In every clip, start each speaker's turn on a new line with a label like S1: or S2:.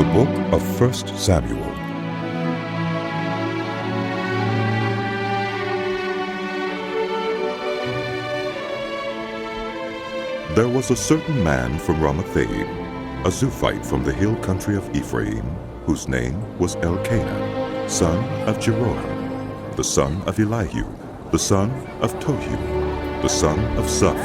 S1: The book of 1 Samuel. There was a certain man from Ramathaim, a Zuphite from the hill country of Ephraim, whose name was Elkanah, son of Jeroham, the son of Elihu, the son of Tohu, the son of Zuph,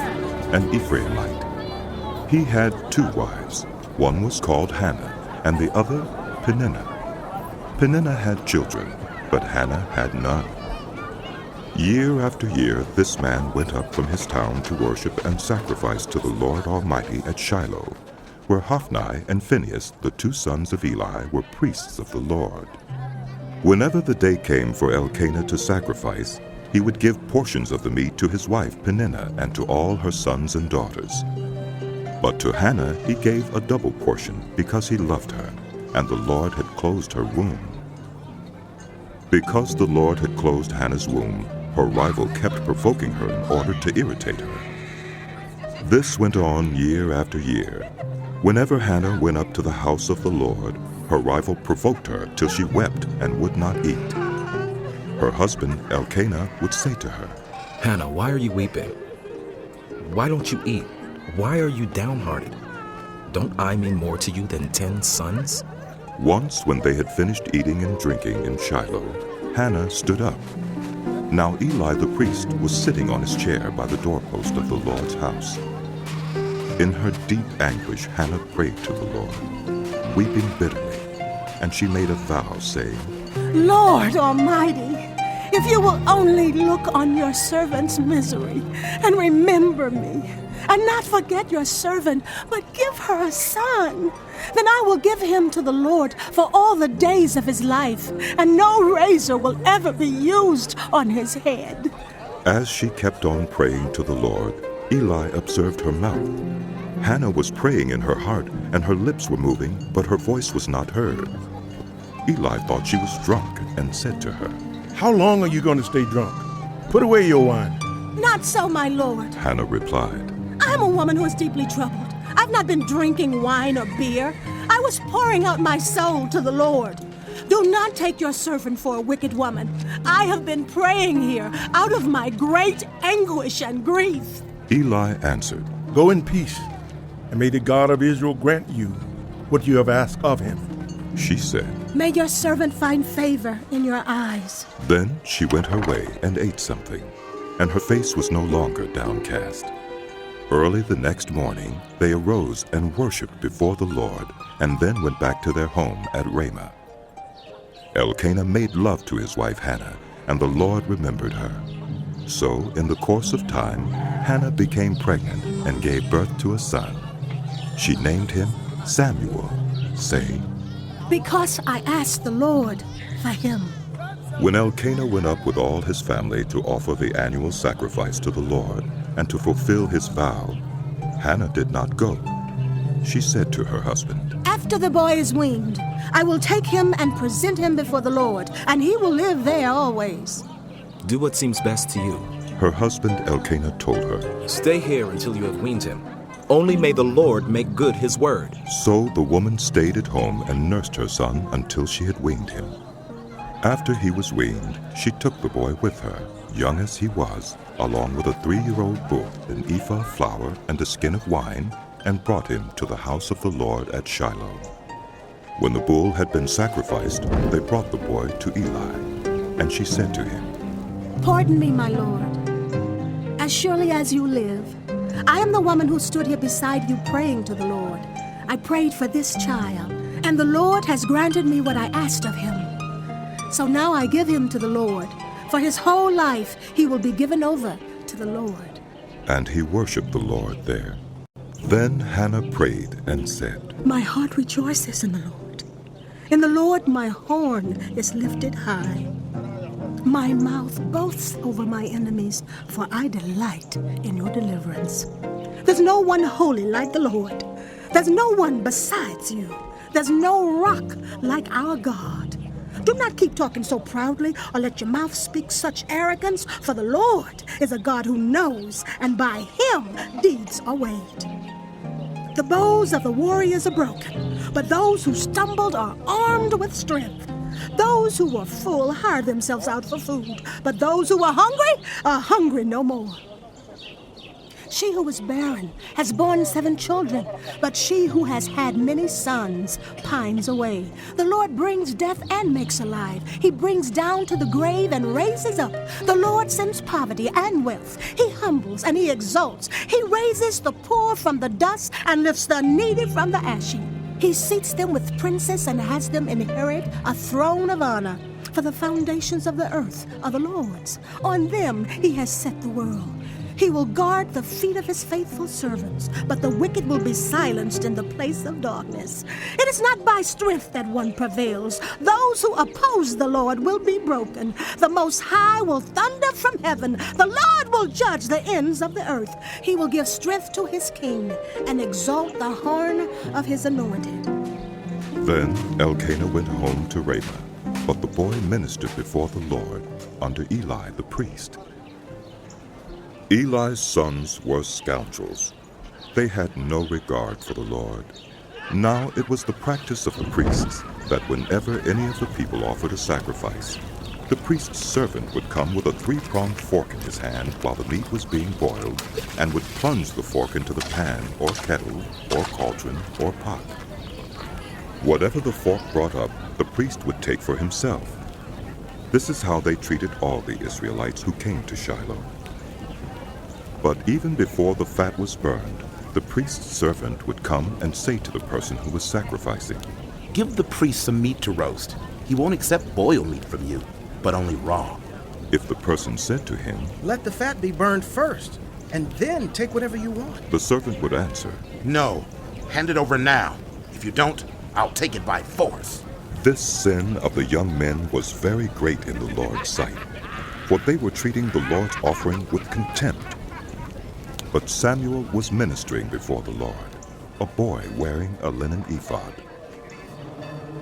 S1: an Ephraimite. He had 2 wives. One was called Hannah, and the other Peninnah. Peninnah had children, but Hannah had none. Year after year this man went up from his town to worship and sacrifice to the Lord Almighty at Shiloh, where Hophni and Phinehas, the 2 sons of Eli, were priests of the Lord. Whenever the day came for Elkanah to sacrifice, he would give portions of the meat to his wife Peninnah and to all her sons and daughters. But to Hannah he gave a double portion because he loved her, and the Lord had closed her womb. Because the Lord had closed Hannah's womb, her rival kept provoking her in order to irritate her. This went on year after year. Whenever Hannah went up to the house of the Lord, her rival provoked her till she wept and would not eat. Her husband, Elkanah, would say to her,
S2: "Hannah, why are you weeping? Why don't you eat? Why are you downhearted? Don't I mean more to you than 10 sons?"
S1: Once, when they had finished eating and drinking in Shiloh, Hannah stood up. Now Eli the priest was sitting on his chair by the doorpost of the Lord's house. In her deep anguish, Hannah prayed to the Lord, weeping bitterly, and she made a vow, saying,
S3: "Lord Almighty, if you will only look on your servant's misery and remember me, and not forget your servant, but give her a son, then I will give him to the Lord for all the days of his life, and no razor will ever be used on his head."
S1: As she kept on praying to the Lord, Eli observed her mouth. Hannah was praying in her heart, and her lips were moving, but her voice was not heard. Eli thought she was drunk and said to her,
S4: "How long are you going to stay drunk? Put away your wine."
S3: "Not so, my Lord.
S1: Hannah replied.
S3: I'm a woman who is deeply troubled. I've not been drinking wine or beer. I was pouring out my soul to the Lord. Do not take your servant for a wicked woman. I have been praying here out of my great anguish and grief."
S1: Eli answered,
S4: "Go in peace, and may the God of Israel grant you what you have asked of him."
S1: She said.
S3: "May your servant find favor in your eyes."
S1: Then she went her way and ate something, and her face was no longer downcast. Early the next morning, they arose and worshipped before the Lord, and then went back to their home at Ramah. Elkanah made love to his wife Hannah, and the Lord remembered her. So, in the course of time, Hannah became pregnant and gave birth to a son. She named him Samuel, saying,
S3: "Because I asked the Lord for him."
S1: When Elkanah went up with all his family to offer the annual sacrifice to the Lord and to fulfill his vow, Hannah did not go. She said to her husband,
S3: "After the boy is weaned, I will take him and present him before the Lord, and he will live there always."
S2: Do what seems best to you.
S1: Her husband Elkanah told her.
S2: Stay here until you have weaned him. Only may the Lord make good his word.
S1: So the woman stayed at home and nursed her son until she had weaned him. After he was weaned, she took the boy with her, young as he was, along with a 3-year-old bull, an ephah of flour, and a skin of wine, and brought him to the house of the Lord at Shiloh. When the bull had been sacrificed, they brought the boy to Eli, and she said to him,
S3: "Pardon me, my Lord. As surely as you live, I am the woman who stood here beside you praying to the Lord. I prayed for this child, and the Lord has granted me what I asked of him. So now I give him to the Lord. For his whole life he will be given over to the Lord."
S1: And he worshipped the Lord there. Then Hannah prayed and said,
S3: "My heart rejoices in the Lord. In the Lord my horn is lifted high. My mouth boasts over my enemies, for I delight in your deliverance. There's no one holy like the Lord. There's no one besides you. There's no rock like our God. Do not keep talking so proudly or let your mouth speak such arrogance, for the Lord is a God who knows, and by him deeds are weighed." The bows of the warriors are broken, but those who stumbled are armed with strength. Those who were full hired themselves out for food, but those who were hungry are hungry no more. She who is barren has borne 7 children, but she who has had many sons pines away. The Lord brings death and makes alive. He brings down to the grave and raises up. The Lord sends poverty and wealth. He humbles and he exalts. He raises the poor from the dust and lifts the needy from the ash heap. He seats them with princes and has them inherit a throne of honor. For the foundations of the earth are the Lord's. On them he has set the world. He will guard the feet of his faithful servants, but the wicked will be silenced in the place of darkness. It is not by strength that one prevails. Those who oppose the Lord will be broken. The Most High will thunder from heaven. The Lord will judge the ends of the earth. He will give strength to his king and exalt the horn of his anointed.
S1: Then Elkanah went home to Ramah, but the boy ministered before the Lord under Eli the priest. Eli's sons were scoundrels. They had no regard for the Lord. Now it was the practice of the priests that whenever any of the people offered a sacrifice, the priest's servant would come with a 3-pronged fork in his hand while the meat was being boiled, and would plunge the fork into the pan or kettle or cauldron or pot. Whatever the fork brought up, the priest would take for himself. This is how they treated all the Israelites who came to Shiloh. But even before the fat was burned, the priest's servant would come and say to the person who was sacrificing,
S5: "Give the priest some meat to roast. He won't accept boiled meat from you, but only raw."
S1: If the person said to him,
S6: "Let the fat be burned first, and then take whatever you want,"
S1: the servant would answer,
S5: "No, hand it over now. If you don't, I'll take it by force."
S1: This sin of the young men was very great in the Lord's sight, for they were treating the Lord's offering with contempt. But Samuel was ministering before the Lord, a boy wearing a linen ephod.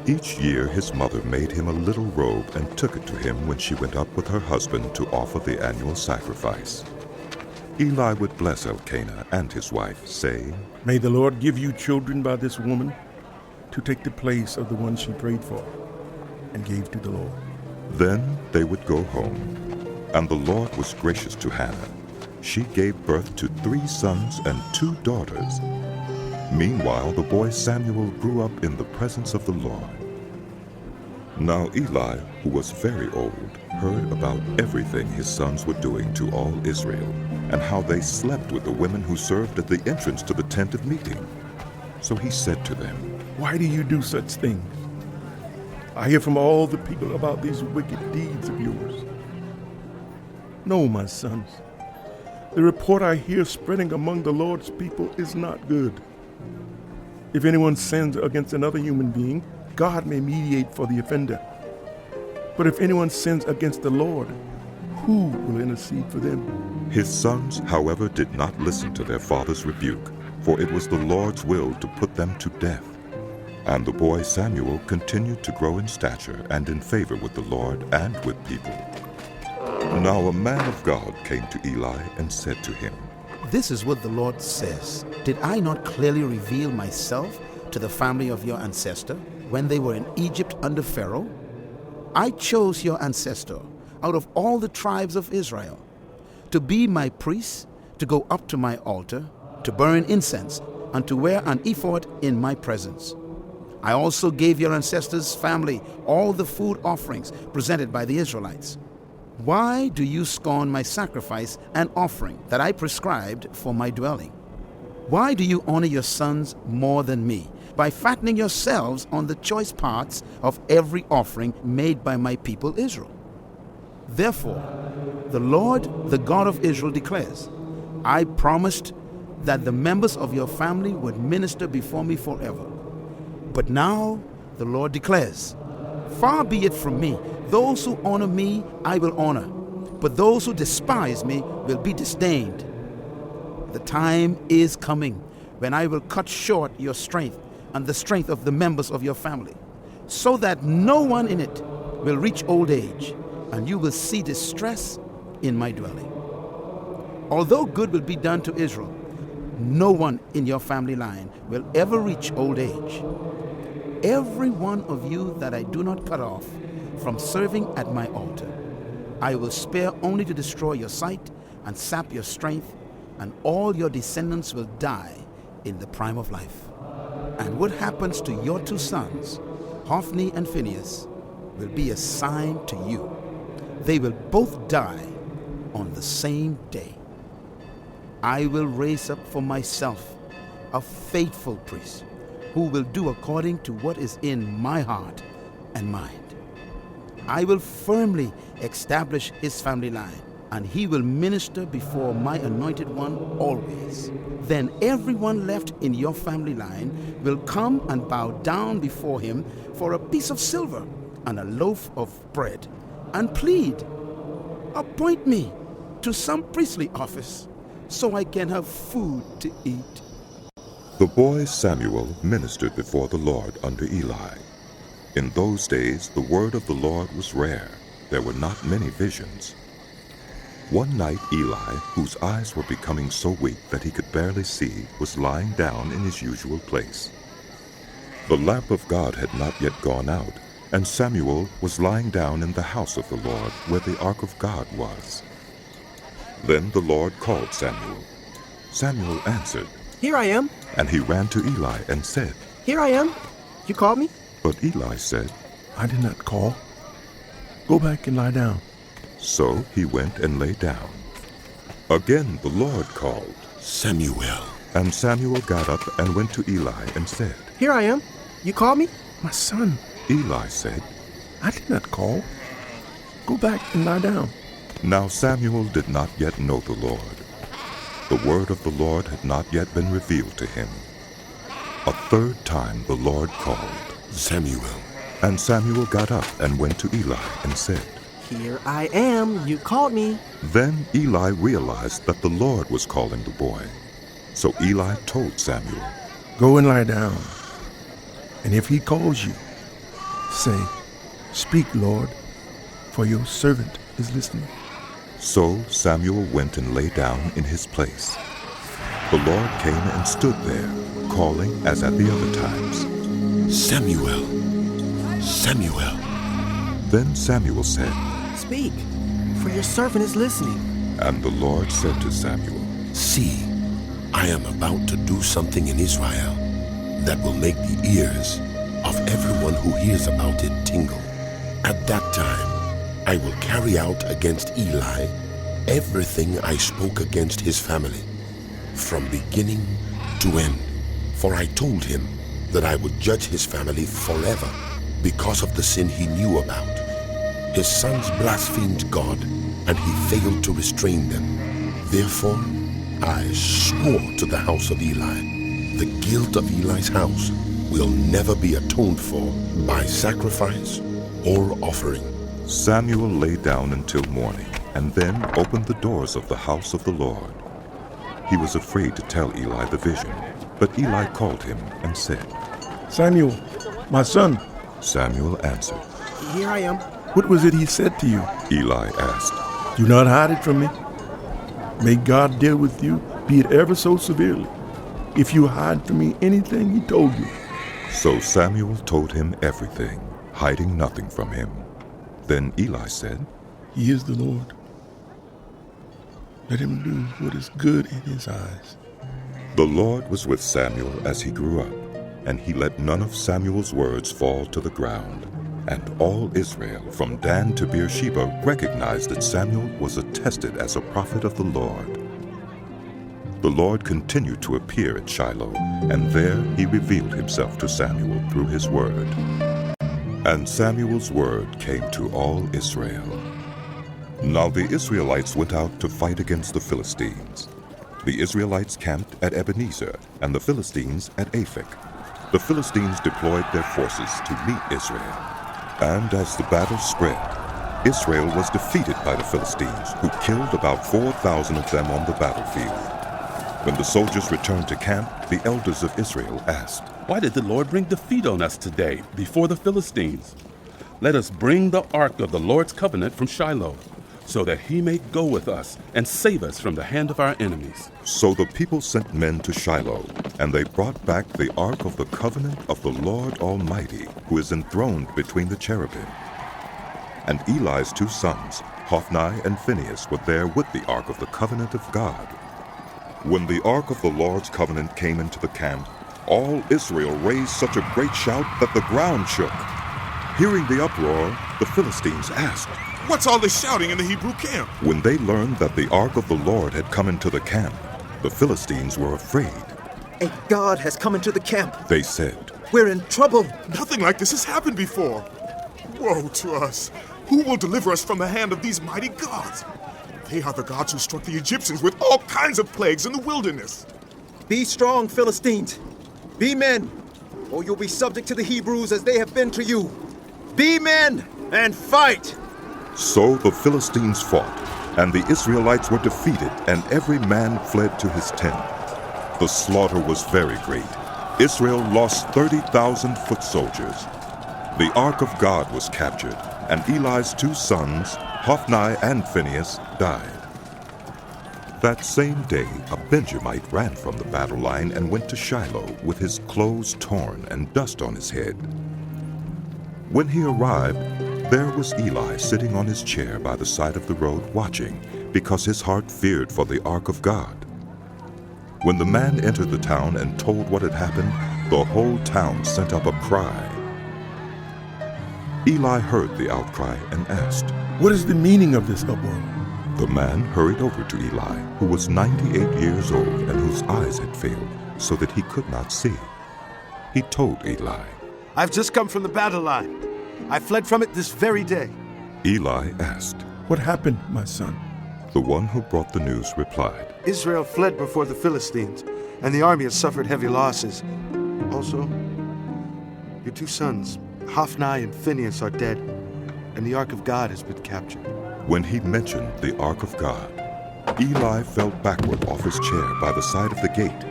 S1: Each year his mother made him a little robe and took it to him when she went up with her husband to offer the annual sacrifice. Eli would bless Elkanah and his wife, saying,
S4: May the Lord give you children by this woman to take the place of the one she prayed for and gave to the Lord.
S1: Then they would go home, and the Lord was gracious to Hannah. She gave birth to 3 sons and 2 daughters. Meanwhile, the boy Samuel grew up in the presence of the Lord. Now Eli, who was very old, heard about everything his sons were doing to all Israel, and how they slept with the women who served at the entrance to the tent of meeting. So he said to them,
S4: Why do you do such things? I hear from all the people about these wicked deeds of yours. No, my sons, the report I hear spreading among the Lord's people is not good. If anyone sins against another human being, God may mediate for the offender. But if anyone sins against the Lord, who will intercede for them?
S1: His sons, however, did not listen to their father's rebuke, for it was the Lord's will to put them to death. And the boy Samuel continued to grow in stature and in favor with the Lord and with people. Now a man of God came to Eli and said to him,
S5: This is what the Lord says. Did I not clearly reveal myself to the family of your ancestor when they were in Egypt under Pharaoh? I chose your ancestor out of all the tribes of Israel to be my priest, to go up to my altar, to burn incense, and to wear an ephod in my presence. I also gave your ancestors' family all the food offerings presented by the Israelites. Why do you scorn my sacrifice and offering that I prescribed for my dwelling? Why do you honor your sons more than me by fattening yourselves on the choice parts of every offering made by my people Israel? Therefore, the Lord, the God of Israel, declares, I promised that the members of your family would minister before me forever. But now the Lord declares, Far be it from me, those who honor me I will honor, but those who despise me will be disdained. The time is coming when I will cut short your strength and the strength of the members of your family, so that no one in it will reach old age, and you will see distress in my dwelling. Although good will be done to Israel, no one in your family line will ever reach old age. Every one of you that I do not cut off from serving at my altar, I will spare only to destroy your sight and sap your strength, and all your descendants will die in the prime of life. And what happens to your two sons, Hophni and Phinehas, will be a sign to you. They will both die on the same day. I will raise up for myself a faithful priest who will do according to what is in my heart and mind. I will firmly establish his family line, and he will minister before my anointed one always. Then everyone left in your family line will come and bow down before him for a piece of silver and a loaf of bread, and plead, appoint me to some priestly office so I can have food to eat.
S1: The boy Samuel ministered before the Lord under Eli. In those days, the word of the Lord was rare. There were not many visions. One night, Eli, whose eyes were becoming so weak that he could barely see, was lying down in his usual place. The lamp of God had not yet gone out, and Samuel was lying down in the house of the Lord, where the ark of God was. Then the Lord called Samuel. Samuel answered,
S6: Here I am.
S1: and he ran to Eli and said,
S6: Here I am. You called me?
S1: But Eli said,
S4: I did not call. Go back and lie down.
S1: So he went and lay down. Again the Lord called,
S7: Samuel.
S1: and Samuel got up and went to Eli and said,
S6: Here I am. You called me?
S4: My son,
S1: Eli said,
S4: I did not call. Go back and lie down.
S1: Now Samuel did not yet know the Lord. The word of the Lord had not yet been revealed to him. A third time the Lord called,
S7: Samuel.
S1: and Samuel got up and went to Eli and said,
S6: Here I am. You called me.
S1: Then Eli realized that the Lord was calling the boy. So Eli told Samuel,
S4: Go and lie down. And if he calls you, say, Speak, Lord, for your servant is listening.
S1: So Samuel went and lay down in his place. The Lord came and stood there, calling as at the other times.
S7: Samuel. Samuel.
S1: Then Samuel said,
S6: Speak, for your servant is listening.
S1: and the Lord said to Samuel,
S7: See, I am about to do something in Israel that will make the ears of everyone who hears about it tingle. At that time, I will carry out against Eli everything I spoke against his family, from beginning to end. For I told him that I would judge his family forever because of the sin he knew about. His sons blasphemed God, and he failed to restrain them. Therefore, I swore to the house of Eli, the guilt of Eli's house will never be atoned for by sacrifice or offering.
S1: Samuel lay down until morning, and then opened the doors of the house of the Lord. He was afraid to tell Eli the vision, but Eli called him and said,
S4: Samuel, my son,
S1: Samuel answered.
S6: Here I am.
S4: what was it he said to you?
S1: Eli asked,
S4: Do not hide it from me. May God deal with you, be it ever so severely, if you hide from me anything he told you.
S1: So Samuel told him everything, hiding nothing from him. Then Eli said,
S4: He is the Lord. Let him do what is good in his eyes.
S1: The Lord was with Samuel as he grew up, and he let none of Samuel's words fall to the ground. And all Israel, from Dan to Beersheba, recognized that Samuel was attested as a prophet of the Lord. The Lord continued to appear at Shiloh, and there he revealed himself to Samuel through his word. And Samuel's word came to all Israel. Now the Israelites went out to fight against the Philistines. The Israelites camped at Ebenezer, and the Philistines at Aphek. The Philistines deployed their forces to meet Israel. And as the battle spread, Israel was defeated by the Philistines, who killed about 4,000 of them on the battlefield. When the soldiers returned to camp, the elders of Israel asked,
S8: Why did the Lord bring defeat on us today before the Philistines? Let us bring the ark of the Lord's covenant from Shiloh, so that he may go with us and save us from the hand of our enemies.
S1: So the people sent men to Shiloh, and they brought back the ark of the covenant of the Lord Almighty, who is enthroned between the cherubim. And Eli's 2 sons, Hophni and Phinehas, were there with the ark of the covenant of God. When the ark of the Lord's covenant came into the camp, all Israel raised such a great shout that the ground shook. Hearing the uproar, the Philistines asked,
S9: "What's all this shouting in the Hebrew camp?"
S1: When they learned that the ark of the Lord had come into the camp, the Philistines were afraid.
S10: "A god has come into the camp,"
S1: they said.
S10: "We're in trouble."
S9: "Nothing like this has happened before. Woe to us! Who will deliver us from the hand of these mighty gods? They are the gods who struck the Egyptians with all kinds of plagues in the wilderness."
S10: "Be strong, Philistines. Be men, or you'll be subject to the Hebrews as they have been to you. Be men and fight!"
S1: So the Philistines fought, and the Israelites were defeated, and every man fled to his tent. The slaughter was very great. Israel lost 30,000 foot soldiers. The ark of God was captured, and Eli's 2 sons, Hophni and Phinehas, died. That same day, a Benjamite ran from the battle line and went to Shiloh with his clothes torn and dust on his head. When he arrived, there was Eli sitting on his chair by the side of the road watching, because his heart feared for the ark of God. When the man entered the town and told what had happened, the whole town sent up a cry. Eli heard the outcry and asked,
S4: "What is the meaning of this uproar?"
S1: The man hurried over to Eli, who was 98 years old and whose eyes had failed, so that he could not see. He told Eli,
S11: "I've just come from the battle line. I fled from it this very day."
S1: Eli asked,
S4: "What happened, my son?"
S1: The one who brought the news replied,
S11: "Israel fled before the Philistines, and the army has suffered heavy losses. Also, your 2 sons, Hophni and Phinehas, are dead, and the ark of God has been captured."
S1: When he mentioned the ark of God, Eli fell backward off his chair by the side of the gate.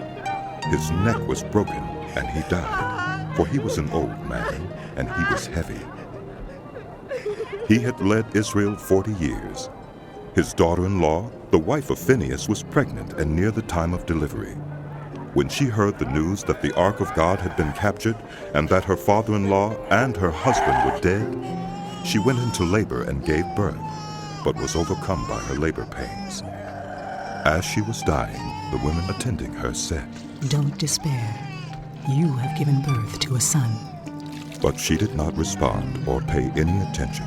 S1: His neck was broken, and he died, for he was an old man, and he was heavy. He had led Israel 40 years. His daughter-in-law, the wife of Phinehas, was pregnant and near the time of delivery. When she heard the news that the ark of God had been captured and that her father-in-law and her husband were dead, she went into labor and gave birth, but was overcome by her labor pains. As she was dying, the women attending her said,
S3: "Don't despair. You have given birth to a son."
S1: But she did not respond or pay any attention.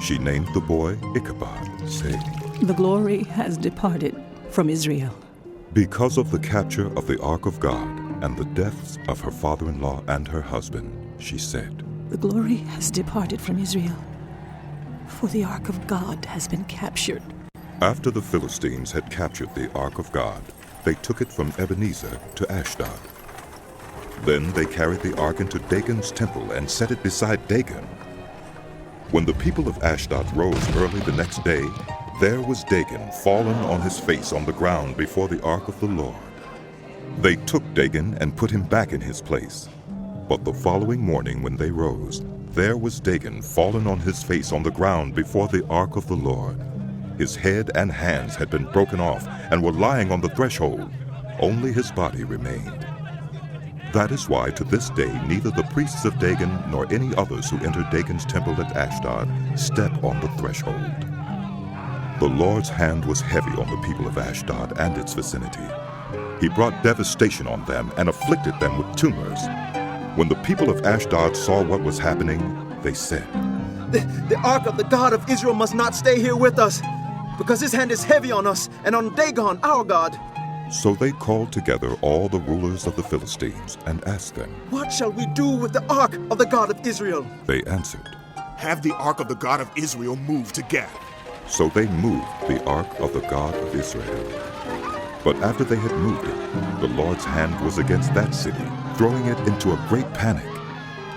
S1: She named the boy Ichabod, saying,
S3: "The glory has departed from Israel."
S1: Because of the capture of the ark of God and the deaths of her father-in-law and her husband, she said,
S3: "The glory has departed from Israel, for the ark of God has been captured."
S1: After the Philistines had captured the ark of God, they took it from Ebenezer to Ashdod. Then they carried the ark into Dagon's temple and set it beside Dagon. When the people of Ashdod rose early the next day, there was Dagon fallen on his face on the ground before the ark of the Lord. They took Dagon and put him back in his place. But the following morning when they rose, there was Dagon fallen on his face on the ground before the ark of the Lord. His head and hands had been broken off and were lying on the threshold. Only his body remained. That is why to this day neither the priests of Dagon nor any others who enter Dagon's temple at Ashdod step on the threshold. The Lord's hand was heavy on the people of Ashdod and its vicinity. He brought devastation on them and afflicted them with tumors. When the people of Ashdod saw what was happening, they said,
S10: The ark of the God of Israel must not stay here with us, because his hand is heavy on us and on Dagon, our God."
S1: So they called together all the rulers of the Philistines and asked them,
S10: "What shall we do with the ark of the God of Israel?"
S1: They answered,
S9: "Have the ark of the God of Israel moved to Gath."
S1: So they moved the ark of the God of Israel. But after they had moved it, the Lord's hand was against that city, throwing it into a great panic.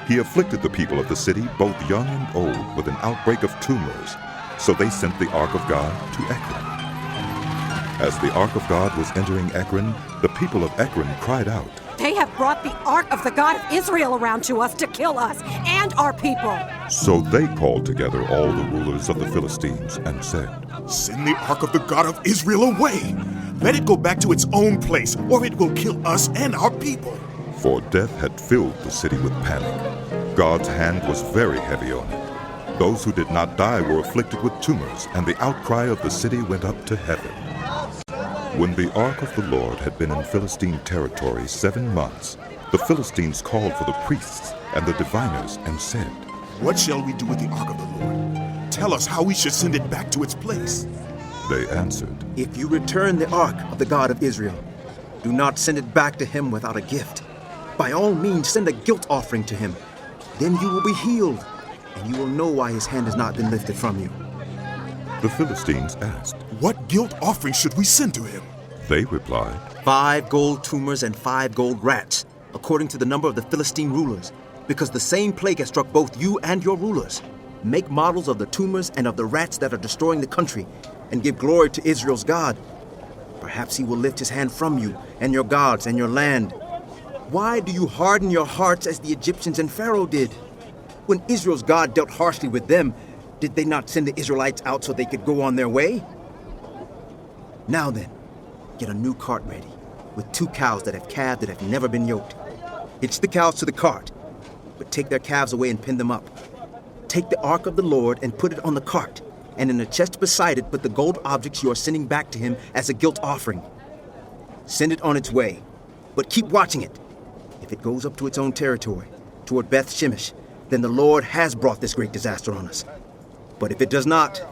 S1: He afflicted the people of the city, both young and old, with an outbreak of tumors. So they sent the ark of God to Ekron. As the ark of God was entering Ekron, the people of Ekron cried out,
S12: "They have brought the ark of the God of Israel around to us to kill us and our people.
S1: So they called together all the rulers of the Philistines and said,
S9: Send the ark of the God of Israel away. Let it go back to its own place, or it will kill us and our people.
S1: For death had filled the city with panic. God's hand was very heavy on it. Those who did not die were afflicted with tumors, and the outcry of the city went up to heaven. When the ark of the Lord had been in Philistine territory 7 months, the Philistines called for the priests and the diviners and said,
S9: What shall we do with the ark of the Lord? Tell us how we should send it back to its place.
S1: They answered,
S10: If you return the ark of the God of Israel, do not send it back to him without a gift. By all means, send a guilt offering to him. Then you will be healed, and you will know why his hand has not been lifted from you.
S1: The Philistines asked,
S9: What guilt offering should we send to him?
S1: They replied,
S10: 5 gold tumors and 5 gold rats, according to the number of the Philistine rulers, because the same plague has struck both you and your rulers. Make models of the tumors and of the rats that are destroying the country, and give glory to Israel's God. Perhaps he will lift his hand from you and your gods and your land. Why do you harden your hearts as the Egyptians and Pharaoh did? When Israel's God dealt harshly with them, did they not send the Israelites out so they could go on their way? Now then, get a new cart ready, with 2 cows that have calved that have never been yoked. Hitch the cows to the cart, but take their calves away and pin them up. Take the ark of the Lord and put it on the cart, and in a chest beside it put the gold objects you are sending back to him as a guilt offering. Send it on its way, but keep watching it. If it goes up to its own territory, toward Beth Shemesh, then the Lord has brought this great disaster on us. But if it does not,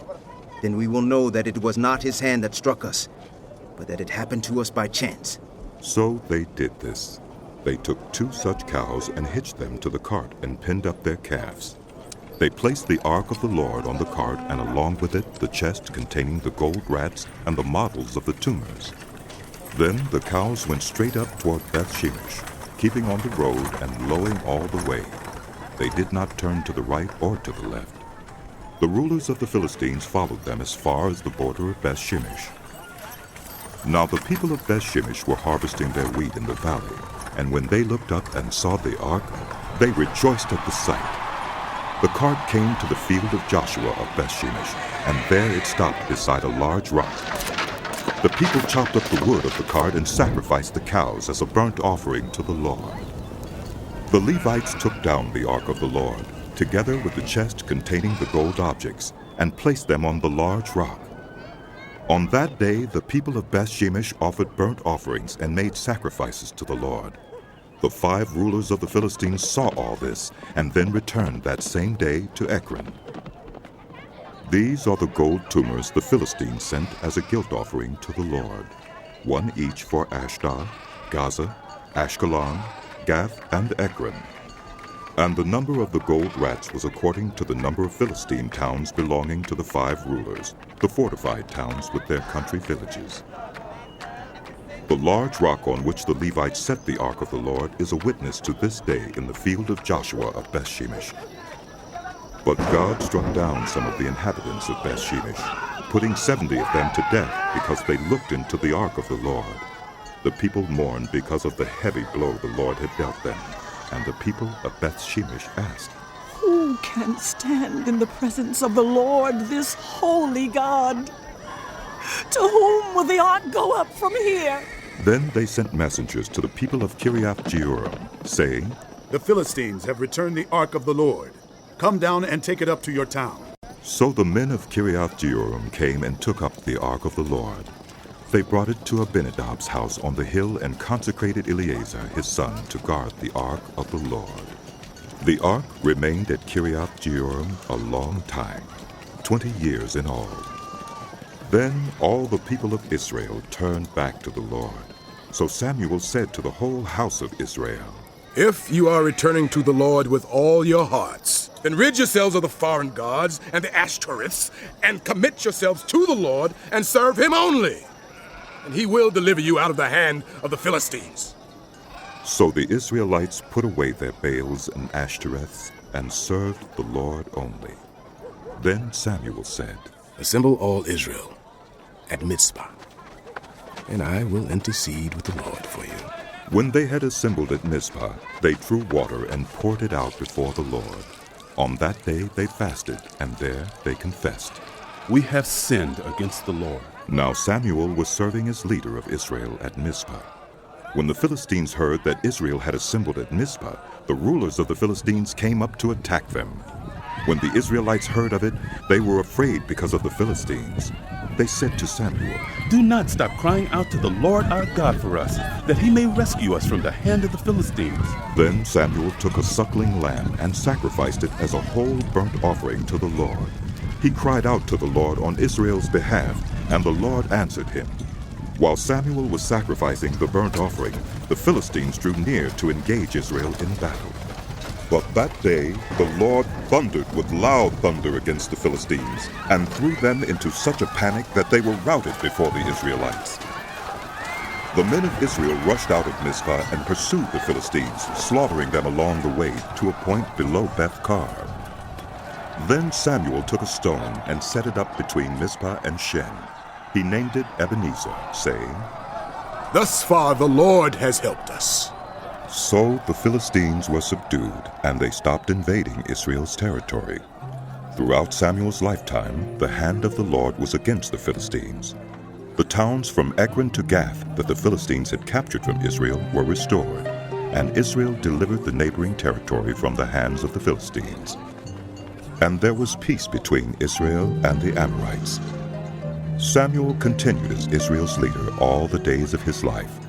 S10: then we will know that it was not his hand that struck us, but that it happened to us by chance.
S1: So they did this. They took 2 such cows and hitched them to the cart and pinned up their calves. They placed the ark of the Lord on the cart, and along with it the chest containing the gold rats and the models of the tumors. Then the cows went straight up toward Beth Shemesh, keeping on the road and lowing all the way. They did not turn to the right or to the left. The rulers of the Philistines followed them as far as the border of Beth Shemesh. Now the people of Beth Shemesh were harvesting their wheat in the valley, and when they looked up and saw the ark, they rejoiced at the sight. The cart came to the field of Joshua of Beth Shemesh, and there it stopped beside a large rock. The people chopped up the wood of the cart and sacrificed the cows as a burnt offering to the Lord. The Levites took down the ark of the Lord, together with the chest containing the gold objects, and placed them on the large rock. On that day the people of Beth Shemesh offered burnt offerings and made sacrifices to the Lord. The 5 rulers of the Philistines saw all this, and then returned that same day to Ekron. These are the gold tumors the Philistines sent as a guilt offering to the Lord, 1 each for Ashdod, Gaza, Ashkelon, Gath, and Ekron. And the number of the gold rats was according to the number of Philistine towns belonging to the 5 rulers, the fortified towns with their country villages. The large rock on which the Levites set the ark of the Lord is a witness to this day in the field of Joshua of Beth Shemesh. But God struck down some of the inhabitants of Beth Shemesh, putting 70 of them to death because they looked into the ark of the Lord. The people mourned because of the heavy blow the Lord had dealt them, and the people of Beth Shemesh asked,
S3: Who can stand in the presence of the Lord, this holy God? To whom will the ark go up from here?
S1: Then they sent messengers to the people of Kiriath-Jearim, saying,
S13: The Philistines have returned the ark of the Lord. Come down and take it up to your town.
S1: So the men of Kiriath-Jearim came and took up the ark of the Lord. They brought it to Abinadab's house on the hill and consecrated Eleazar his son to guard the ark of the Lord. The ark remained at Kiriath-Jearim a long time, 20 years in all. Then all the people of Israel turned back to the Lord. So Samuel said to the whole house of Israel,
S14: If you are returning to the Lord with all your hearts, then rid yourselves of the foreign gods and the Ashtoreths, and commit yourselves to the Lord and serve him only. And he will deliver you out of the hand of the Philistines.
S1: So the Israelites put away their Baals and Ashtoreths and served the Lord only. Then Samuel said,
S14: Assemble all Israel at Mizpah, and I will intercede with the Lord for you.
S1: When they had assembled at Mizpah, they drew water and poured it out before the Lord. On that day they fasted, and there they confessed,
S8: "We have sinned against the Lord."
S1: Now Samuel was serving as leader of Israel at Mizpah. When the Philistines heard that Israel had assembled at Mizpah, the rulers of the Philistines came up to attack them. When the Israelites heard of it, they were afraid because of the Philistines. They said to Samuel,
S8: "Do not stop crying out to the Lord our God for us, that he may rescue us from the hand of the Philistines."
S1: Then Samuel took a suckling lamb and sacrificed it as a whole burnt offering to the Lord. He cried out to the Lord on Israel's behalf, and the Lord answered him. While Samuel was sacrificing the burnt offering, the Philistines drew near to engage Israel in battle. But that day the Lord thundered with loud thunder against the Philistines, and threw them into such a panic that they were routed before the Israelites. The men of Israel rushed out of Mizpah and pursued the Philistines, slaughtering them along the way to a point below Beth-kar. Then Samuel took a stone and set it up between Mizpah and Shen. He named it Ebenezer, saying,
S14: "Thus far the Lord has helped us."
S1: So the Philistines were subdued, and they stopped invading Israel's territory. Throughout Samuel's lifetime, the hand of the Lord was against the Philistines. The towns from Ekron to Gath that the Philistines had captured from Israel were restored, and Israel delivered the neighboring territory from the hands of the Philistines. And there was peace between Israel and the Amorites. Samuel continued as Israel's leader all the days of his life.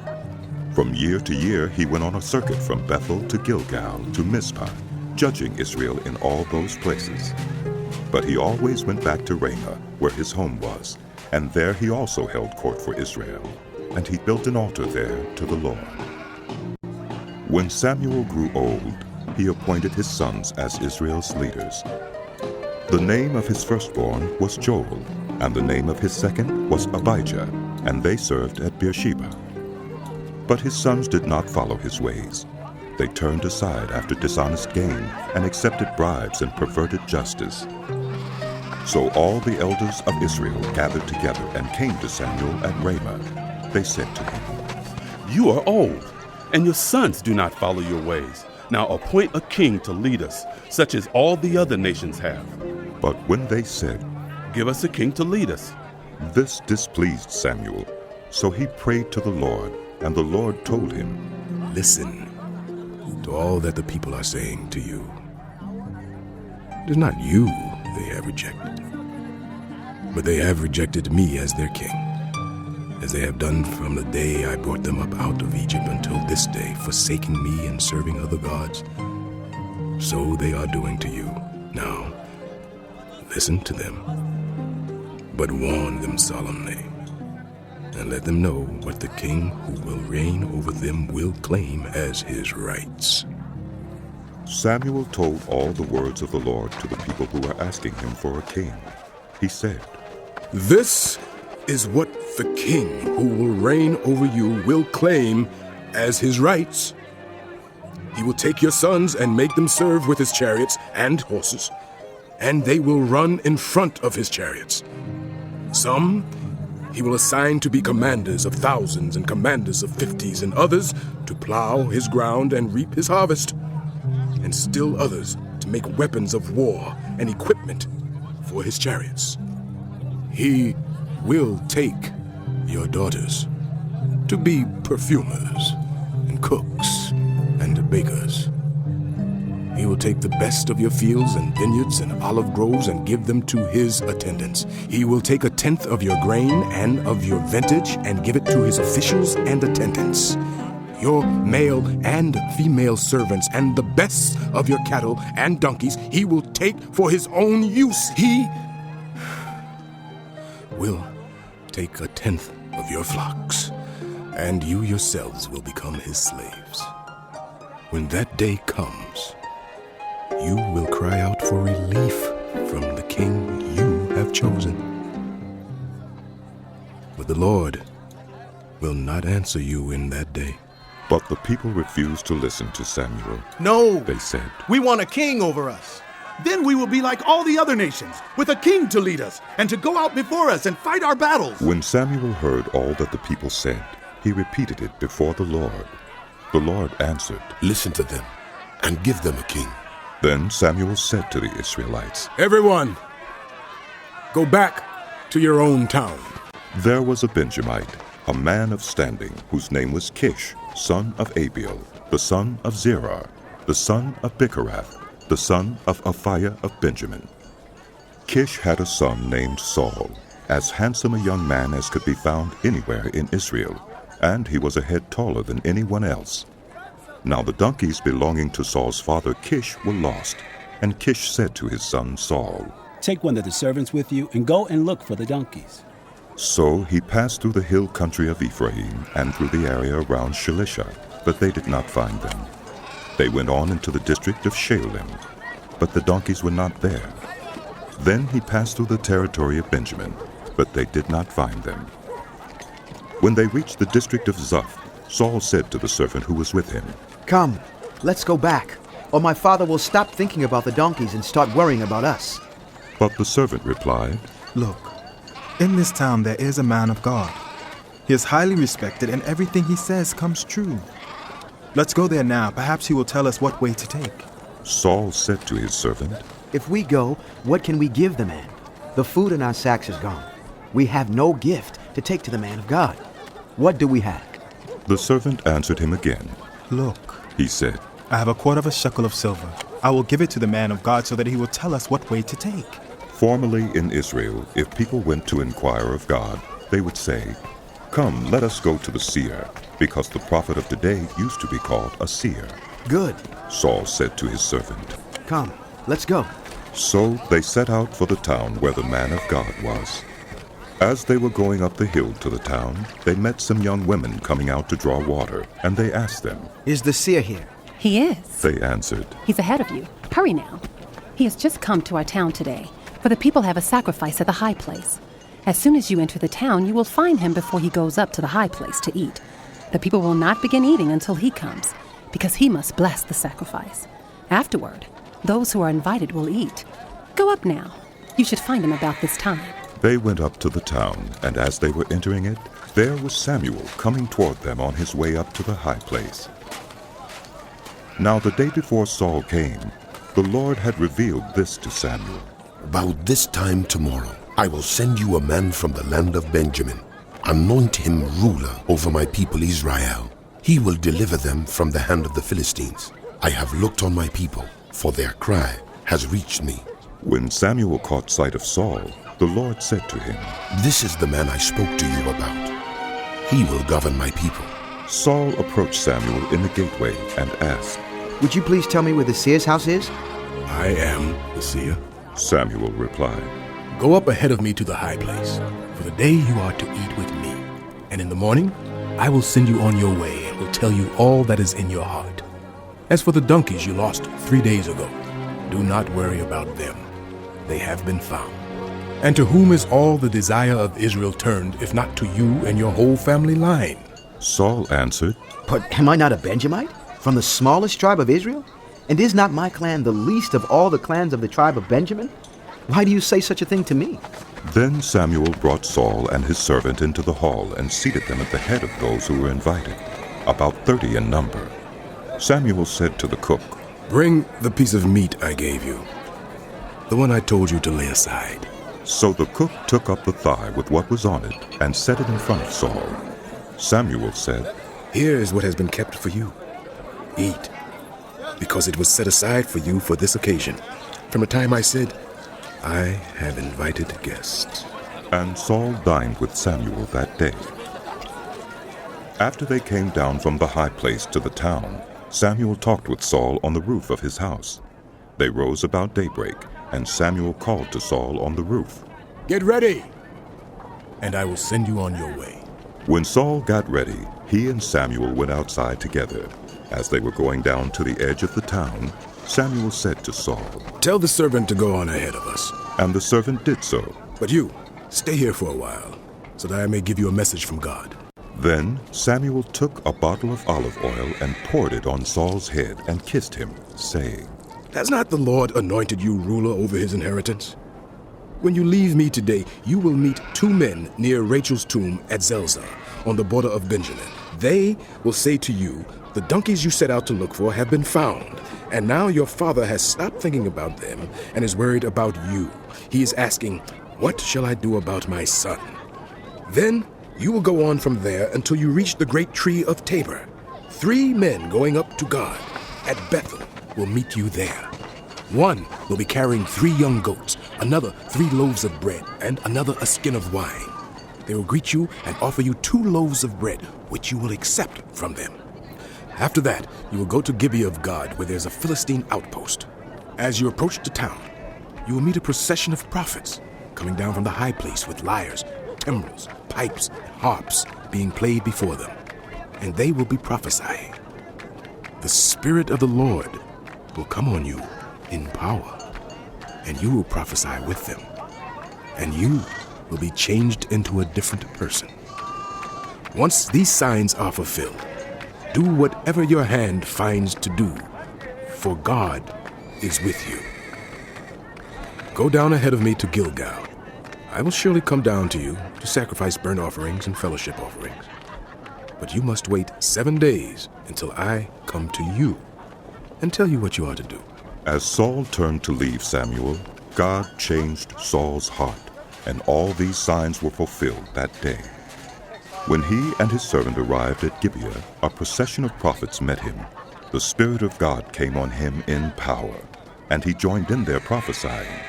S1: From year to year he went on a circuit from Bethel to Gilgal to Mizpah, judging Israel in all those places. But he always went back to Ramah, where his home was, and there he also held court for Israel, and he built an altar there to the Lord. When Samuel grew old, he appointed his sons as Israel's leaders. The name of his firstborn was Joel, and the name of his second was Abijah, and they served at Beersheba. But his sons did not follow his ways. They turned aside after dishonest gain and accepted bribes and perverted justice. So all the elders of Israel gathered together and came to Samuel at Ramah. They said to him,
S8: "You are old, and your sons do not follow your ways. Now appoint a king to lead us, such as all the other nations have."
S1: But when they said,
S8: "Give us a king to lead us,"
S1: this displeased Samuel. So he prayed to the Lord, and the Lord told him,
S14: "Listen to all that the people are saying to you. It is not you they have rejected, but they have rejected me as their king, as they have done from the day I brought them up out of Egypt until this day, forsaking me and serving other gods. So they are doing to you. Now, listen to them, but warn them solemnly, and let them know what the king who will reign over them will claim as his rights."
S1: Samuel told all the words of the Lord to the people who were asking him for a king. He said,
S14: "This is what the king who will reign over you will claim as his rights. He will take your sons and make them serve with his chariots and horses, and they will run in front of his chariots. Some he will assign to be commanders of thousands and commanders of 50s, and others to plow his ground and reap his harvest, and still others to make weapons of war and equipment for his chariots. He will take your daughters to be perfumers and cooks and bakers. He will take the best of your fields and vineyards and olive groves and give them to his attendants. He will take 1/10 of your grain and of your vintage and give it to his officials and attendants. Your male and female servants and the best of your cattle and donkeys he will take for his own use. He will take 1/10 of your flocks, and you yourselves will become his slaves. When that day comes, you will cry out for relief from the king you have chosen. But the Lord will not answer you in that day."
S1: But the people refused to listen to Samuel.
S6: "No,"
S1: they said,
S6: "we want a king over us. Then we will be like all the other nations, with a king to lead us and to go out before us and fight our battles."
S1: When Samuel heard all that the people said, he repeated it before the Lord. The Lord answered,
S7: Listen to them and give them a king.
S1: Then Samuel said to the Israelites,
S14: Everyone, go back to your own town.
S1: There was a Benjamite, a man of standing, whose name was Kish, son of Abiel, the son of Zerah, the son of Bicharath, the son of Aphiah of Benjamin. Kish had a son named Saul, as handsome a young man as could be found anywhere in Israel, and he was a head taller than anyone else. Now the donkeys belonging to Saul's father Kish were lost, and Kish said to his son Saul,
S15: Take one of the servants with you and go and look for the donkeys.
S1: So he passed through the hill country of Ephraim and through the area around Shalisha, but they did not find them. They went on into the district of Shalem, but the donkeys were not there. Then he passed through the territory of Benjamin, but they did not find them. When they reached the district of Zuph, Saul said to the servant who was with him,
S16: Come, let's go back, or my father will stop thinking about the donkeys and start worrying about us.
S1: But the servant replied,
S17: Look, in this town there is a man of God. He is highly respected and everything he says comes true. Let's go there now. Perhaps he will tell us what way to take.
S1: Saul said to his servant,
S16: If we go, what can we give the man? The food in our sacks is gone. We have no gift to take to the man of God. What do we have?
S1: The servant answered him again.
S17: Look,
S1: he said,
S17: I have a quarter of a shekel of silver. I will give it to the man of God so that he will tell us what way to take.
S1: Formerly in Israel, if people went to inquire of God, they would say, Come, let us go to the seer, because the prophet of today used to be called a seer.
S16: Good,
S1: Saul said to his servant.
S16: Come, let's go.
S1: So they set out for the town where the man of God was. As they were going up the hill to the town, they met some young women coming out to draw water, and they asked them,
S16: Is the seer here?
S18: He is.
S1: They answered,
S18: He's ahead of you. Hurry now. He has just come to our town today, for the people have a sacrifice at the high place. As soon as you enter the town, you will find him before he goes up to the high place to eat. The people will not begin eating until he comes, because he must bless the sacrifice. Afterward, those who are invited will eat. Go up now. You should find him about this time.
S1: They went up to the town, and as they were entering it, there was Samuel coming toward them on his way up to the high place. Now the day before Saul came, the Lord had revealed this to Samuel.
S7: About this time tomorrow, I will send you a man from the land of Benjamin. Anoint him ruler over my people Israel. He will deliver them from the hand of the Philistines. I have looked on my people, for their cry has reached me.
S1: When Samuel caught sight of Saul, the Lord said to him,
S7: This is the man I spoke to you about. He will govern my people.
S1: Saul approached Samuel in the gateway and asked,
S16: Would you please tell me where the seer's house is?
S14: I am the seer.
S1: Samuel replied,
S14: Go up ahead of me to the high place, for the day you are to eat with me. And in the morning, I will send you on your way and will tell you all that is in your heart. As for the donkeys you lost 3 days ago, do not worry about them. They have been found. And to whom is all the desire of Israel turned, if not to you and your whole family line?
S1: Saul answered,
S16: But am I not a Benjamite, from the smallest tribe of Israel? And is not my clan the least of all the clans of the tribe of Benjamin? Why do you say such a thing to me?
S1: Then Samuel brought Saul and his servant into the hall and seated them at the head of those who were invited, about 30 in number. Samuel said to the cook,
S14: Bring the piece of meat I gave you, the one I told you to lay aside.
S1: So the cook took up the thigh with what was on it and set it in front of Saul. Samuel said,
S14: Here is what has been kept for you. Eat, because it was set aside for you for this occasion, from the time I said, I have invited guests.
S1: And Saul dined with Samuel that day. After they came down from the high place to the town, Samuel talked with Saul on the roof of his house. They rose about daybreak, and Samuel called to Saul on the roof,
S14: Get ready, and I will send you on your way.
S1: When Saul got ready, he and Samuel went outside together. As they were going down to the edge of the town, Samuel said to Saul,
S14: Tell the servant to go on ahead of us.
S1: And the servant did so.
S14: But you, stay here for a while, so that I may give you a message from God.
S1: Then Samuel took a bottle of olive oil and poured it on Saul's head and kissed him, saying,
S14: Has not the Lord anointed you ruler over his inheritance? When you leave me today, you will meet 2 men near Rachel's tomb at Zelzah, on the border of Benjamin. They will say to you, The donkeys you set out to look for have been found, and now your father has stopped thinking about them and is worried about you. He is asking, "What shall I do about my son?" Then you will go on from there until you reach the great tree of Tabor. 3 men going up to God at Bethel will meet you there. One will be carrying 3 young goats, another 3 loaves of bread, and another a skin of wine. They will greet you and offer you 2 loaves of bread, which you will accept from them. After that, you will go to Gibeah of God, where there's a Philistine outpost. As you approach the town, you will meet a procession of prophets coming down from the high place with lyres, timbrels, pipes, and harps being played before them, and they will be prophesying. The Spirit of the Lord will come on you in power, and you will prophesy with them, and you will be changed into a different person. Once these signs are fulfilled, do whatever your hand finds to do, for God is with you. Go down ahead of me to Gilgal. I will surely come down to you to sacrifice burnt offerings and fellowship offerings. But you must wait 7 days until I come to you and tell you what you are to do.
S1: As Saul turned to leave Samuel, God changed Saul's heart, and all these signs were fulfilled that day. When he and his servant arrived at Gibeah, a procession of prophets met him. The Spirit of God came on him in power, and he joined in their prophesying.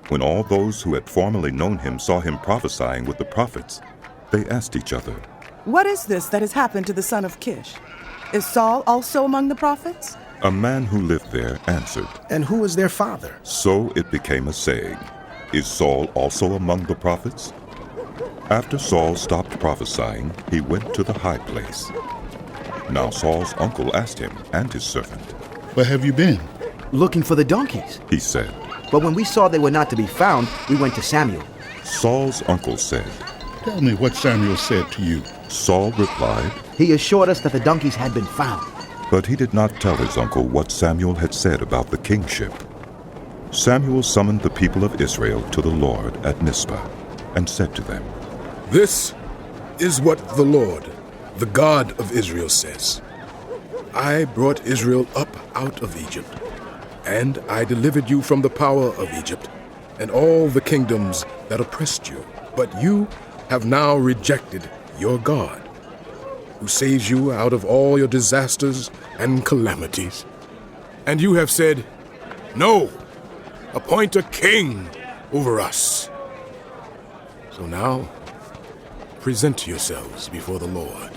S1: When all those who had formerly known him saw him prophesying with the prophets, they asked each other,
S19: "What is this that has happened to the son of Kish? Is Saul also among the prophets?"
S1: A man who lived there answered,
S5: "And who is their father?"
S1: So it became a saying, "Is Saul also among the prophets?" After Saul stopped prophesying, he went to the high place. Now Saul's uncle asked him and his servant,
S13: "Where have you been?"
S16: "Looking for the donkeys,"
S1: he said.
S16: "But when we saw they were not to be found, we went to Samuel."
S1: Saul's uncle said,
S13: "Tell me what Samuel said to you."
S1: Saul replied,
S16: "He assured us that the donkeys had been found."
S1: But he did not tell his uncle what Samuel had said about the kingship. Samuel summoned the people of Israel to the Lord at Mizpah and said to them,
S14: "This is what the Lord, the God of Israel, says. I brought Israel up out of Egypt, and I delivered you from the power of Egypt and all the kingdoms that oppressed you. But you have now rejected your God, who saves you out of all your disasters and calamities. And you have said, 'No, appoint a king over us.' So now, present yourselves before the Lord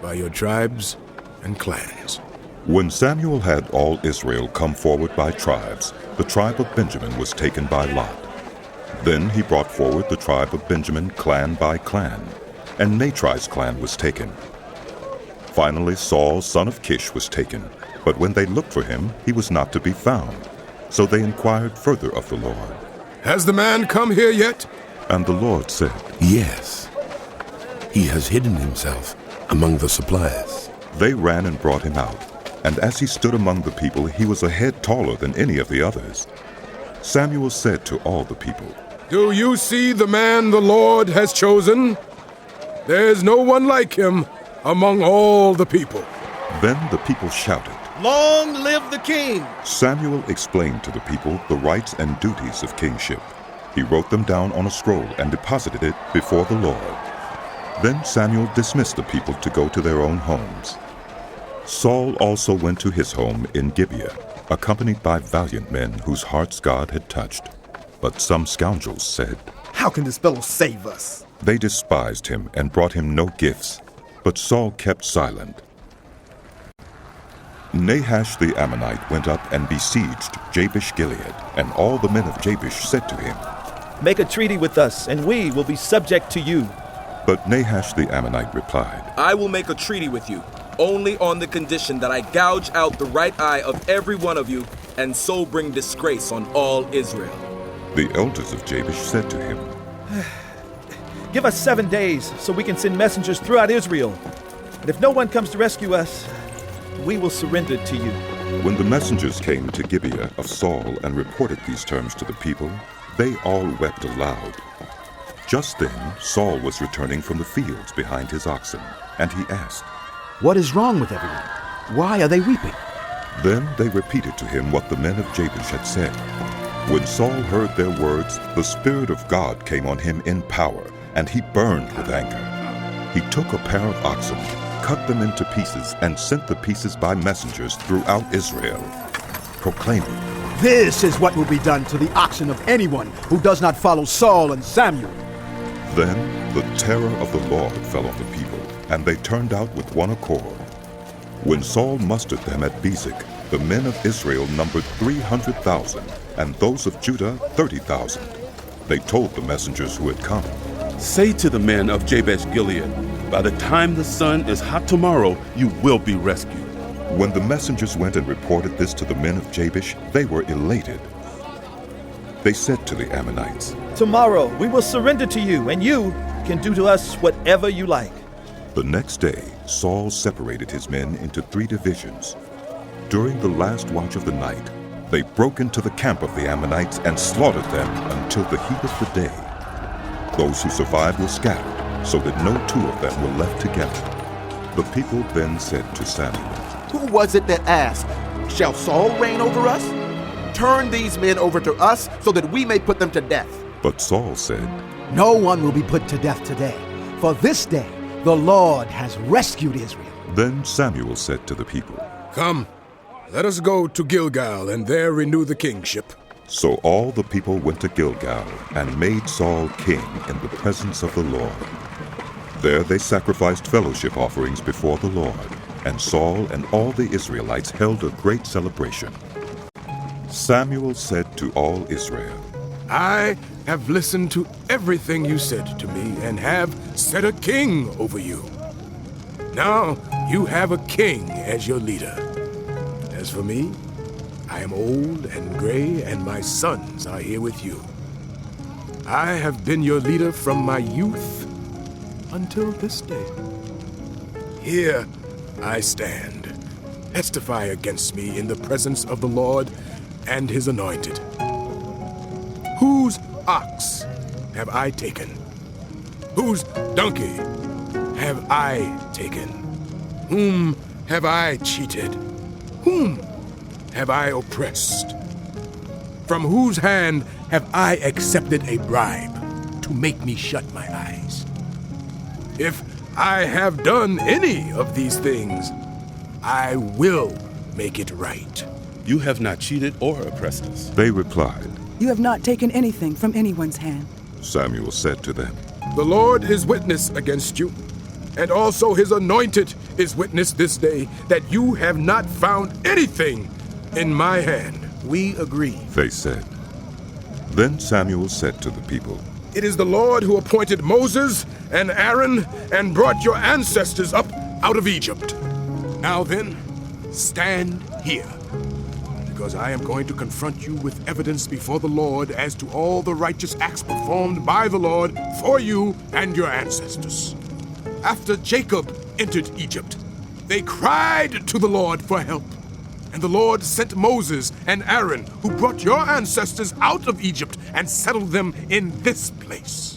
S14: by your tribes and clans."
S1: When Samuel had all Israel come forward by tribes, the tribe of Benjamin was taken by lot. Then he brought forward the tribe of Benjamin clan by clan, and Natri's clan was taken. Finally Saul, son of Kish, was taken, but when they looked for him, he was not to be found. So they inquired further of the Lord.
S14: "Has the man come here yet?"
S1: And the Lord said,
S7: "Yes. He has hidden himself among the suppliers."
S1: They ran and brought him out, and as he stood among the people, he was a head taller than any of the others. Samuel said to all the people,
S14: "Do you see the man the Lord has chosen? There is no one like him among all the people."
S1: Then the people shouted,
S20: "Long live the king!"
S1: Samuel explained to the people the rights and duties of kingship. He wrote them down on a scroll and deposited it before the Lord. Then Samuel dismissed the people to go to their own homes. Saul also went to his home in Gibeah, accompanied by valiant men whose hearts God had touched. But some scoundrels said,
S20: "How can this fellow save us?"
S1: They despised him and brought him no gifts, but Saul kept silent. Nahash the Ammonite went up and besieged Jabesh-Gilead, and all the men of Jabesh said to him,
S20: "Make a treaty with us, and we will be subject to you."
S1: But Nahash the Ammonite replied,
S2: "I will make a treaty with you, only on the condition that I gouge out the right eye of every one of you, and so bring disgrace on all Israel."
S1: The elders of Jabesh said to him,
S20: "Give us 7 days so we can send messengers throughout Israel. And if no one comes to rescue us, we will surrender to you."
S1: When the messengers came to Gibeah of Saul and reported these terms to the people, they all wept aloud. Just then Saul was returning from the fields behind his oxen, and he asked,
S16: What is wrong with everyone? Why are they weeping?
S1: Then they repeated to him what the men of Jabesh had said. When Saul heard their words, the Spirit of God came on him in power, and he burned with anger. He took a pair of oxen, cut them into pieces, and sent the pieces by messengers throughout Israel, proclaiming,
S21: "This is what will be done to the oxen of anyone who does not follow Saul and Samuel."
S1: Then the terror of the Lord fell on the people, and they turned out with one accord. When Saul mustered them at Bezek, the men of Israel numbered 300,000, and those of Judah 30,000. They told the messengers who had come,
S8: "Say to the men of Jabesh Gilead, by the time the sun is hot tomorrow, you will be rescued."
S1: When the messengers went and reported this to the men of Jabesh, they were elated. They said to the Ammonites,
S20: "Tomorrow we will surrender to you, and you can do to us whatever you like."
S1: The next day, Saul separated his men into 3 divisions. During the last watch of the night, they broke into the camp of the Ammonites and slaughtered them until the heat of the day. Those who survived were scattered, so that no 2 of them were left together. The people then said to Samuel,
S5: "Who was it that asked, 'Shall Saul reign over us?' Turn these men over to us so that we may put them to death."
S1: But Saul said,
S21: "No one will be put to death today, for this day the Lord has rescued Israel."
S1: Then Samuel said to the people,
S14: "Come, let us go to Gilgal and there renew the kingship."
S1: So all the people went to Gilgal and made Saul king in the presence of the Lord. There they sacrificed fellowship offerings before the Lord, and Saul and all the Israelites held a great celebration. Samuel said to all Israel,
S14: "I have listened to everything you said to me and have set a king over you. Now you have a king as your leader. As for me, I am old and gray, and my sons are here with you. I have been your leader from my youth until this day. Here I stand. Testify against me in the presence of the Lord and his anointed. Whose ox have I taken? Whose donkey have I taken? Whom have I cheated? Whom have I oppressed? From whose hand have I accepted a bribe to make me shut my eyes? If I have done any of these things, I will make it right."
S8: "You have not cheated or oppressed us."
S1: They replied.
S19: "You have not taken anything from anyone's hand."
S1: Samuel said to them,
S14: "The Lord is witness against you, and also his anointed is witness this day that you have not found anything in my hand."
S20: "We agree,"
S1: they said. Then Samuel said to the people,
S14: "It is the Lord who appointed Moses and Aaron and brought your ancestors up out of Egypt. Now then, stand here, because I am going to confront you with evidence before the Lord as to all the righteous acts performed by the Lord for you and your ancestors. After Jacob entered Egypt, they cried to the Lord for help. And the Lord sent Moses and Aaron, who brought your ancestors out of Egypt and settled them in this place.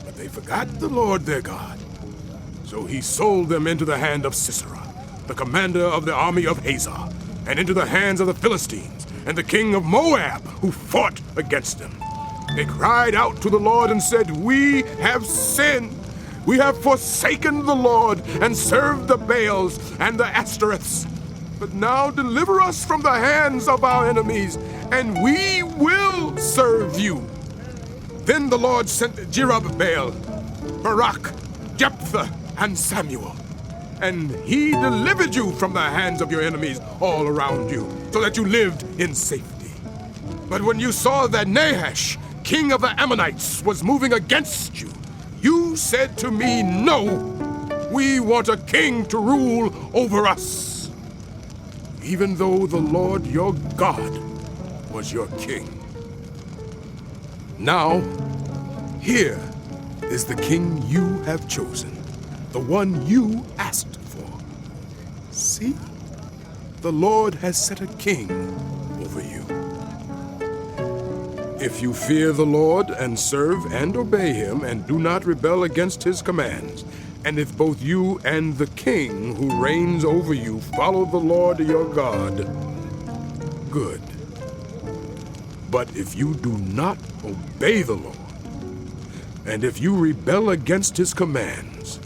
S14: But they forgot the Lord their God. So he sold them into the hand of Sisera, the commander of the army of Hazor, and into the hands of the Philistines and the king of Moab, who fought against them. They cried out to the Lord and said, 'We have sinned. We have forsaken the Lord and served the Baals and the Ashtoreths. But now deliver us from the hands of our enemies, and we will serve you.' Then the Lord sent Jerubbaal, Barak, Jephthah, and Samuel, and he delivered you from the hands of your enemies all around you, so that you lived in safety. But when you saw that Nahash, king of the Ammonites, was moving against you, you said to me, 'No, we want a king to rule over us,' even though the Lord your God was your king. Now, here is the king you have chosen, the one you asked for. See, the Lord has set a king over you. If you fear the Lord and serve and obey him and do not rebel against his commands, And if both you and the king who reigns over you follow the Lord your God, good. But if you do not obey the Lord, and if you rebel against his commands,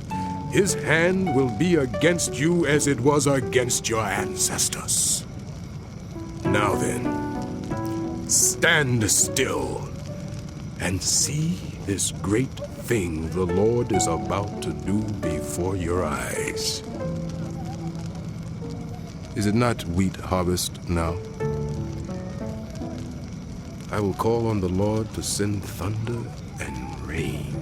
S14: his hand will be against you as it was against your ancestors. Now then, stand still and see this great thing the Lord is about to do before your eyes. Is it not wheat harvest now? I will call on the Lord to send thunder and rain.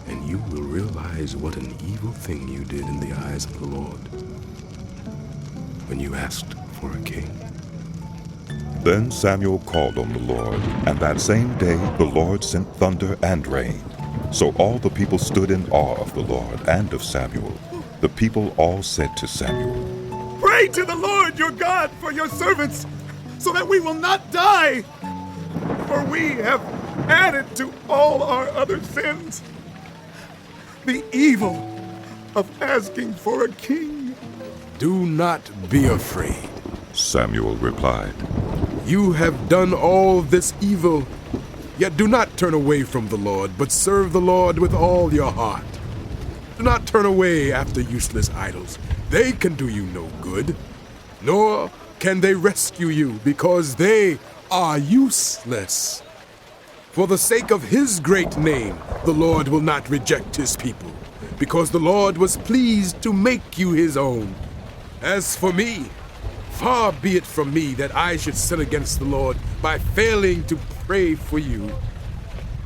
S14: And you will realize what an evil thing you did in the eyes of the Lord when you asked for a king.
S1: Then Samuel called on the Lord, and that same day the Lord sent thunder and rain. So all the people stood in awe of the Lord and of Samuel. The people all said to Samuel,
S6: Pray to the Lord your God for your servants, so that we will not die, for we have added to all our other sins the evil of asking for a king.
S14: Do not be afraid,
S1: Samuel replied.
S14: You have done all this evil, yet do not turn away from the Lord, but serve the Lord with all your heart. Do not turn away after useless idols. They can do you no good, nor can they rescue you, because they are useless. For the sake of his great name, the Lord will not reject his people, because the Lord was pleased to make you his own. As for me, far be it from me that I should sin against the Lord by failing to pray for you.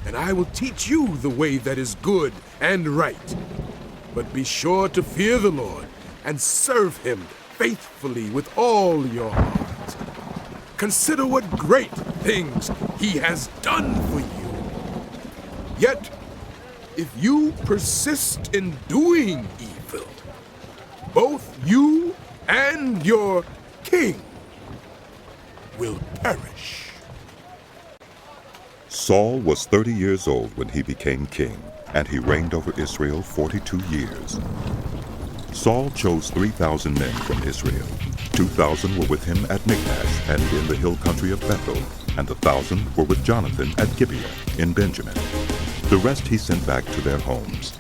S14: And I will teach you the way that is good and right. But be sure to fear the Lord and serve him faithfully with all your heart. Consider what great things he has done for you. Yet, if you persist in doing evil, both you and your king will perish.
S1: Saul was 30 years old when he became king, and he reigned over Israel 42 years. Saul chose 3,000 men from Israel. 2,000 were with him at Michmash and in the hill country of Bethel, and 1,000 were with Jonathan at Gibeah in Benjamin. The rest he sent back to their homes.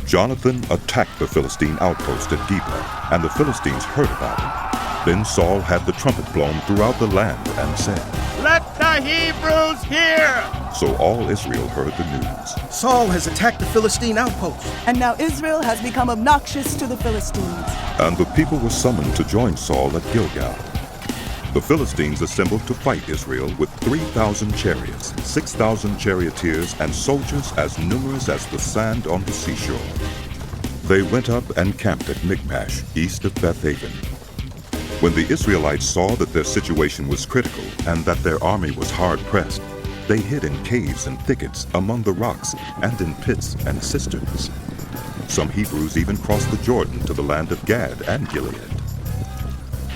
S1: Jonathan attacked the Philistine outpost at Gibeah, and the Philistines heard about it. Then Saul had the trumpet blown throughout the land and said,
S4: Let the Hebrews hear!
S1: So all Israel heard the news.
S4: Saul has attacked the Philistine outpost.
S19: And now Israel has become obnoxious to the Philistines.
S1: And the people were summoned to join Saul at Gilgal. The Philistines assembled to fight Israel with 3,000 chariots, 6,000 charioteers, and soldiers as numerous as the sand on the seashore. They went up and camped at Michmash, east of Bethaven. When the Israelites saw that their situation was critical and that their army was hard-pressed, they hid in caves and thickets among the rocks and in pits and cisterns. Some Hebrews even crossed the Jordan to the land of Gad and Gilead.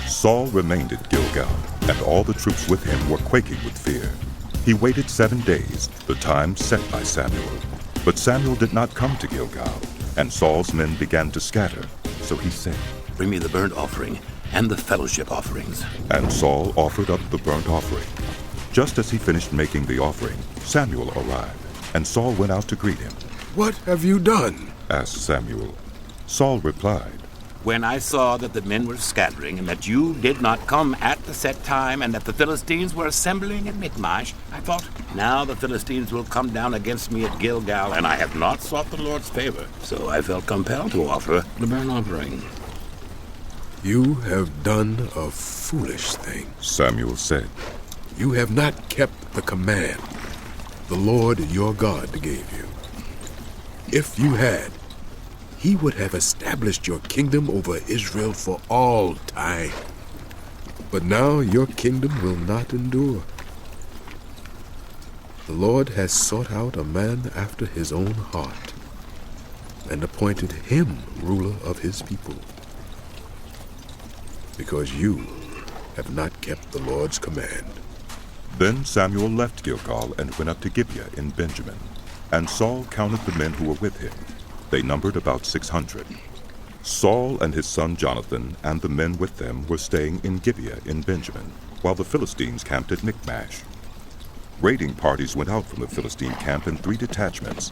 S1: Saul remained at Gilgal, and all the troops with him were quaking with fear. He waited 7 days, the time set by Samuel. But Samuel did not come to Gilgal, and Saul's men began to scatter. So he said,
S22: Bring me the burnt offering and the fellowship offerings.
S1: And Saul offered up the burnt offering. Just as he finished making the offering, Samuel arrived, and Saul went out to greet him.
S14: What have you done?
S1: Asked Samuel. Saul replied,
S22: When I saw that the men were scattering, and that you did not come at the set time, and that the Philistines were assembling at Michmash, I thought, now the Philistines will come down against me at Gilgal, and I have not sought the Lord's favor. So I felt compelled to offer the burnt offering.
S14: You have done a foolish thing,
S1: Samuel said.
S14: You have not kept the command the Lord your God gave you. If you had, he would have established your kingdom over Israel for all time. But now your kingdom will not endure. The Lord has sought out a man after his own heart and appointed him ruler of his people, because you have not kept the Lord's command.
S1: Then Samuel left Gilgal and went up to Gibeah in Benjamin. And Saul counted the men who were with him. They numbered about 600. Saul and his son Jonathan and the men with them were staying in Gibeah in Benjamin, while the Philistines camped at Michmash. Raiding parties went out from the Philistine camp in 3 detachments.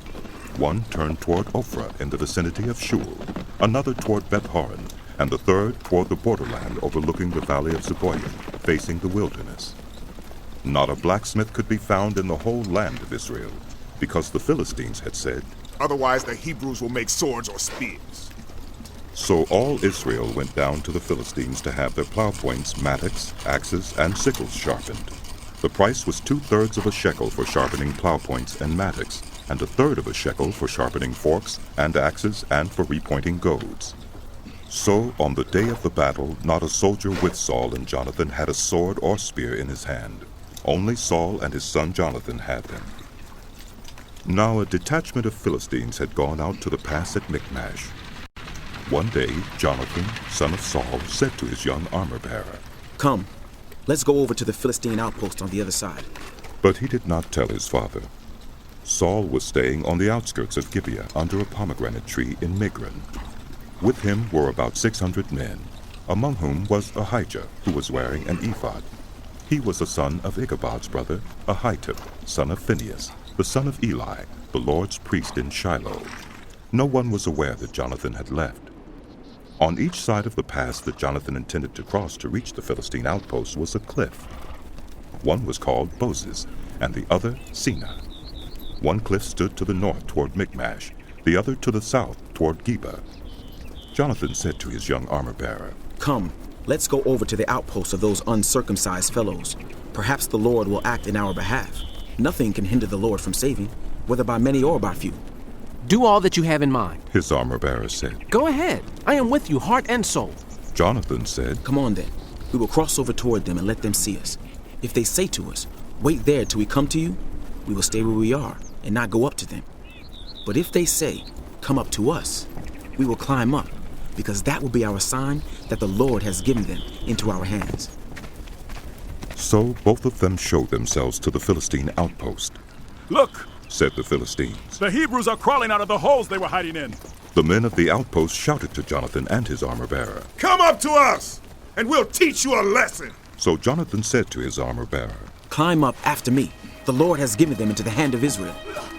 S1: One turned toward Ophrah in the vicinity of Shul, another toward Beth-horon, and the third toward the borderland overlooking the valley of Zeboim, facing the wilderness. Not a blacksmith could be found in the whole land of Israel, because the Philistines had said,
S9: "Otherwise the Hebrews will make swords or spears."
S1: So all Israel went down to the Philistines to have their plow points, mattocks, axes, and sickles sharpened. The price was 2/3 of a shekel for sharpening plow points and mattocks, and 1/3 of a shekel for sharpening forks and axes and for repointing goads. So on the day of the battle, not a soldier with Saul and Jonathan had a sword or spear in his hand. Only Saul and his son Jonathan had them. Now a detachment of Philistines had gone out to the pass at Michmash. One day, Jonathan, son of Saul, said to his young armor-bearer,
S10: "Come, let's go over to the Philistine outpost on the other side."
S1: But he did not tell his father. Saul was staying on the outskirts of Gibeah under a pomegranate tree in Migron. With him were about 600 men, among whom was Ahijah, who was wearing an ephod. He was a son of Ichabod's brother, Ahitub, son of Phinehas, the son of Eli, the Lord's priest in Shiloh. No one was aware that Jonathan had left. On each side of the pass that Jonathan intended to cross to reach the Philistine outpost was a cliff. One was called Bozez, and the other Seneh. One cliff stood to the north toward Michmash, the other to the south toward Geba. Jonathan said to his young armor-bearer,
S10: "Come, let's go over to the outposts of those uncircumcised fellows. Perhaps the Lord will act in our behalf. Nothing can hinder the Lord from saving, whether by many or by few."
S11: "Do all that you have in mind,"
S1: his armor-bearer said.
S11: "Go ahead. I am with you, heart and soul."
S1: Jonathan said,
S10: "Come on then. We will cross over toward them and let them see us. If they say to us, 'Wait there till we come to you,' we will stay where we are and not go up to them. But if they say, 'Come up to us,' we will climb up, because that will be our sign that the Lord has given them into our hands."
S1: So both of them showed themselves to the Philistine outpost.
S6: "Look,"
S1: said the Philistines.
S6: "The Hebrews are crawling out of the holes they were hiding in."
S1: The men of the outpost shouted to Jonathan and his armor-bearer,
S9: "Come up to us, and we'll teach you a lesson."
S1: So Jonathan said to his armor-bearer,
S10: "Climb up after me. The Lord has given them into the hand of Israel."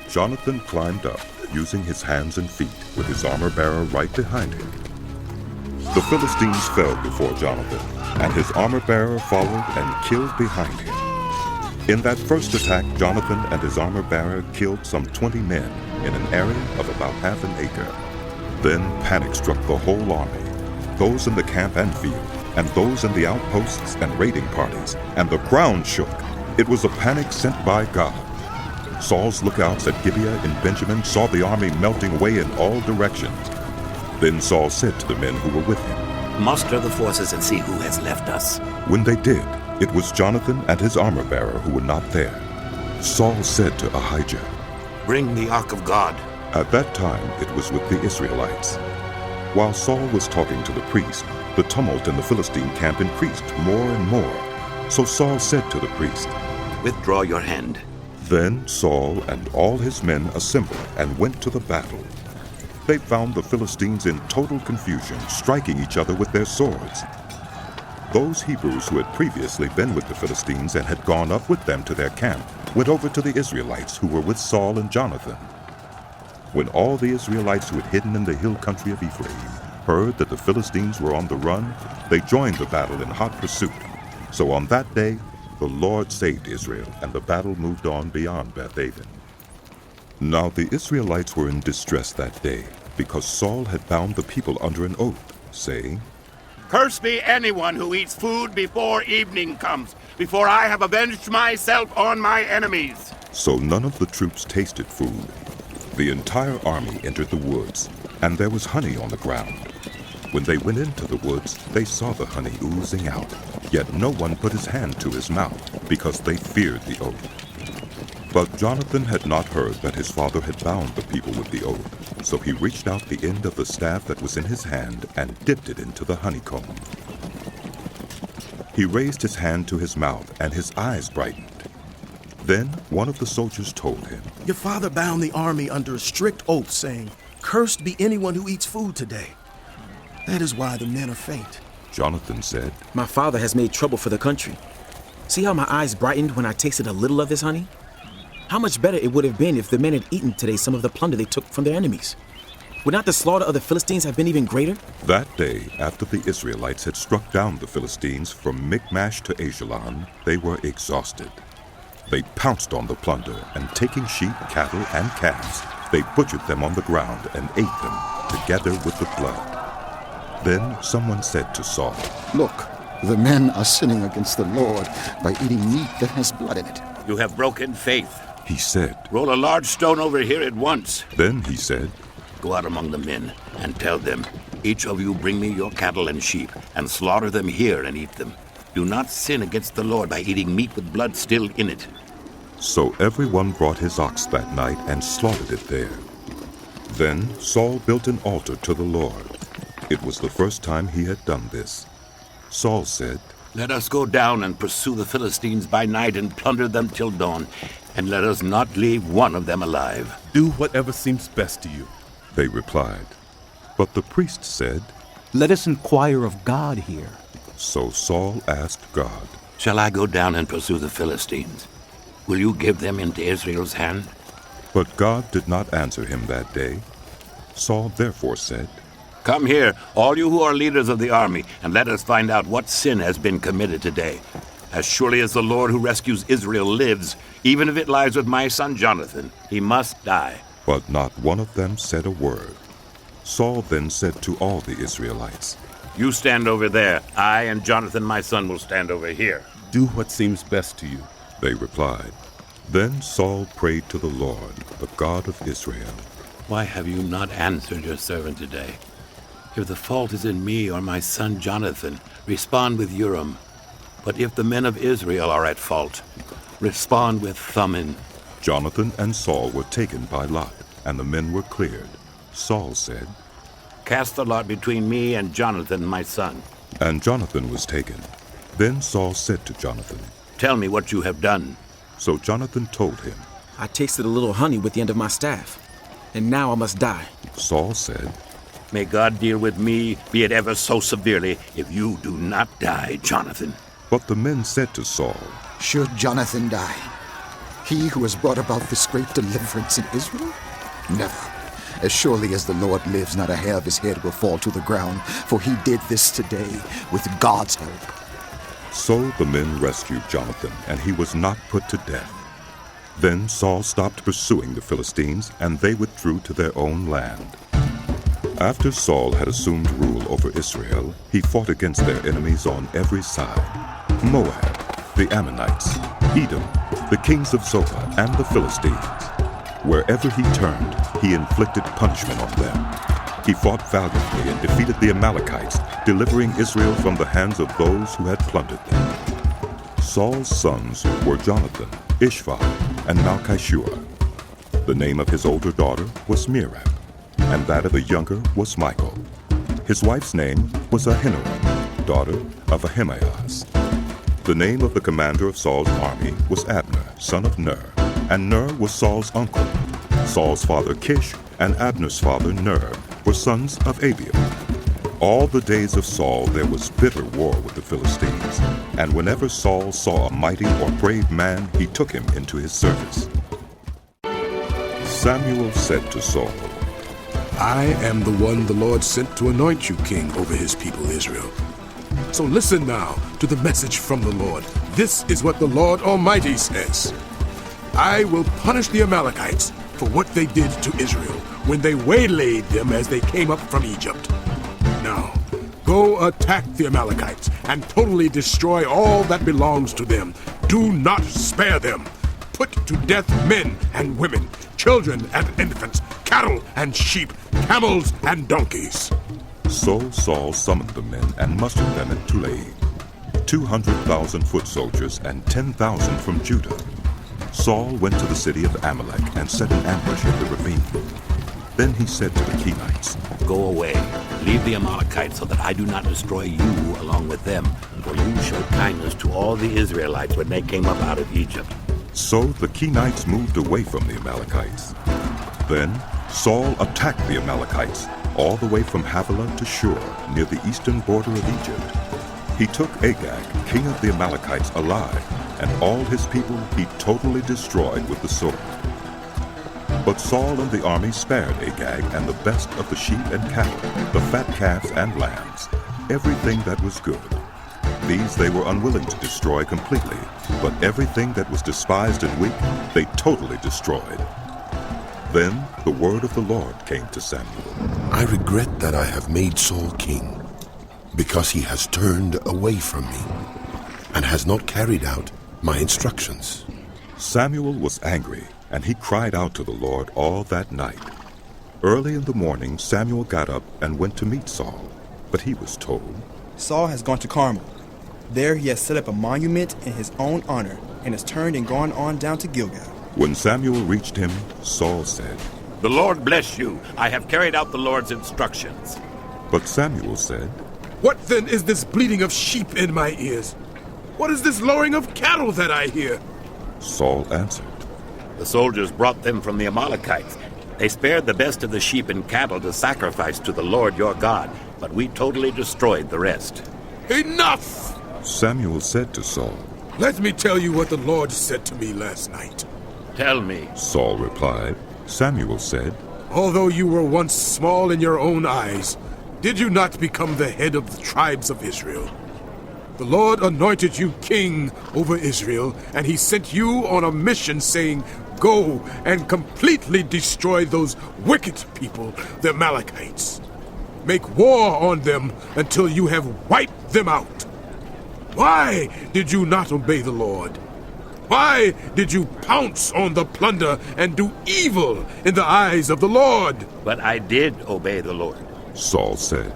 S1: Jonathan climbed up, using his hands and feet, with his armor-bearer right behind him. The Philistines fell before Jonathan, and his armor-bearer followed and killed behind him. In that first attack, Jonathan and his armor-bearer killed some 20 men in an area of about half an acre. Then panic struck the whole army, those in the camp and field, and those in the outposts and raiding parties, and the ground shook. It was a panic sent by God. Saul's lookouts at Gibeah in Benjamin saw the army melting away in all directions. Then Saul said to the men who were with him,
S22: "Muster the forces and see who has left us."
S1: When they did, it was Jonathan and his armor-bearer who were not there. Saul said to Ahijah,
S22: "Bring the ark of God."
S1: At that time it was with the Israelites. While Saul was talking to the priest, the tumult in the Philistine camp increased more and more. So Saul said to the priest,
S22: "Withdraw your hand."
S1: Then Saul and all his men assembled and went to the battle. They found the Philistines in total confusion, striking each other with their swords. Those Hebrews who had previously been with the Philistines and had gone up with them to their camp went over to the Israelites who were with Saul and Jonathan. When all the Israelites who had hidden in the hill country of Ephraim heard that the Philistines were on the run, they joined the battle in hot pursuit. So on that day, the Lord saved Israel, and the battle moved on beyond Beth-aven. Now the Israelites were in distress that day, because Saul had bound the people under an oath, saying,
S22: "Curse be anyone who eats food before evening comes, before I have avenged myself on my enemies."
S1: So none of the troops tasted food. The entire army entered the woods, and there was honey on the ground. When they went into the woods, they saw the honey oozing out, yet no one put his hand to his mouth, because they feared the oath. But Jonathan had not heard that his father had bound the people with the oath, so he reached out the end of the staff that was in his hand and dipped it into the honeycomb. He raised his hand to his mouth, and his eyes brightened. Then one of the soldiers told him,
S4: Your father bound the army under a strict oath, saying, Cursed be anyone who eats food today. That is why the men are faint.
S1: Jonathan said,
S2: My father has made trouble for the country. See how my eyes brightened when I tasted a little of this honey? How much better it would have been if the men had eaten today some of the plunder they took from their enemies. Would not the slaughter of the Philistines have been even greater?
S1: That day, after the Israelites had struck down the Philistines from Michmash to Ajalon, they were exhausted. They pounced on the plunder, and taking sheep, cattle, and calves, they butchered them on the ground and ate them, together with the blood. Then someone said to Saul,
S3: Look, the men are sinning against the Lord by eating meat that has blood in it.
S22: You have broken faith.
S1: He said.
S22: Roll a large stone over here at once.
S1: Then he said,
S22: Go out among the men and tell them, Each of you bring me your cattle and sheep, and slaughter them here and eat them. Do not sin against the Lord by eating meat with blood still in it.
S1: So everyone brought his ox that night and slaughtered it there. Then Saul built an altar to the Lord. It was the first time he had done this. Saul said,
S22: Let us go down and pursue the Philistines by night and plunder them till dawn, and let us not leave one of them alive.
S8: Do whatever seems best to you.
S1: They replied. But the priest said,
S21: Let us inquire of God here.
S1: So Saul asked God,
S22: Shall I go down and pursue the Philistines? Will you give them into Israel's hand?
S1: But God did not answer him that day. Saul therefore said,
S22: Come here, all you who are leaders of the army, and let us find out what sin has been committed today. As surely as the Lord who rescues Israel lives, even if it lies with my son Jonathan, he must die.
S1: But not one of them said a word. Saul then said to all the Israelites,
S22: You stand over there. I and Jonathan my son will stand over here.
S8: Do what seems best to you.
S1: They replied. Then Saul prayed to the Lord, the God of Israel.
S22: Why have you not answered your servant today? If the fault is in me or my son Jonathan, respond with Urim. But if the men of Israel are at fault, respond with Thummim.
S1: Jonathan and Saul were taken by lot, and the men were cleared. Saul said,
S22: Cast the lot between me and Jonathan my son.
S1: And Jonathan was taken. Then Saul said to Jonathan,
S22: Tell me what you have done.
S1: So Jonathan told him,
S2: I tasted a little honey with the end of my staff, and now I must die.
S1: Saul said,
S22: May God deal with me, be it ever so severely, if you do not die, Jonathan.
S1: But the men said to Saul,
S3: Should Jonathan die? He who has brought about this great deliverance in Israel? Never. As surely as the Lord lives, not a hair of his head will fall to the ground, for he did this today with God's help.
S1: So the men rescued Jonathan, and he was not put to death. Then Saul stopped pursuing the Philistines, and they withdrew to their own land. After Saul had assumed rule over Israel, he fought against their enemies on every side: Moab, the Ammonites, Edom, the kings of Zobah, and the Philistines. Wherever he turned, he inflicted punishment on them. He fought valiantly and defeated the Amalekites, delivering Israel from the hands of those who had plundered them. Saul's sons were Jonathan, Ishvi, and Malchishua. The name of his older daughter was Merab, and that of the younger was Michal. His wife's name was Ahinoam, daughter of Ahimaaz. The name of the commander of Saul's army was Abner, son of Ner, and Ner was Saul's uncle. Saul's father Kish and Abner's father Ner were sons of Abiam. All the days of Saul there was bitter war with the Philistines, and whenever Saul saw a mighty or brave man, he took him into his service. Samuel said to Saul,
S14: I am the one the Lord sent to anoint you king over his people Israel. So listen now to the message from the Lord. This is what the Lord Almighty says. I will punish the Amalekites for what they did to Israel when they waylaid them as they came up from Egypt. Now, go attack the Amalekites and totally destroy all that belongs to them. Do not spare them. Put to death men and women, children and infants, cattle and sheep, camels and donkeys.
S1: So Saul summoned the men and mustered them at Tulaim, 200,000 foot soldiers and 10,000 from Judah. Saul went to the city of Amalek and set an ambush in the ravine. Then he said to the Kenites,
S22: Go away, leave the Amalekites so that I do not destroy you along with them, for you showed kindness to all the Israelites when they came up out of Egypt.
S1: So the Kenites moved away from the Amalekites. Then Saul attacked the Amalekites all the way from Havilah to Shur, near the eastern border of Egypt. He took Agag, king of the Amalekites, alive, and all his people he totally destroyed with the sword. But Saul and the army spared Agag and the best of the sheep and cattle, the fat calves and lambs, everything that was good. These they were unwilling to destroy completely, but everything that was despised and weak they totally destroyed. Then the word of the Lord came to Samuel.
S7: I regret that I have made Saul king, because he has turned away from me and has not carried out my instructions.
S1: Samuel was angry, and he cried out to the Lord all that night. Early in the morning Samuel got up and went to meet Saul, but he was told,
S12: Saul has gone to Carmel. There he has set up a monument in his own honor and has turned and gone on down to Gilgal.
S1: When Samuel reached him, Saul said,
S22: The Lord bless you. I have carried out the Lord's instructions.
S1: But Samuel said,
S14: What then is this bleating of sheep in my ears? What is this lowing of cattle that I hear?
S1: Saul answered,
S22: The soldiers brought them from the Amalekites. They spared the best of the sheep and cattle to sacrifice to the Lord your God, but we totally destroyed the rest.
S14: Enough!
S1: Samuel said to Saul,
S14: Let me tell you what the Lord said to me last night.
S22: Tell me.
S1: Saul replied. Samuel said,
S14: Although you were once small in your own eyes, did you not become the head of the tribes of Israel? The Lord anointed you king over Israel, and he sent you on a mission saying, Go and completely destroy those wicked people, the Amalekites. Make war on them until you have wiped them out. Why did you not obey the Lord? Why did you pounce on the plunder and do evil in the eyes of the Lord?
S22: But I did obey the Lord.
S1: Saul said,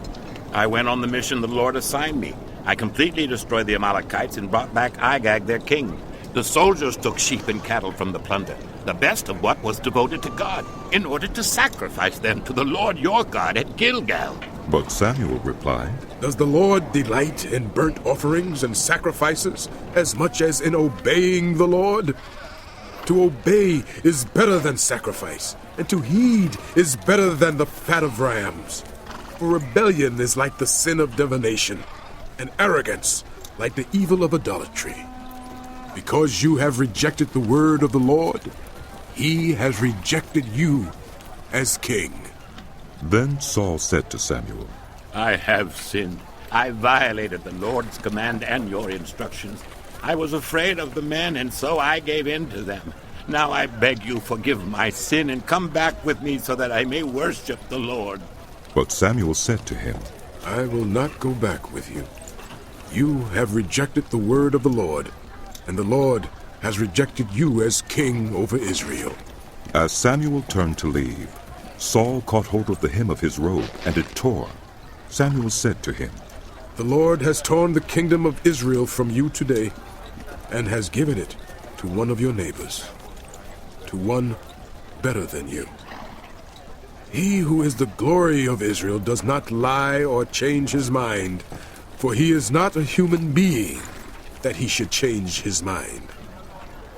S22: I went on the mission the Lord assigned me. I completely destroyed the Amalekites and brought back Agag, their king. The soldiers took sheep and cattle from the plunder, the best of what was devoted to God, in order to sacrifice them to the Lord your God at Gilgal.
S1: But Samuel replied,
S14: Does the Lord delight in burnt offerings and sacrifices as much as in obeying the Lord? To obey is better than sacrifice, and to heed is better than the fat of rams. For rebellion is like the sin of divination, and arrogance like the evil of idolatry. Because you have rejected the word of the Lord, he has rejected you as king.
S1: Then Saul said to Samuel,
S22: I have sinned. I violated the Lord's command and your instructions. I was afraid of the men, and so I gave in to them. Now I beg you, forgive my sin and come back with me so that I may worship the Lord.
S1: But Samuel said to him,
S14: I will not go back with you. You have rejected the word of the Lord, and the Lord has rejected you as king over Israel.
S1: As Samuel turned to leave, Saul caught hold of the hem of his robe, and it tore. Samuel said to him,
S14: The Lord has torn the kingdom of Israel from you today, and has given it to one of your neighbors, to one better than you. He who is the glory of Israel does not lie or change his mind, for he is not a human being that he should change his mind.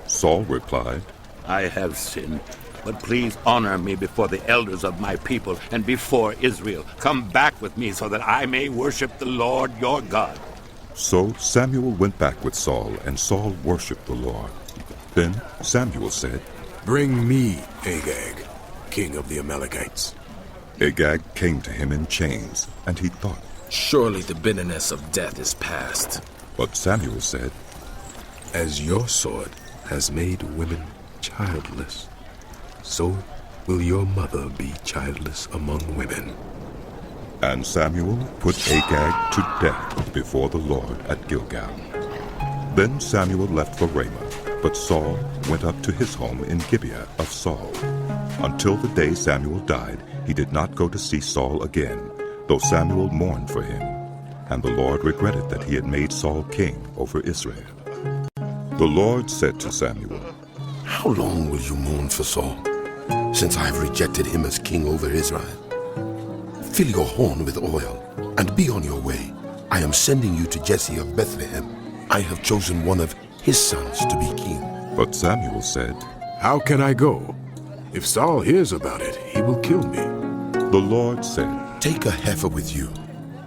S1: Saul replied,
S22: I have sinned, but please honor me before the elders of my people and before Israel. Come back with me so that I may worship the Lord your God.
S1: So Samuel went back with Saul, and Saul worshipped the Lord. Then Samuel said,
S14: Bring me Agag, king of the Amalekites.
S1: Agag came to him in chains, and he thought,
S15: Surely the bitterness of death is past.
S1: But Samuel said,
S14: As your sword has made women childless, so will your mother be childless among women.
S1: And Samuel put Agag to death before the Lord at Gilgal. Then Samuel left for Ramah, but Saul went up to his home in Gibeah of Saul. Until the day Samuel died, he did not go to see Saul again, though Samuel mourned for him. And the Lord regretted that he had made Saul king over Israel. The Lord said to Samuel,
S7: How long will you mourn for Saul, since I have rejected him as king over Israel? Fill your horn with oil, and be on your way. I am sending you to Jesse of Bethlehem. I have chosen one of his sons to be king.
S1: But Samuel said,
S14: How can I go? If Saul hears about it, he will kill me.
S1: The Lord said,
S7: Take a heifer with you,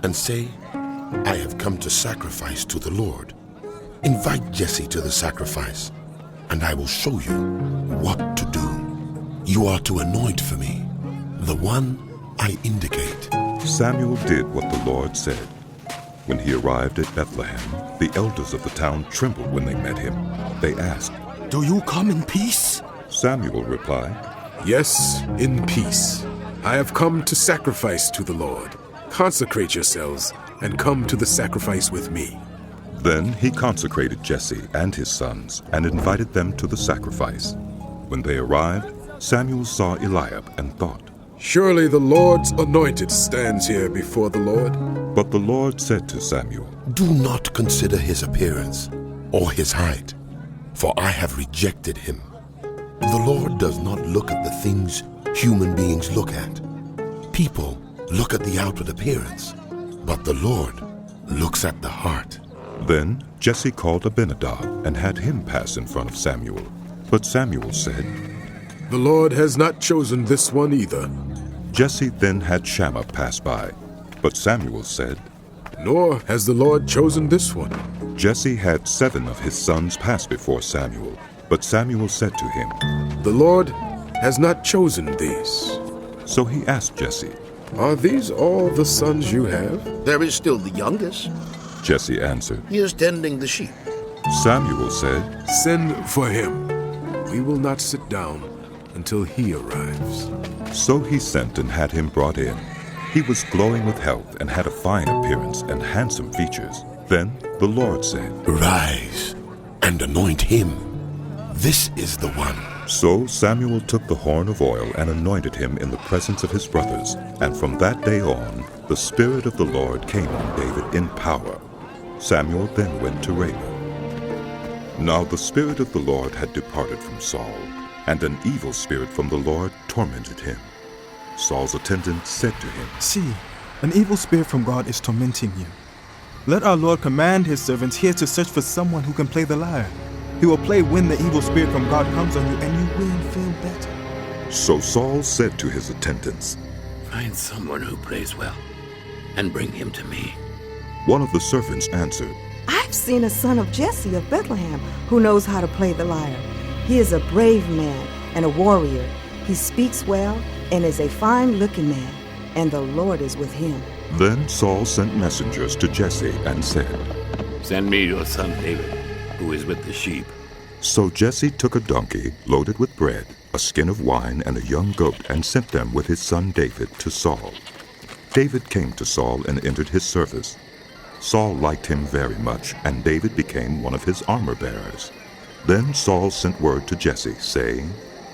S7: and say, I have come to sacrifice to the Lord. Invite Jesse to the sacrifice, and I will show you what to do. You are to anoint for me the one I indicate.
S1: Samuel did what the Lord said. When he arrived at Bethlehem, the elders of the town trembled when they met him. They asked,
S14: Do you come in peace?
S1: Samuel replied,
S14: Yes, in peace. I have come to sacrifice to the Lord. Consecrate yourselves and come to the sacrifice with me.
S1: Then he consecrated Jesse and his sons and invited them to the sacrifice. When they arrived, Samuel saw Eliab and thought,
S14: Surely the Lord's anointed stands here before the Lord.
S1: But the Lord said to Samuel,
S7: Do not consider his appearance or his height, for I have rejected him. The Lord does not look at the things human beings look at. People look at the outward appearance, but the Lord looks at the heart.
S1: Then Jesse called Abinadab and had him pass in front of Samuel. But Samuel said,
S14: The Lord has not chosen this one either.
S1: Jesse then had Shammah pass by. But Samuel said,
S14: Nor has the Lord chosen this one.
S1: Jesse had 7 of his sons pass before Samuel. But Samuel said to him,
S14: The Lord has not chosen these.
S1: So he asked Jesse,
S14: Are these all the sons you have?
S17: There is still the youngest.
S1: Jesse answered,
S17: He is tending the sheep.
S1: Samuel said,
S14: Send for him. We will not sit down until he arrives.
S1: So he sent and had him brought in. He was glowing with health and had a fine appearance and handsome features. Then the Lord said,
S7: Rise and anoint him. This is the one.
S1: So Samuel took the horn of oil and anointed him in the presence of his brothers. And from that day on, the Spirit of the Lord came on David in power. Samuel then went to Ramah. Now the Spirit of the Lord had departed from Saul, and an evil spirit from the Lord tormented him. Saul's attendant said to him,
S12: See, an evil spirit from God is tormenting you. Let our Lord command his servants here to search for someone who can play the lyre. He will play when the evil spirit from God comes on you, and you will feel better.
S1: So Saul said to his attendants,
S22: Find someone who plays well, and bring him to me.
S1: One of the servants answered,
S18: I've seen a son of Jesse of Bethlehem who knows how to play the lyre. He is a brave man and a warrior. He speaks well and is a fine-looking man, and the Lord is with him.
S1: Then Saul sent messengers to Jesse and said,
S22: Send me your son David, who is with the sheep.
S1: So Jesse took a donkey loaded with bread, a skin of wine, and a young goat, and sent them with his son David to Saul. David came to Saul and entered his service. Saul liked him very much, and David became one of his armor-bearers. Then Saul sent word to Jesse, saying,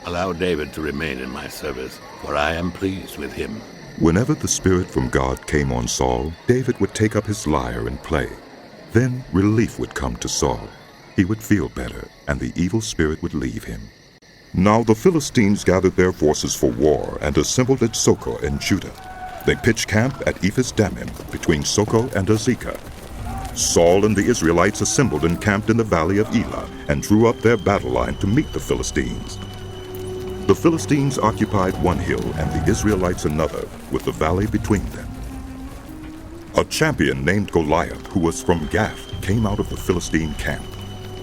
S22: Allow David to remain in my service, for I am pleased with him.
S1: Whenever the Spirit from God came on Saul, David would take up his lyre and play. Then relief would come to Saul. He would feel better, and the evil spirit would leave him. Now the Philistines gathered their forces for war and assembled at Socoh in Judah. They pitched camp at Ephes-Dammim between Socoh and Azekah. Saul and the Israelites assembled and camped in the valley of Elah and drew up their battle line to meet the Philistines. The Philistines occupied one hill and the Israelites another, with the valley between them. A champion named Goliath, who was from Gath, came out of the Philistine camp.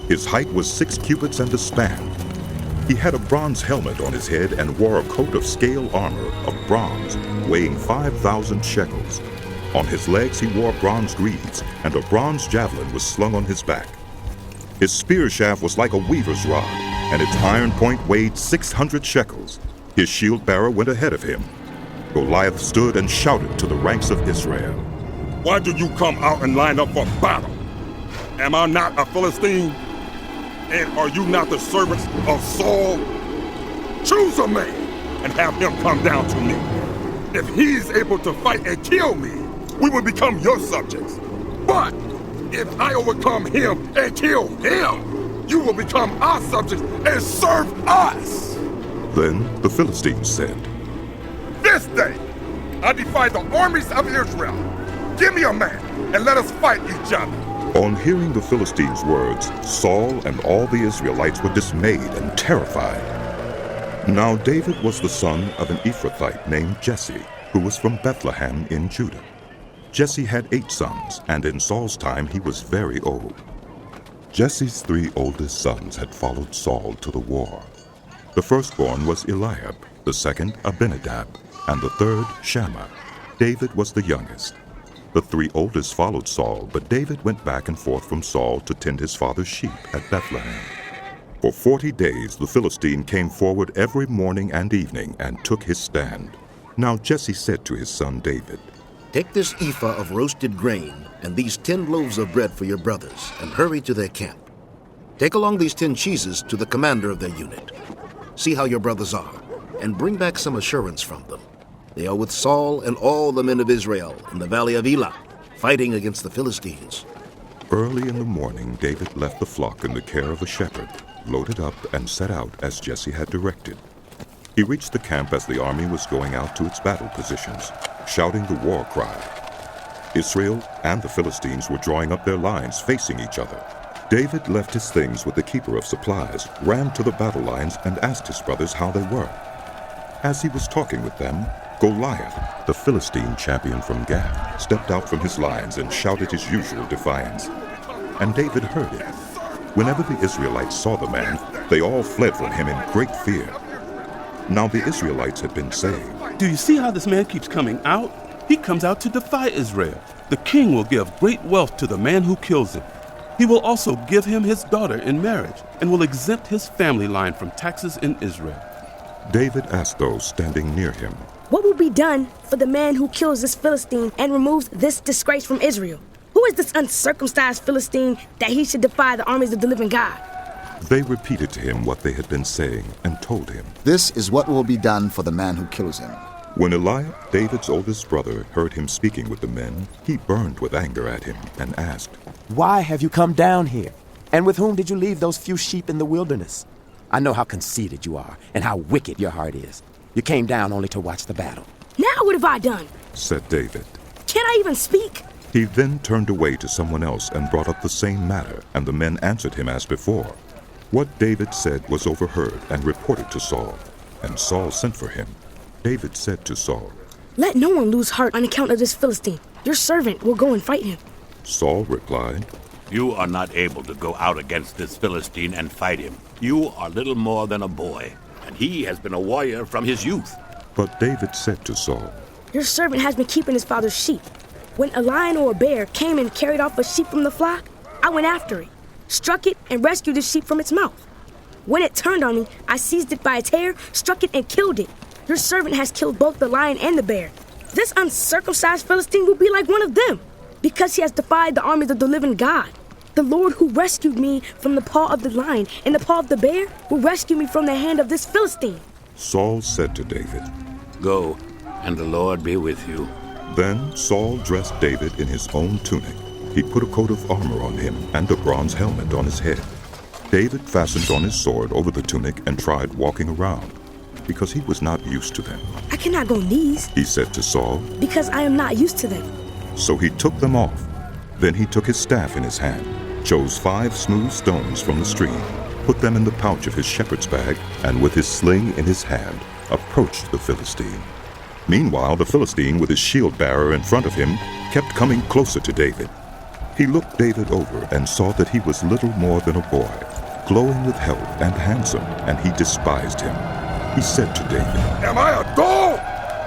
S1: His height was 6 cubits and a span. He had a bronze helmet on his head and wore a coat of scale armor of bronze, weighing 5,000 shekels. On his legs he wore bronze greaves, and a bronze javelin was slung on his back. His spear shaft was like a weaver's rod, and its iron point weighed 600 shekels. His shield bearer went ahead of him. Goliath stood and shouted to the ranks of Israel,
S9: Why do you come out and line up for battle? Am I not a Philistine? And are you not the servants of Saul? Choose a man and have him come down to me. If he's able to fight and kill me, we will become your subjects. But if I overcome him and kill him, you will become our subjects and serve us.
S1: Then the Philistines said,
S9: This day I defy the armies of Israel. Give me a man and let us fight each other.
S1: On hearing the Philistines' words, Saul and all the Israelites were dismayed and terrified. Now David was the son of an Ephrathite named Jesse, who was from Bethlehem in Judah. Jesse had 8 sons, and in Saul's time he was very old. Jesse's 3 oldest sons had followed Saul to the war. The firstborn was Eliab, the second Abinadab, and the third Shammah. David was the youngest. The 3 oldest followed Saul, but David went back and forth from Saul to tend his father's sheep at Bethlehem. For 40 days the Philistine came forward every morning and evening and took his stand. Now Jesse said to his son David,
S17: "Take this ephah of roasted grain and these 10 loaves of bread for your brothers, and hurry to their camp. Take along these 10 cheeses to the commander of their unit. See how your brothers are, and bring back some assurance from them. They are with Saul and all the men of Israel in the valley of Elah, fighting against the Philistines."
S1: Early in the morning David left the flock in the care of a shepherd, loaded up and set out as Jesse had directed. He reached the camp as the army was going out to its battle positions, shouting the war cry. Israel and the Philistines were drawing up their lines facing each other. David left his things with the keeper of supplies, ran to the battle lines, and asked his brothers how they were. As he was talking with them, Goliath, the Philistine champion from Gath, stepped out from his lines and shouted his usual defiance. And David heard it. Whenever the Israelites saw the man, they all fled from him in great fear. Now the Israelites had been saying,
S8: "Do you see how this man keeps coming out? He comes out to defy Israel. The king will give great wealth to the man who kills him. He will also give him his daughter in marriage and will exempt his family line from taxes in Israel."
S1: David asked those standing near him,
S13: "What will be done for the man who kills this Philistine and removes this disgrace from Israel? Who is this uncircumcised Philistine that he should defy the armies of the living God?"
S1: They repeated to him what they had been saying and told him,
S3: "This is what will be done for the man who kills him."
S1: When Eliab, David's oldest brother, heard him speaking with the men, he burned with anger at him and asked,
S16: "Why have you come down here? And with whom did you leave those few sheep in the wilderness? I know how conceited you are and how wicked your heart is. You came down only to watch the battle."
S13: "Now what have I done?"
S1: said David.
S13: "Can I even speak?"
S1: He then turned away to someone else and brought up the same matter, and the men answered him as before. What David said was overheard and reported to Saul, and Saul sent for him. David said to Saul,
S13: "Let no one lose heart on account of this Philistine. Your servant will go and fight him."
S1: Saul replied,
S22: "You are not able to go out against this Philistine and fight him. You are little more than a boy, and he has been a warrior from his youth."
S1: But David said to Saul,
S13: "Your servant has been keeping his father's sheep. When a lion or a bear came and carried off a sheep from the flock, I went after it, struck it, and rescued the sheep from its mouth. When it turned on me, I seized it by its hair, struck it, and killed it. Your servant has killed both the lion and the bear. This uncircumcised Philistine will be like one of them, because he has defied the armies of the living God. The Lord who rescued me from the paw of the lion and the paw of the bear will rescue me from the hand of this Philistine."
S1: Saul said to David,
S22: "Go, and the Lord be with you."
S1: Then Saul dressed David in his own tunic. He put a coat of armor on him and a bronze helmet on his head. David fastened on his sword over the tunic and tried walking around, because he was not used to them.
S13: "I cannot go in these,"
S1: he said to Saul,
S13: "because I am not used to them."
S1: So he took them off. Then he took his staff in his hand, chose 5 smooth stones from the stream, put them in the pouch of his shepherd's bag, and with his sling in his hand, approached the Philistine. Meanwhile, the Philistine, with his shield-bearer in front of him, kept coming closer to David. He looked David over and saw that he was little more than a boy, glowing with health and handsome, and he despised him. He said to David,
S9: "Am I a dog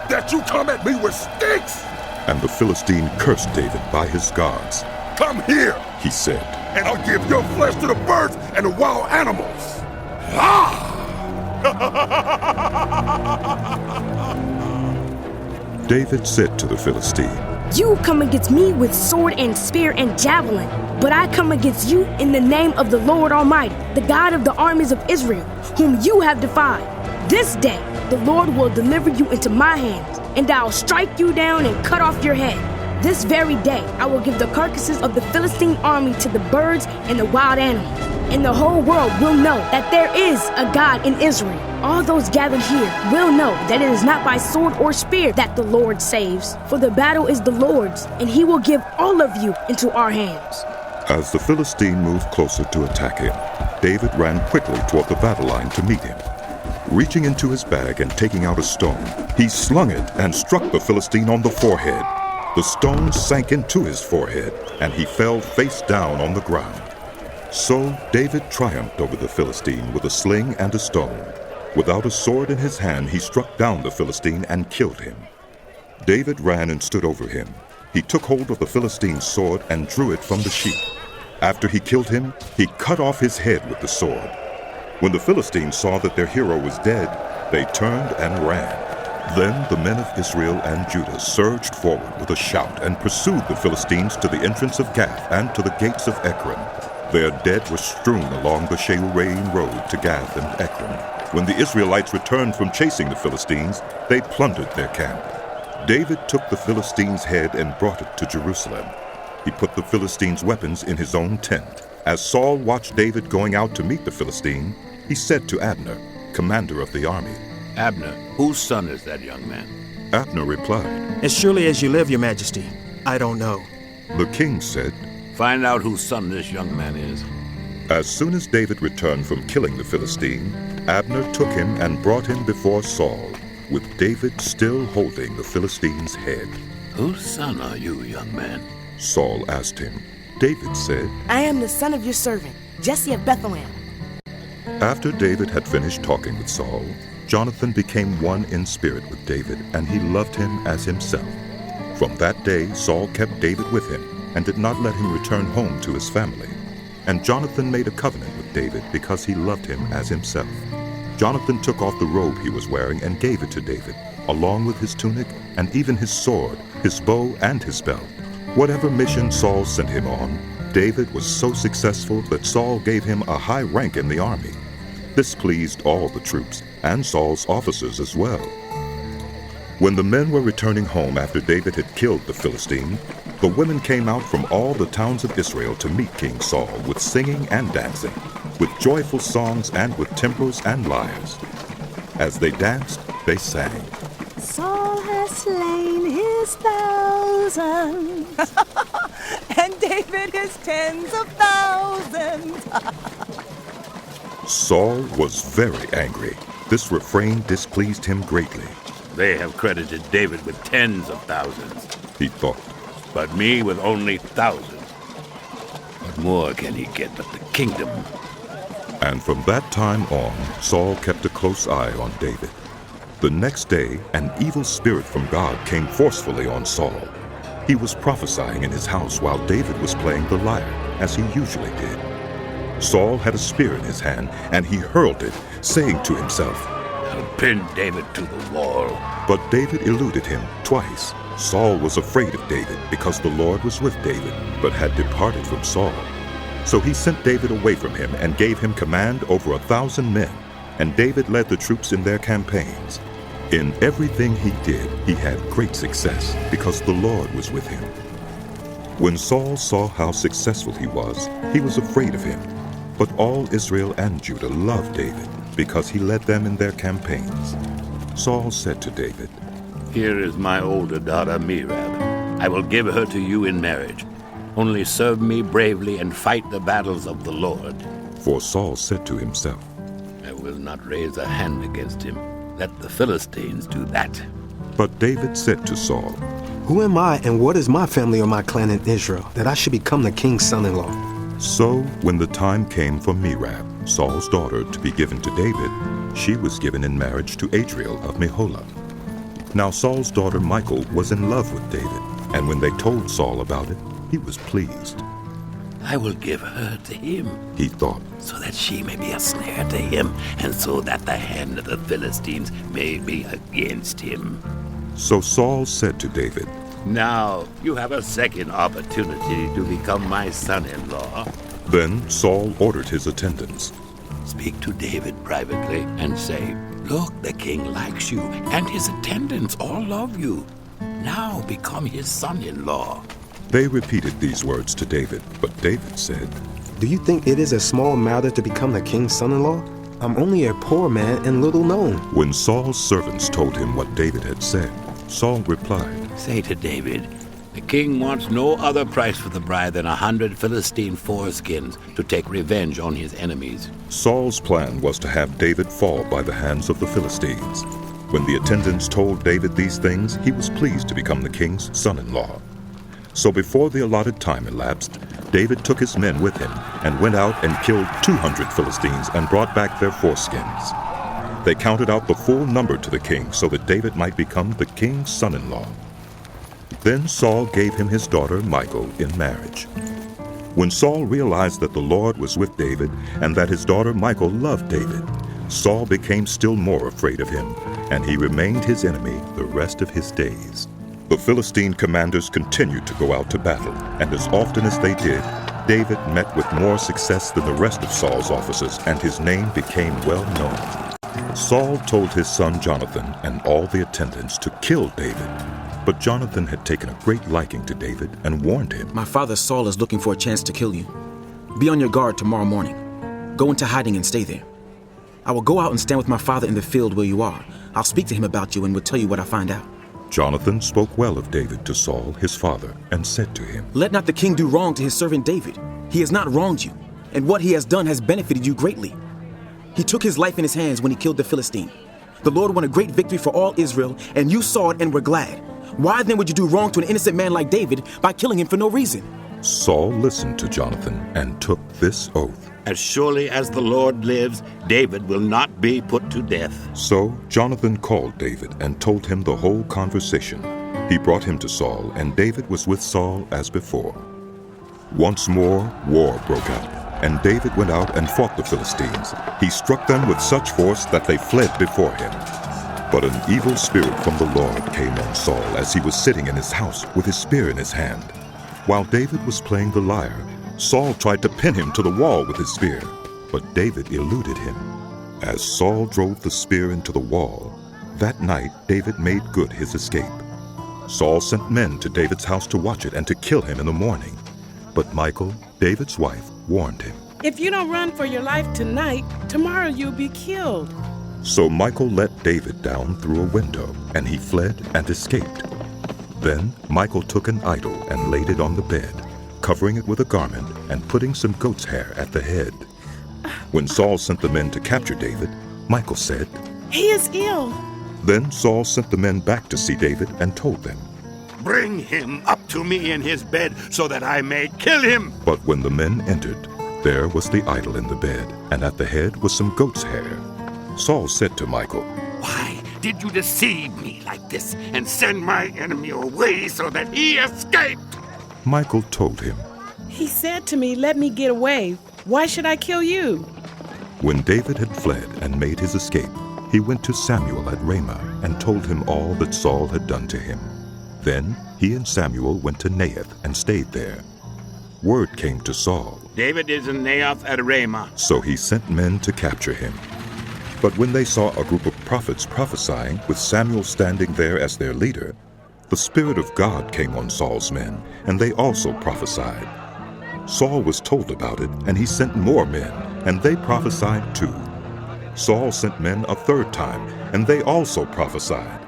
S9: that you come at me with sticks?"
S1: And the Philistine cursed David by his gods.
S9: "Come here,"
S1: he said,
S9: "and I'll give your flesh to the birds and the wild animals." Ah!
S1: David said to the Philistine,
S13: "You come against me with sword and spear and javelin, but I come against you in the name of the Lord Almighty, the God of the armies of Israel, whom you have defied. This day the Lord will deliver you into my hands, and I'll strike you down and cut off your head. This very day I will give the carcasses of the Philistine army to the birds and the wild animals, and the whole world will know that there is a God in Israel. All those gathered here will know that it is not by sword or spear that the Lord saves, for the battle is the Lord's, and he will give all of you into our hands."
S1: As the Philistine moved closer to attack him, David ran quickly toward the battle line to meet him. Reaching into his bag and taking out a stone, he slung it and struck the Philistine on the forehead. The stone sank into his forehead, and he fell face down on the ground. So David triumphed over the Philistine with a sling and a stone. Without a sword in his hand, he struck down the Philistine and killed him. David ran and stood over him. He took hold of the Philistine's sword and drew it from the sheath. After he killed him, he cut off his head with the sword. When the Philistines saw that their hero was dead, they turned and ran. Then the men of Israel and Judah surged forward with a shout and pursued the Philistines to the entrance of Gath and to the gates of Ekron. Their dead were strewn along the Sheruaim road to Gath and Ekron. When the Israelites returned from chasing the Philistines, they plundered their camp. David took the Philistines' head and brought it to Jerusalem. He put the Philistines' weapons in his own tent. As Saul watched David going out to meet the Philistine, he said to Abner, commander of the army,
S22: Abner, whose son is that young man?
S1: Abner replied,
S4: As surely as you live, your majesty, I don't know.
S1: The king said,
S22: Find out whose son this young man is.
S1: As soon as David returned from killing the Philistine, Abner took him and brought him before Saul, with David still holding the Philistine's head.
S22: Whose son are you, young man?
S1: Saul asked him. David said,
S13: I am the son of your servant, Jesse of Bethlehem.
S1: After David had finished talking with Saul, Jonathan became one in spirit with David, and he loved him as himself. From that day, Saul kept David with him and did not let him return home to his family. And Jonathan made a covenant with David because he loved him as himself. Jonathan took off the robe he was wearing and gave it to David, along with his tunic and even his sword, his bow, and his belt. Whatever mission Saul sent him on, David was so successful that Saul gave him a high rank in the army. This pleased all the troops and Saul's officers as well. When the men were returning home after David had killed the Philistine, the women came out from all the towns of Israel to meet King Saul with singing and dancing, with joyful songs and with timbrels and lyres. As they danced, they sang,
S19: Saul has slain his thousands, and David his tens of thousands.
S1: Saul was very angry. This refrain displeased him greatly.
S22: They have credited David with tens of thousands,
S1: he thought,
S22: but me with only thousands. What more can he get but the kingdom?
S1: And from that time on, Saul kept a close eye on David. The next day, an evil spirit from God came forcefully on Saul. He was prophesying in his house while David was playing the lyre, as he usually did. Saul had a spear in his hand, and he hurled it, saying to himself,
S22: I'll pin David to the wall.
S1: But David eluded him twice. Saul was afraid of David because the Lord was with David, but had departed from Saul. So he sent David away from him and gave him command over 1,000 men, and David led the troops in their campaigns. In everything he did, he had great success because the Lord was with him. When Saul saw how successful he was afraid of him. But all Israel and Judah loved David because he led them in their campaigns. Saul said to David,
S22: Here is my older daughter Merab. I will give her to you in marriage. Only serve me bravely and fight the battles of the Lord.
S1: For Saul said to himself,
S22: I will not raise a hand against him. Let the Philistines do that.
S1: But David said to Saul,
S11: Who am I and what is my family or my clan in Israel, that I should become the king's son-in-law?
S1: So when the time came for Merab, Saul's daughter, to be given to David, she was given in marriage to Adriel of Meholah. Now Saul's daughter Michal was in love with David, and when they told Saul about it, he was pleased.
S22: I will give her to him,
S1: he thought,
S22: so that she may be a snare to him, and so that the hand of the Philistines may be against him.
S1: So Saul said to David,
S22: Now you have a second opportunity to become my son-in-law.
S1: Then Saul ordered his attendants,
S22: Speak to David privately and say, Look, the king likes you, and his attendants all love you. Now become his son-in-law.
S1: They repeated these words to David, but David said,
S11: Do you think it is a small matter to become the king's son-in-law? I'm only a poor man and little known.
S1: When Saul's servants told him what David had said, Saul replied,
S22: Say to David, The king wants no other price for the bride than 100 Philistine foreskins to take revenge on his enemies.
S1: Saul's plan was to have David fall by the hands of the Philistines. When the attendants told David these things, he was pleased to become the king's son-in-law. So before the allotted time elapsed, David took his men with him and went out and killed 200 Philistines and brought back their foreskins. They counted out the full number to the king so that David might become the king's son-in-law. Then Saul gave him his daughter Michal in marriage. When Saul realized that the Lord was with David and that his daughter Michal loved David, Saul became still more afraid of him, and he remained his enemy the rest of his days. The Philistine commanders continued to go out to battle, and as often as they did, David met with more success than the rest of Saul's officers, and his name became well known. Saul told his son Jonathan and all the attendants to kill David, but Jonathan had taken a great liking to David and warned him.
S2: My father Saul is looking for a chance to kill you. Be on your guard tomorrow morning. Go into hiding and stay there. I will go out and stand with my father in the field where you are. I'll speak to him about you and will tell you what I find out.
S1: Jonathan spoke well of David to Saul, his father, and said to him,
S2: Let not the king do wrong to his servant David. He has not wronged you, and what he has done has benefited you greatly. He took his life in his hands when he killed the Philistine. The Lord won a great victory for all Israel, and you saw it and were glad. Why then would you do wrong to an innocent man like David by killing him for no reason?
S1: Saul listened to Jonathan and took this oath.
S22: As surely as the Lord lives, David will not be put to death.
S1: So Jonathan called David and told him the whole conversation. He brought him to Saul, and David was with Saul as before. Once more, war broke out, and David went out and fought the Philistines. He struck them with such force that they fled before him. But an evil spirit from the Lord came on Saul as he was sitting in his house with his spear in his hand. While David was playing the lyre, Saul tried to pin him to the wall with his spear, but David eluded him. As Saul drove the spear into the wall, that night David made good his escape. Saul sent men to David's house to watch it and to kill him in the morning. But Michal, David's wife, warned him.
S5: If you don't run for your life tonight, tomorrow you'll be killed.
S1: So Michal let David down through a window, and he fled and escaped. Then Michal took an idol and laid it on the bed, covering it with a garment and putting some goat's hair at the head. When Saul sent the men to capture David, Michal said,
S5: He is ill.
S1: Then Saul sent the men back to see David and told them,
S22: Bring him up to me in his bed so that I may kill him.
S1: But when the men entered, there was the idol in the bed, and at the head was some goat's hair. Saul said to Michal,
S22: Why did you deceive me like this and send my enemy away so that he escaped?
S1: Michal told him,
S5: He said to me, Let me get away. Why should I kill you?
S1: When David had fled and made his escape, he went to Samuel at Ramah and told him all that Saul had done to him. Then he and Samuel went to Naioth and stayed there. Word came to Saul,
S22: David is in Naioth at Ramah.
S1: So he sent men to capture him. But when they saw a group of prophets prophesying, with Samuel standing there as their leader, the Spirit of God came on Saul's men, and they also prophesied. Saul was told about it, and he sent more men, and they prophesied too. Saul sent men a third time, and they also prophesied.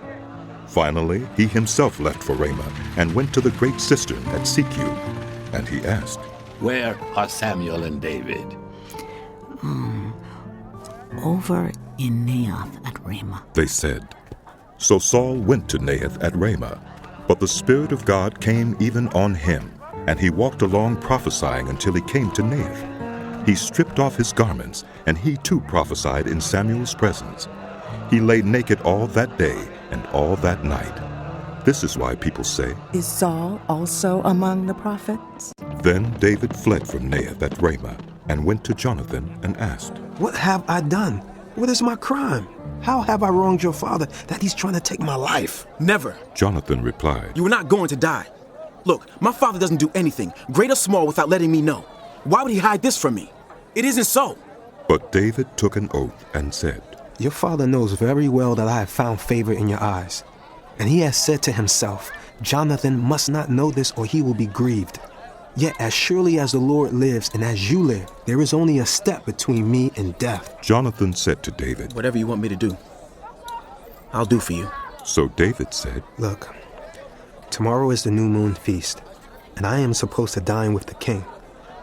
S1: Finally, he himself left for Ramah and went to the great cistern at Sikhu, and he asked,
S22: Where are Samuel and David?
S20: Over in Naioth at Ramah.
S1: They said. So Saul went to Naioth at Ramah, but the Spirit of God came even on him, and he walked along prophesying until he came to Naioth. He stripped off his garments, and he too prophesied in Samuel's presence. He lay naked all that day and all that night. This is why people say,
S19: Is Saul also among the prophets?
S1: Then David fled from Naioth at Ramah and went to Jonathan and asked,
S11: What have I done? What is my crime? How have I wronged your father that he's trying to take my life?
S2: Never.
S1: Jonathan replied,
S2: You are not going to die. Look, my father doesn't do anything, great or small, without letting me know. Why would he hide this from me? It isn't so.
S1: But David took an oath and said,
S11: Your father knows very well that I have found favor in your eyes. And he has said to himself, Jonathan must not know this or he will be grieved. Yet as surely as the Lord lives and as you live, there is only a step between me and death.
S1: Jonathan said to David,
S2: Whatever you want me to do, I'll do for you.
S1: So David said,
S11: Look, Tomorrow is the new moon feast, and I am supposed to dine with the king.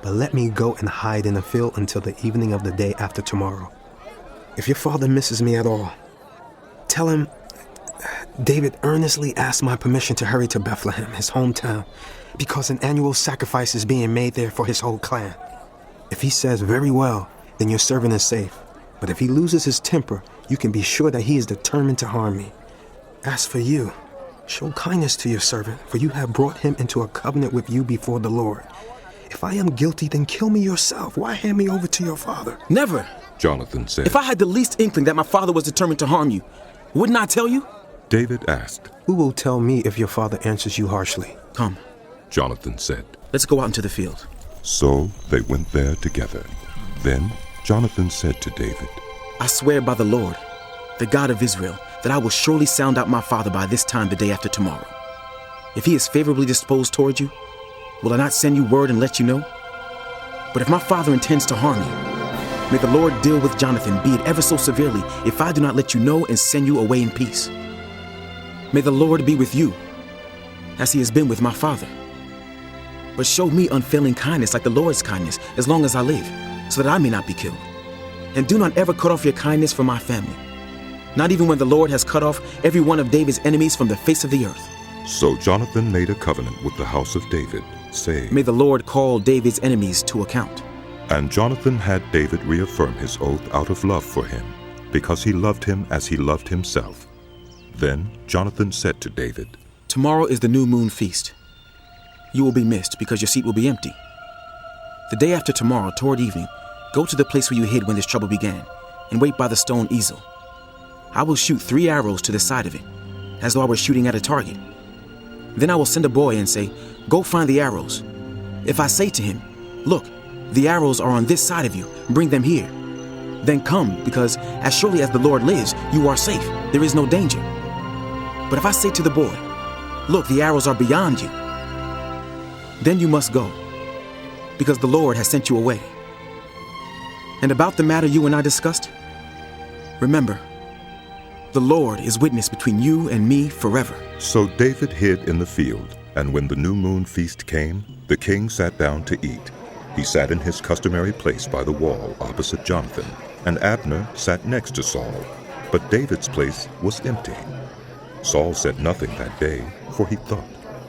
S11: But let me go and hide in the field until the evening of the day after tomorrow. If your father misses me at all, tell him David earnestly asked my permission to hurry to Bethlehem, his hometown, because an annual sacrifice is being made there for his whole clan. If he says, very well, then your servant is safe. But if he loses his temper, you can be sure that he is determined to harm me. As for you, show kindness to your servant, for you have brought him into a covenant with you before the Lord. If I am guilty, then kill me yourself. Why hand me over to your father?
S2: Never.
S1: Jonathan said.
S2: If I had the least inkling that my father was determined to harm you, wouldn't I tell you?
S1: David asked.
S11: Who will tell me if your father answers you harshly?
S2: Come.
S1: Jonathan said.
S2: Let's go out into the field.
S1: So they went there together. Then Jonathan said to David,
S2: I swear by the Lord, the God of Israel, that I will surely sound out my father by this time the day after tomorrow. If he is favorably disposed toward you, will I not send you word and let you know? But if my father intends to harm you, may the Lord deal with Jonathan, be it ever so severely, if I do not let you know and send you away in peace. May the Lord be with you, as he has been with my father. But show me unfailing kindness like the Lord's kindness, as long as I live, so that I may not be killed. And do not ever cut off your kindness from my family, not even when the Lord has cut off every one of David's enemies from the face of the earth.
S1: So Jonathan made a covenant with the house of David, saying,
S2: May the Lord call David's enemies to account.
S1: And Jonathan had David reaffirm his oath out of love for him, because he loved him as he loved himself. Then Jonathan said to David,
S2: Tomorrow is the new moon feast. You will be missed because your seat will be empty. The day after tomorrow, toward evening, go to the place where you hid when this trouble began, and wait by the stone easel. I will shoot 3 arrows to the side of it, as though I were shooting at a target. Then I will send a boy and say, Go find the arrows. If I say to him, Look, the arrows are on this side of you, bring them here. Then come, because as surely as the Lord lives, you are safe. There is no danger. But if I say to the boy, Look, the arrows are beyond you, then you must go, because the Lord has sent you away. And about the matter you and I discussed, remember, the Lord is witness between you and me forever.
S1: So David hid in the field, and when the new moon feast came, the king sat down to eat. He sat in his customary place by the wall opposite Jonathan, and Abner sat next to Saul, but David's place was empty. Saul said nothing that day, for he thought,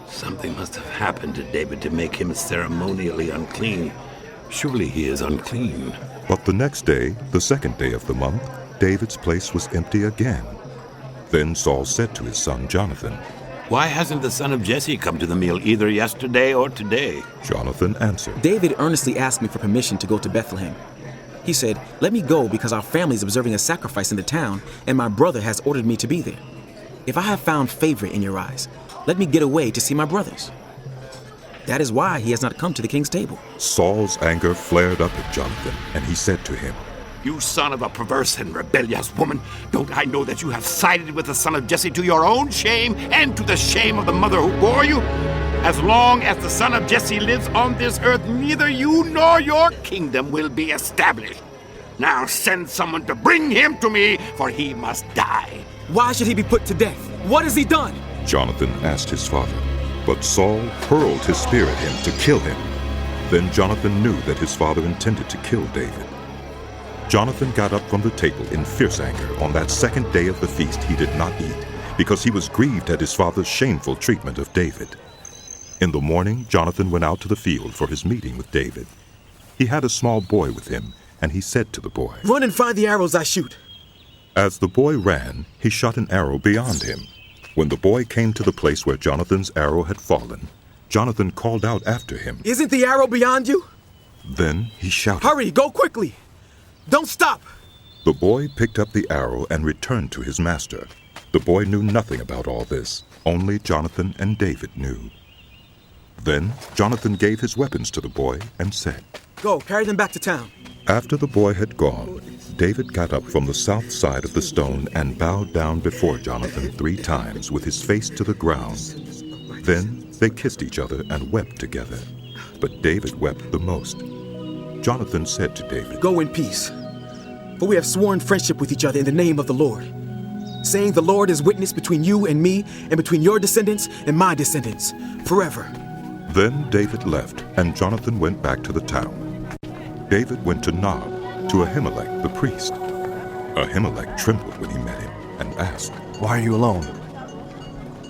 S22: Something must have happened to David to make him ceremonially unclean. Surely he is unclean.
S1: But the next day, the second day of the month, David's place was empty again. Then Saul said to his son Jonathan,
S22: Why hasn't the son of Jesse come to the meal either yesterday or today?
S1: Jonathan answered,
S2: David earnestly asked me for permission to go to Bethlehem. He said, Let me go because our family is observing a sacrifice in the town, and my brother has ordered me to be there. If I have found favor in your eyes, let me get away to see my brothers. That is why he has not come to the king's table.
S1: Saul's anger flared up at Jonathan, and he said to him,
S22: You son of a perverse and rebellious woman, don't I know that you have sided with the son of Jesse to your own shame and to the shame of the mother who bore you? As long as the son of Jesse lives on this earth, neither you nor your kingdom will be established. Now send someone to bring him to me, for he must die.
S2: Why should he be put to death? What has he done?
S1: Jonathan asked his father. But Saul hurled his spear at him to kill him. Then Jonathan knew that his father intended to kill David. Jonathan got up from the table in fierce anger. On that second day of the feast he did not eat, because he was grieved at his father's shameful treatment of David. In the morning, Jonathan went out to the field for his meeting with David. He had a small boy with him, and he said to the boy,
S2: Run and find the arrows I shoot.
S1: As the boy ran, he shot an arrow beyond him. When the boy came to the place where Jonathan's arrow had fallen, Jonathan called out after him,
S2: Isn't the arrow beyond you?
S1: Then he shouted,
S2: Hurry, go quickly. Don't stop.
S1: The boy picked up the arrow and returned to his master. The boy knew nothing about all this. Only Jonathan and David knew. Then Jonathan gave his weapons to the boy and said,
S2: Go, carry them back to town.
S1: After the boy had gone, David got up from the south side of the stone and bowed down before Jonathan 3 times with his face to the ground. Then they kissed each other and wept together. But David wept the most. Jonathan said to David,
S2: Go in peace, for we have sworn friendship with each other in the name of the Lord. saying the Lord is witness between you and me, and between your descendants and my descendants, forever.
S1: Then David left, and Jonathan went back to the town. David went to Nob, to Ahimelech the priest. Ahimelech trembled when he met him, and asked,
S6: "Why are you alone?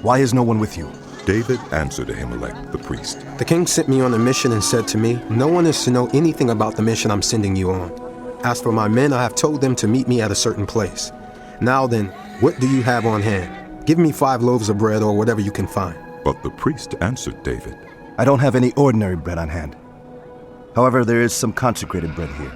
S6: Why is no one with you?"
S1: David answered Ahimelech the priest,
S11: "The king sent me on a mission and said to me, 'No one is to know anything about the mission I'm sending you on. As for my men, I have told them to meet me at a certain place. Now then, what do you have on hand? Give me 5 loaves of bread or whatever you can find.'
S1: But the priest answered David,
S6: "I don't have any ordinary bread on hand. However, there is some consecrated bread here,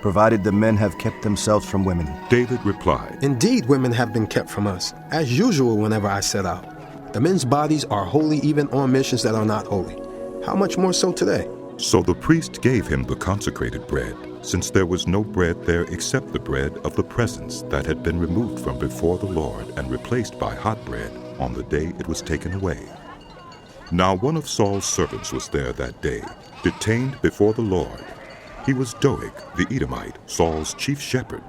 S6: provided the men have kept themselves from women."
S1: David replied,
S11: "Indeed, women have been kept from us, as usual whenever I set out. The men's bodies are holy even on missions that are not holy. How much more so today?"
S1: So the priest gave him the consecrated bread, since there was no bread there except the bread of the presence that had been removed from before the Lord and replaced by hot bread on the day it was taken away. Now one of Saul's servants was there that day, detained before the Lord. He was Doeg the Edomite, Saul's chief shepherd.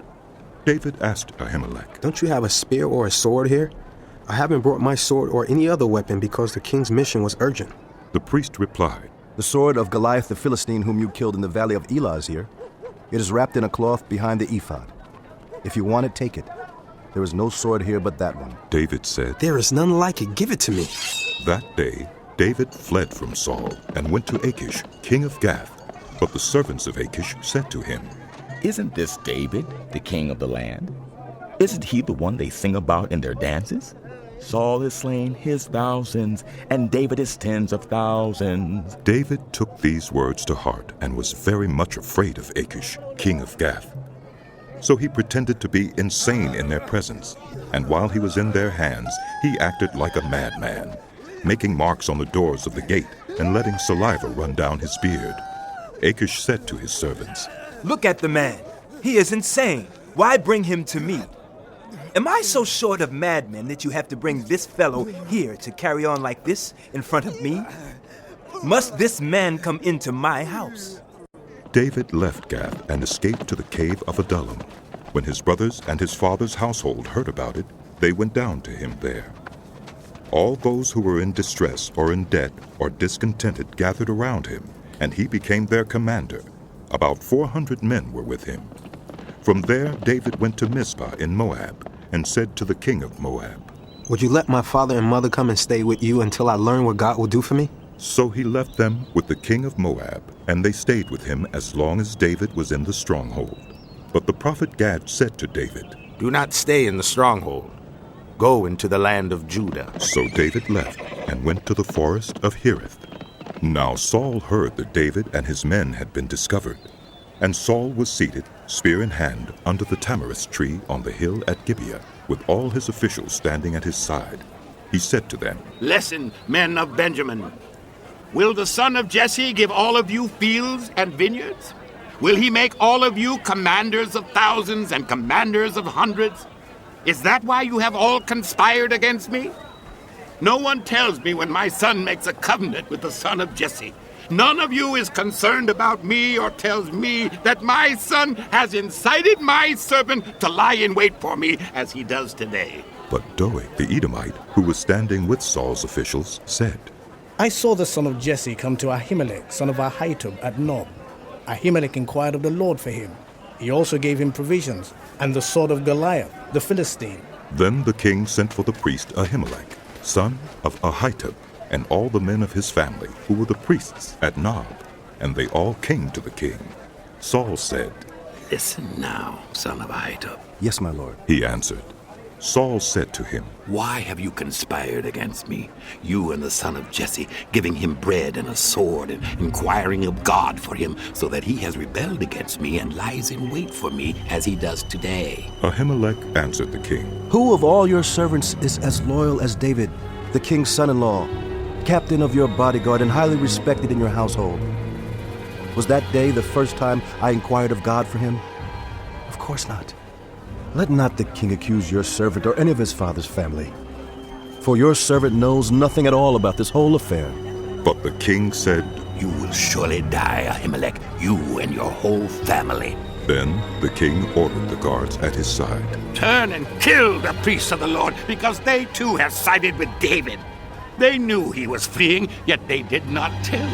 S1: David asked Ahimelech,
S11: "Don't you have a spear or a sword here? I haven't brought my sword or any other weapon because the king's mission was urgent."
S1: The priest replied,
S6: "The sword of Goliath the Philistine whom you killed in the valley of Elah is here. It is wrapped in a cloth behind the ephod. If you want it, take it. There is no sword here but that one."
S1: David said,
S11: "There is none like it. Give it to me."
S1: That day David fled from Saul and went to Achish, king of Gath. But the servants of Achish said to him,
S10: "Isn't this David, the king of the land? Isn't he the one they sing about in their dances? Saul has slain his thousands, and David his tens of thousands."
S1: David took these words to heart and was very much afraid of Achish, king of Gath. So he pretended to be insane in their presence, and while he was in their hands, he acted like a madman, making marks on the doors of the gate and letting saliva run down his beard. Achish said to his servants,
S23: "Look at the man. He is insane. Why bring him to me? Am I so short of madmen that you have to bring this fellow here to carry on like this in front of me? Must this man come into my house?"
S1: David left Gath and escaped to the cave of Adullam. When his brothers and his father's household heard about it, they went down to him there. All those who were in distress or in debt or discontented gathered around him, and he became their commander. About 400 men were with him. From there David went to Mizpah in Moab and said to the king of Moab,
S11: "Would you let my father and mother come and stay with you until I learn what God will do for me?"
S1: So he left them with the king of Moab, and they stayed with him as long as David was in the stronghold. But the prophet Gad said to David,
S22: "Do not stay in the stronghold. Go into the land of Judah."
S1: So David left and went to the forest of Hereth. Now Saul heard that David and his men had been discovered, and Saul was seated, spear in hand, under the tamarisk tree on the hill at Gibeah, with all his officials standing at his side. He said to them,
S22: "Listen, men of Benjamin. Will the son of Jesse give all of you fields and vineyards? Will he make all of you commanders of thousands and commanders of hundreds? Is that why you have all conspired against me? No one tells me when my son makes a covenant with the son of Jesse. None of you is concerned about me or tells me that my son has incited my servant to lie in wait for me as he does today."
S1: But Doeg the Edomite, who was standing with Saul's officials, said,
S24: "I saw the son of Jesse come to Ahimelech, son of Ahitub, at Nob. Ahimelech inquired of the Lord for him. He also gave him provisions, and the sword of Goliath, the Philistine."
S1: Then the king sent for the priest Ahimelech, son of Ahitub, and all the men of his family, who were the priests at Nob, and they all came to the king. Saul said,
S22: "Listen now, son of Ahitub."
S6: "Yes, my lord,"
S1: he answered. Saul said to him,
S22: "Why have you conspired against me, you and the son of Jesse, giving him bread and a sword and inquiring of God for him, so that he has rebelled against me and lies in wait for me as he does today?"
S1: Ahimelech answered the king,
S6: "Who of all your servants is as loyal as David, the king's son-in-law, captain of your bodyguard and highly respected in your household? Was that day the first time I inquired of God for him? Of course not. Let not the king accuse your servant or any of his father's family, for your servant knows nothing at all about this whole affair."
S1: But the king said,
S22: "You will surely die, Ahimelech, you and your whole family.
S1: Then the king ordered the guards at his side.
S22: Turn and kill the priests of the Lord, because they too have sided with David. They knew he was fleeing, yet they did not tell.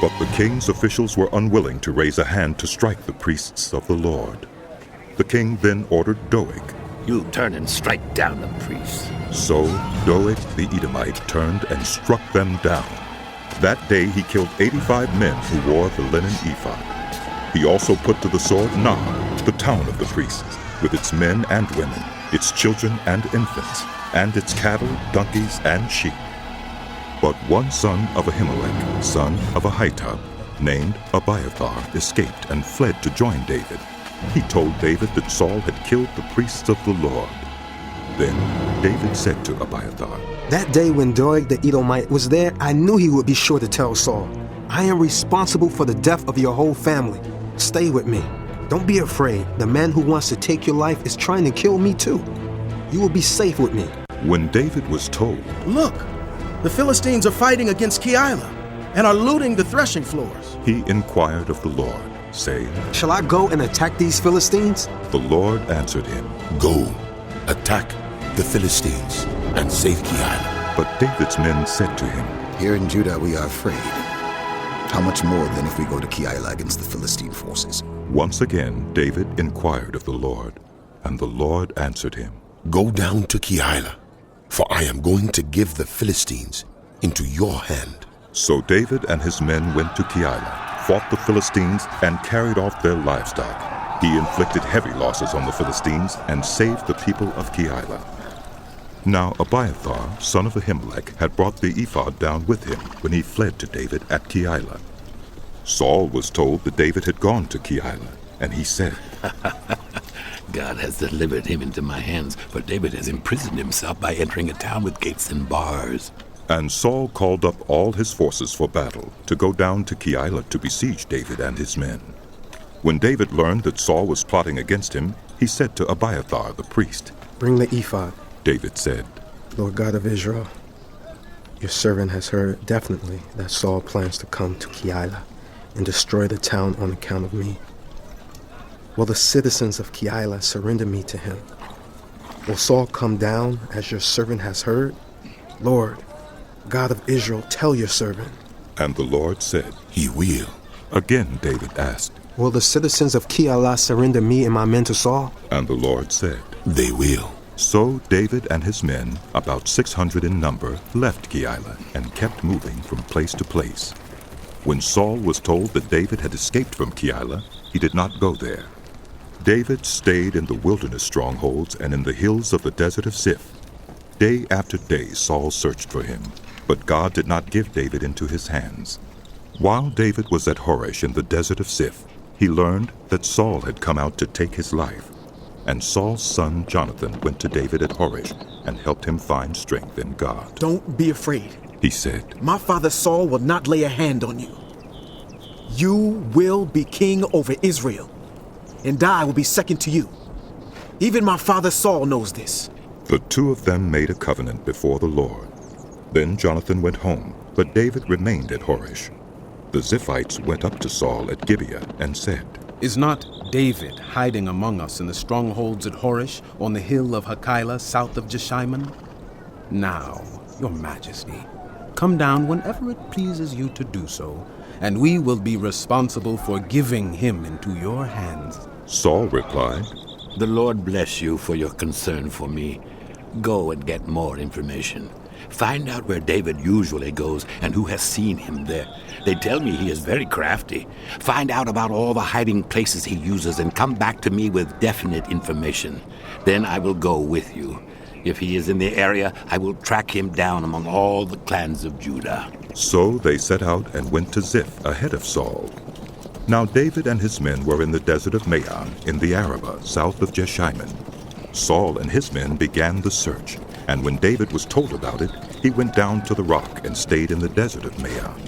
S1: But the king's officials were unwilling to raise a hand to strike the priests of the Lord. The king then ordered Doeg.
S22: You turn and strike down the priests.
S1: So Doeg the Edomite turned and struck them down. That day he killed 85 men who wore the linen ephod. He also put to the sword Nob, the town of the priests, with its men and women, its children and infants, and its cattle, donkeys, and sheep. But one son of Ahimelech, son of Ahitub, named Abiathar, escaped and fled to join David. He told David that Saul had killed the priests of the Lord. Then David said to Abiathar,
S11: That day when Doeg the Edomite was there, I knew he would be sure to tell Saul, I am responsible for the death of your whole family. Stay with me. Don't be afraid. The man who wants to take your life is trying to kill me too. You will be safe with me.
S1: When David was told,
S4: Look, the Philistines are fighting against Keilah and are looting the threshing floors.
S1: He inquired of the Lord, saying,
S11: Shall I go and attack these Philistines?
S1: The Lord answered him,
S7: Go, attack the Philistines and save Keilah.
S1: But David's men said to him,
S3: Here in Judah we are afraid. How much more than if we go to Keilah against the Philistine forces?
S1: Once again David inquired of the Lord, and the Lord answered him,
S7: Go down to Keilah, for I am going to give the Philistines into your hand.
S1: So David and his men went to Keilah, fought the Philistines, and carried off their livestock. He inflicted heavy losses on the Philistines and saved the people of Keilah. Now Abiathar, son of Ahimelech, had brought the ephod down with him when he fled to David at Keilah. Saul was told that David had gone to Keilah, and he said,
S22: God has delivered him into my hands, for David has imprisoned himself by entering a town with gates and bars.
S1: And Saul called up all his forces for battle to go down to Keilah to besiege David and his men. When David learned that Saul was plotting against him, he said to Abiathar the priest,
S11: Bring the ephod.
S1: David said,
S11: Lord God of Israel, your servant has heard definitely that Saul plans to come to Keilah and destroy the town on account of me. Will the citizens of Keilah surrender me to him? Will Saul come down as your servant has heard? Lord, God of Israel, tell your servant.
S1: And the Lord said,
S7: He will.
S1: Again David asked,
S11: Will the citizens of Keilah surrender me and my men to Saul?
S1: And the Lord said,
S7: They will.
S1: So David and his men, about 600 in number, left Keilah and kept moving from place to place. When Saul was told that David had escaped from Keilah, he did not go there. David stayed in the wilderness strongholds and in the hills of the desert of Ziph. Day after day Saul searched for him, but God did not give David into his hands. While David was at Horesh in the desert of Ziph, he learned that Saul had come out to take his life. And Saul's son Jonathan went to David at Horesh and helped him find strength in God.
S2: Don't be afraid,
S1: he said.
S2: My father Saul will not lay a hand on you. You will be king over Israel, and I will be second to you. Even my father Saul knows this.
S1: The two of them made a covenant before the Lord. Then Jonathan went home, but David remained at Horesh. The Ziphites went up to Saul at Gibeah and said,
S14: Is not David hiding among us in the strongholds at Horesh on the hill of Hakeilah south of Jeshimon? Now, your majesty, come down whenever it pleases you to do so, and we will be responsible for giving him into your hands.
S1: Saul replied,
S22: The Lord bless you for your concern for me. Go and get more information. Find out where David usually goes and who has seen him there. They tell me he is very crafty. Find out about all the hiding places he uses and come back to me with definite information. Then I will go with you. If he is in the area, I will track him down among all the clans of Judah.
S1: So they set out and went to Ziph ahead of Saul. Now David and his men were in the desert of Maon in the Arabah south of Jeshimon. Saul and his men began the search, and when David was told about it, he went down to the rock and stayed in the desert of Maon.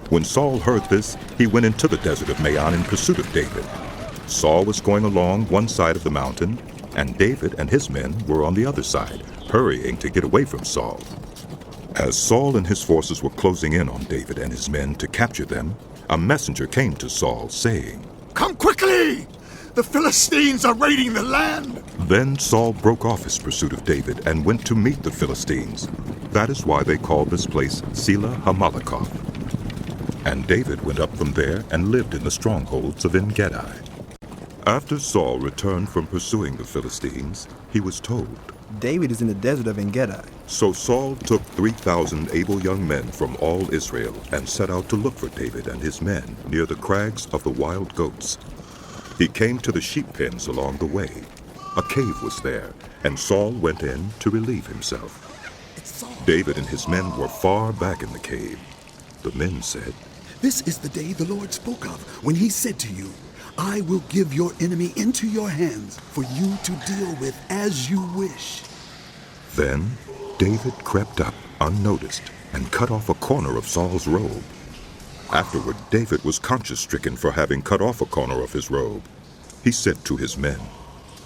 S1: When Saul heard this, he went into the desert of Maon in pursuit of David. Saul was going along one side of the mountain, and David and his men were on the other side, hurrying to get away from Saul. As Saul and his forces were closing in on David and his men to capture them, a messenger came to Saul, saying,
S3: Come quickly! The Philistines are raiding the land!
S1: Then Saul broke off his pursuit of David and went to meet the Philistines. That is why they called this place Selah Hamalakoth. And David went up from there and lived in the strongholds of En-Gedi. After Saul returned from pursuing the Philistines, he was told,
S11: David is in the desert of En-Gedi.
S1: So Saul took 3,000 able young men from all Israel and set out to look for David and his men near the crags of the wild goats. He came to the sheep pens along the way. A cave was there, and Saul went in to relieve himself. David and his men were far back in the cave. The men said,
S12: This is the day the Lord spoke of when he said to you, I will give your enemy into your hands for you to deal with as you wish.
S1: Then David crept up unnoticed and cut off a corner of Saul's robe. Afterward, David was conscience-stricken for having cut off a corner of his robe. He said to his men,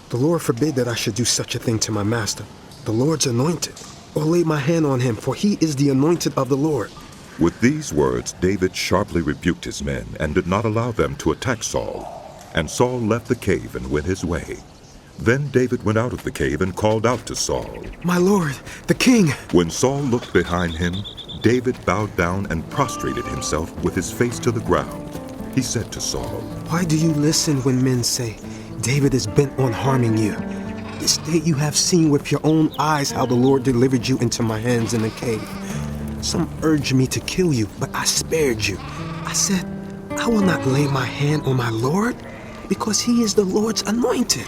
S11: The Lord forbid that I should do such a thing to my master, the Lord's anointed, or lay my hand on him, for he is the anointed of the Lord.
S1: With these words, David sharply rebuked his men and did not allow them to attack Saul. And Saul left the cave and went his way. Then David went out of the cave and called out to Saul,
S11: My lord, the king!
S1: When Saul looked behind him, David bowed down and prostrated himself with his face to the ground. He said to Saul,
S11: Why do you listen when men say, David is bent on harming you? This day you have seen with your own eyes how the Lord delivered you into my hands in the cave. Some urged me to kill you, but I spared you. I said, I will not lay my hand on my Lord, because he is the Lord's anointed.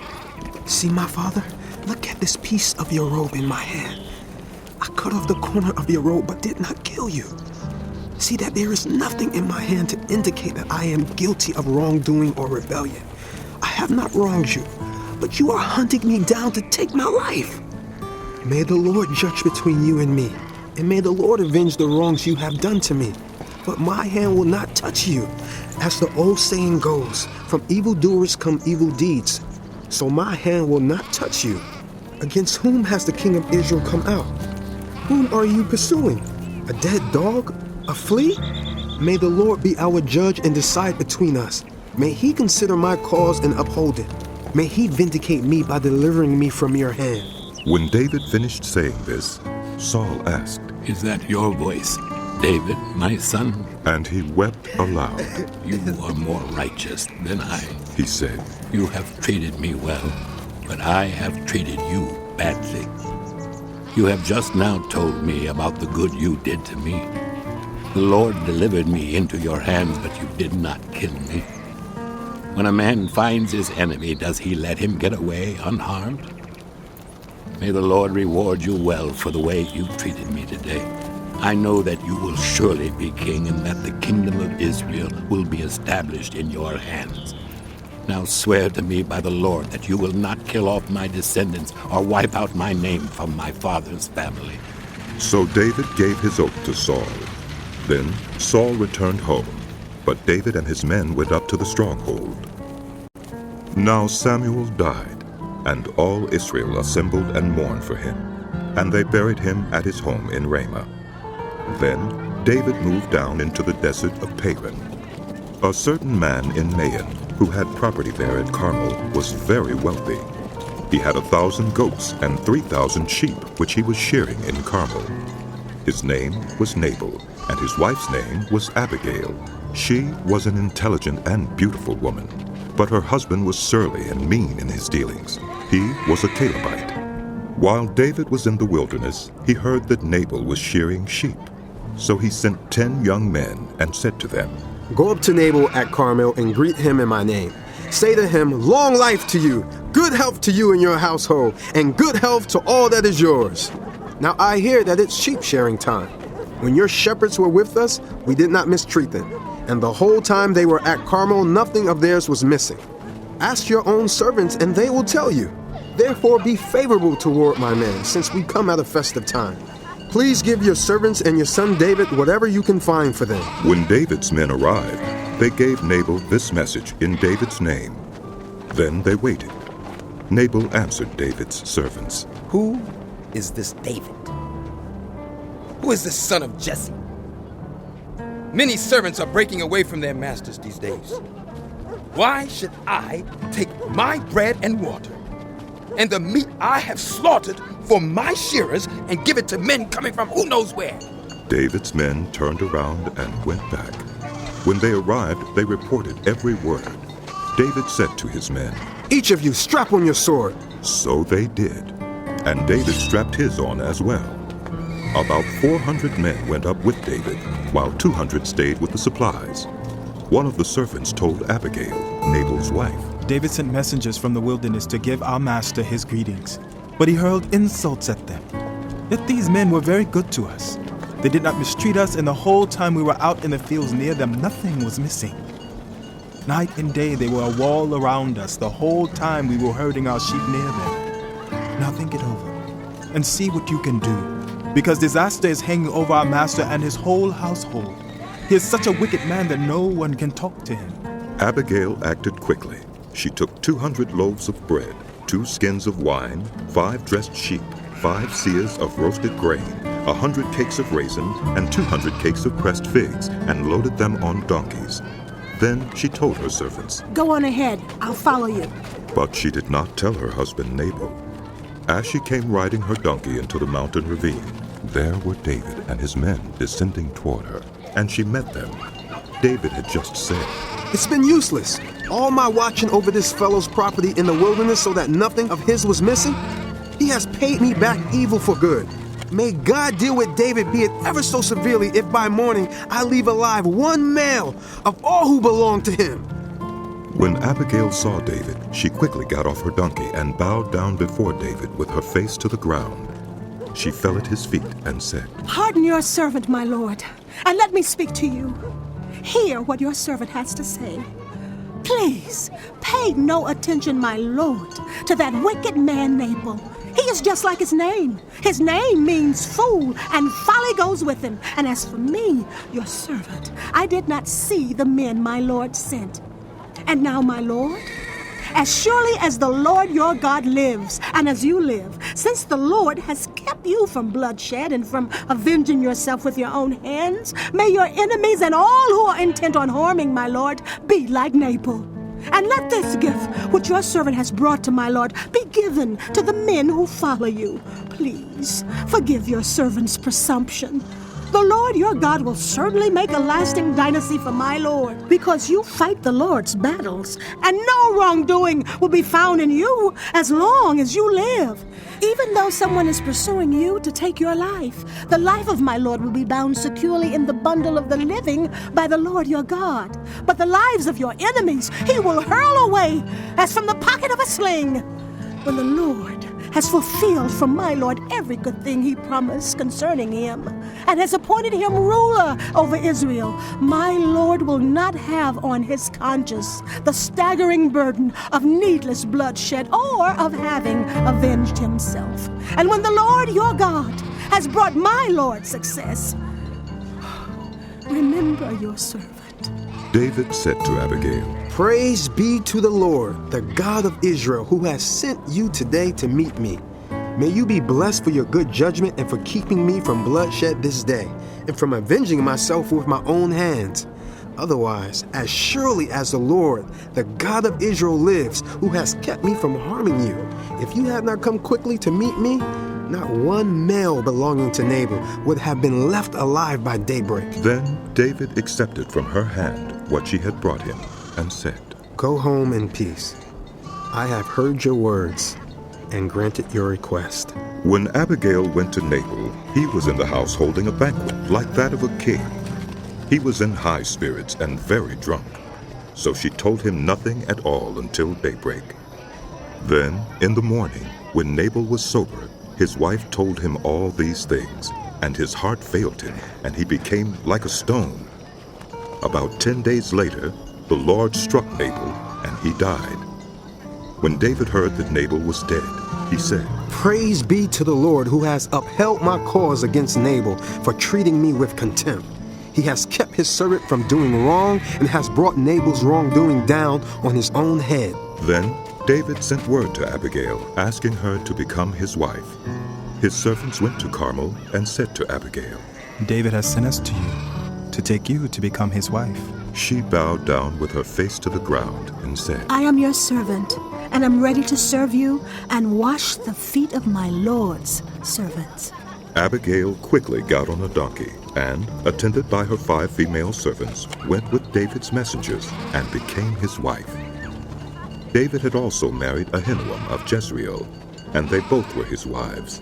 S11: See, my father, look at this piece of your robe in my hand. I cut off the corner of your robe, but did not kill you. See that there is nothing in my hand to indicate that I am guilty of wrongdoing or rebellion. I have not wronged you, but you are hunting me down to take my life. May the Lord judge between you and me, and may the Lord avenge the wrongs you have done to me. But my hand will not touch you. As the old saying goes, from evildoers come evil deeds. So my hand will not touch you. Against whom has the king of Israel come out? Whom are you pursuing? A dead dog? A flea? May the Lord be our judge and decide between us. May he consider my cause and uphold it. May he vindicate me by delivering me from your hand.
S1: When David finished saying this, Saul asked,
S22: Is that your voice, David, my son?
S1: And he wept aloud.
S22: You are more righteous than I,
S1: he said.
S22: You have treated me well, but I have treated you badly. You have just now told me about the good you did to me. The Lord delivered me into your hands, but you did not kill me. When a man finds his enemy, does he let him get away unharmed? May the Lord reward you well for the way you treated me today. I know that you will surely be king and that the kingdom of Israel will be established in your hands. Now swear to me by the Lord that you will not kill off my descendants or wipe out my name from my father's family.
S1: So David gave his oath to Saul. Then Saul returned home, but David and his men went up to the stronghold. Now Samuel died, and all Israel assembled and mourned for him, and they buried him at his home in Ramah. Then David moved down into the desert of Paran. A certain man in Maon, who had property there at Carmel, was very wealthy. He had 1,000 goats and 3,000 sheep, which he was shearing in Carmel. His name was Nabal, and his wife's name was Abigail. She was an intelligent and beautiful woman, but her husband was surly and mean in his dealings. He was a Calebite. While David was in the wilderness, he heard that Nabal was shearing sheep. So he sent 10 young men and said to them,
S11: Go up to Nabal at Carmel and greet him in my name. Say to him, Long life to you, good health to you and your household, and good health to all that is yours. Now I hear that it's sheep shearing time. When your shepherds were with us, we did not mistreat them. And the whole time they were at Carmel, nothing of theirs was missing. Ask your own servants, and they will tell you. Therefore be favorable toward my men, since we come at a festive time. Please give your servants and your son David whatever you can find for them.
S1: When David's men arrived, they gave Nabal this message in David's name. Then they waited. Nabal answered David's servants,
S16: Who is this David?
S15: Who is this son of Jesse? Many servants are breaking away from their masters these days. Why should I take my bread and water and the meat I have slaughtered for my shearers and give it to men coming from who knows where?
S1: David's men turned around and went back. When they arrived, they reported every word. David said to his men,
S11: "Each of you strap on your sword."
S1: So they did, and David strapped his on as well. About 400 men went up with David, while 200 stayed with the supplies. One of the servants told Abigail, Nabal's wife,
S8: David sent messengers from the wilderness to give our master his greetings, but he hurled insults at them. Yet these men were very good to us. They did not mistreat us, and the whole time we were out in the fields near them, nothing was missing. Night and day they were a wall around us the whole time we were herding our sheep near them. Now think it over, and see what you can do, because disaster is hanging over our master and his whole household. He is such a wicked man that no one can talk to him.
S1: Abigail acted quickly. She took 200 loaves of bread, 2 skins of wine, 5 dressed sheep, 5 seahs of roasted grain, 100 cakes of raisins, and 200 cakes of pressed figs, and loaded them on donkeys. Then she told her servants,
S17: "Go on ahead. I'll follow you."
S1: But she did not tell her husband Nabal. As she came riding her donkey into the mountain ravine, there were David and his men descending toward her, and she met them. David had just said,
S11: "It's been useless. All my watching over this fellow's property in the wilderness so that nothing of his was missing. He has paid me back evil for good. May God deal with David, be it ever so severely, if by morning I leave alive one male of all who belong to him."
S1: When Abigail saw David, she quickly got off her donkey and bowed down before David with her face to the ground. She fell at his feet and said,
S17: "Pardon your servant, my lord, and let me speak to you. Hear what your servant has to say. Please, pay no attention, my lord, to that wicked man Nabal. He is just like his name. His name means fool, and folly goes with him. And as for me, your servant, I did not see the men my lord sent. And now, my lord, as surely as the Lord your God lives, and as you live, since the Lord has kept you from bloodshed and from avenging yourself with your own hands, may your enemies and all who are intent on harming my lord be like Nabal. And let this gift, which your servant has brought to my lord, be given to the men who follow you. Please, forgive your servant's presumption. The Lord your God will certainly make a lasting dynasty for my lord, because you fight the Lord's battles, and no wrongdoing will be found in you as long as you live. Even though someone is pursuing you to take your life, the life of my lord will be bound securely in the bundle of the living by the Lord your God. But the lives of your enemies he will hurl away as from the pocket of a sling. When the Lord has fulfilled from my lord every good thing he promised concerning him, and has appointed him ruler over Israel, my lord will not have on his conscience the staggering burden of needless bloodshed or of having avenged himself. And when the Lord your God has brought my lord success, remember your servant."
S1: David said to Abigail,
S11: "Praise be to the Lord, the God of Israel, who has sent you today to meet me. May you be blessed for your good judgment and for keeping me from bloodshed this day, and from avenging myself with my own hands. Otherwise, as surely as the Lord, the God of Israel lives, who has kept me from harming you, if you had not come quickly to meet me, not one male belonging to Nabal would have been left alive by daybreak."
S1: Then David accepted from her hand what she had brought him, and said,
S11: "Go home in peace. I have heard your words and granted your request."
S1: When Abigail went to Nabal, he was in the house holding a banquet like that of a king. He was in high spirits and very drunk, so she told him nothing at all until daybreak. Then, in the morning, when Nabal was sober, his wife told him all these things, and his heart failed him, and he became like a stone. About 10 days later, the Lord struck Nabal, and he died. When David heard that Nabal was dead, he said,
S11: "Praise be to the Lord, who has upheld my cause against Nabal for treating me with contempt. He has kept his servant from doing wrong and has brought Nabal's wrongdoing down on his own head."
S1: Then David sent word to Abigail, asking her to become his wife. His servants went to Carmel and said to Abigail,
S8: David has sent us to you, to take you to become his wife.
S1: She bowed down with her face to the ground and said,
S17: I am your servant, and am ready to serve you and wash the feet of my Lord's servants.
S1: Abigail quickly got on a donkey and, attended by her 5 female servants, went with David's messengers and became his wife. David had also married Ahinoam of Jezreel, and they both were his wives.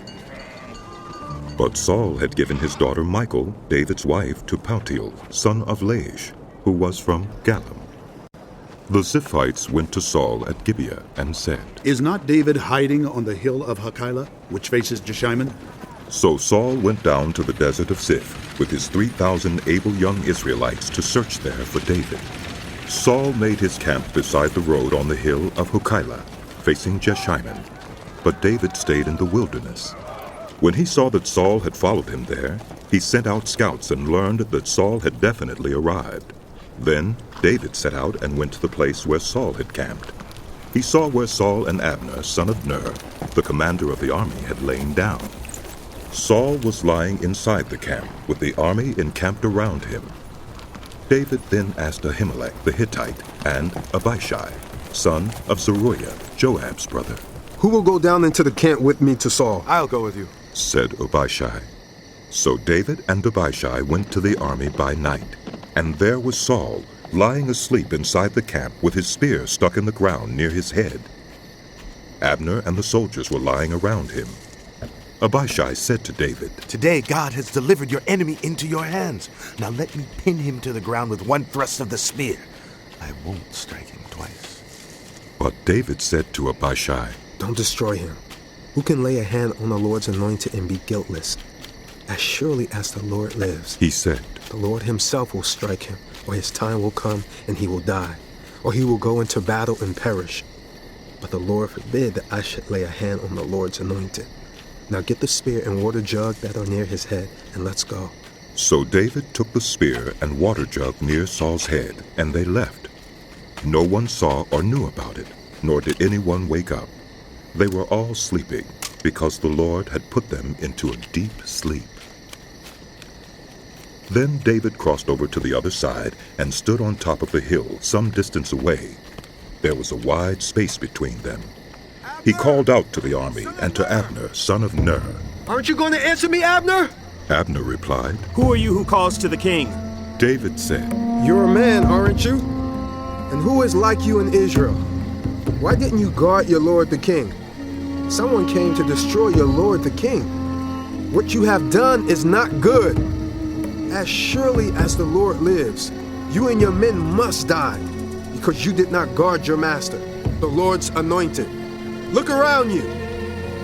S1: But Saul had given his daughter Michal, David's wife, to Paltiel, son of Laish, who was from Galim. The Ziphites went to Saul at Gibeah and said,
S12: Is not David hiding on the hill of Hakilah, which faces Jeshimon?
S1: So Saul went down to the desert of Ziph with his 3,000 able young Israelites to search there for David. Saul made his camp beside the road on the hill of Hakilah, facing Jeshimon, but David stayed in the wilderness. When he saw that Saul had followed him there, he sent out scouts and learned that Saul had definitely arrived. Then David set out and went to the place where Saul had camped. He saw where Saul and Abner, son of Ner, the commander of the army, had lain down. Saul was lying inside the camp with the army encamped around him. David then asked Ahimelech the Hittite and Abishai, son of Zeruiah, Joab's brother.
S11: Who will go down into the camp with me to Saul?
S6: I'll go with you,
S1: said Abishai. So David and Abishai went to the army by night, and there was Saul lying asleep inside the camp with his spear stuck in the ground near his head. Abner and the soldiers were lying around him. Abishai said to David,
S6: Today God has delivered your enemy into your hands. Now let me pin him to the ground with one thrust of the spear. I won't strike him twice.
S1: But David said to Abishai,
S11: Don't destroy him. Who can lay a hand on the Lord's anointed and be guiltless? As surely as the Lord lives,
S1: he said,
S11: the Lord himself will strike him, or his time will come and he will die, or he will go into battle and perish. But the Lord forbid that I should lay a hand on the Lord's anointed. Now get the spear and water jug that are near his head, and let's go.
S1: So David took the spear and water jug near Saul's head, and they left. No one saw or knew about it, nor did anyone wake up. They were all sleeping, because the Lord had put them into a deep sleep. Then David crossed over to the other side and stood on top of the hill some distance away. There was a wide space between them. He called out to the army and to Abner, son of Ner.
S11: Aren't you going to answer me, Abner?
S1: Abner replied,
S9: Who are you who calls to the king?
S1: David said,
S11: You're a man, aren't you? And who is like you in Israel? Why didn't you guard your lord the king? Someone came to destroy your lord the king. What you have done is not good. As surely as the Lord lives, you and your men must die, because you did not guard your master, the Lord's anointed. Look around you.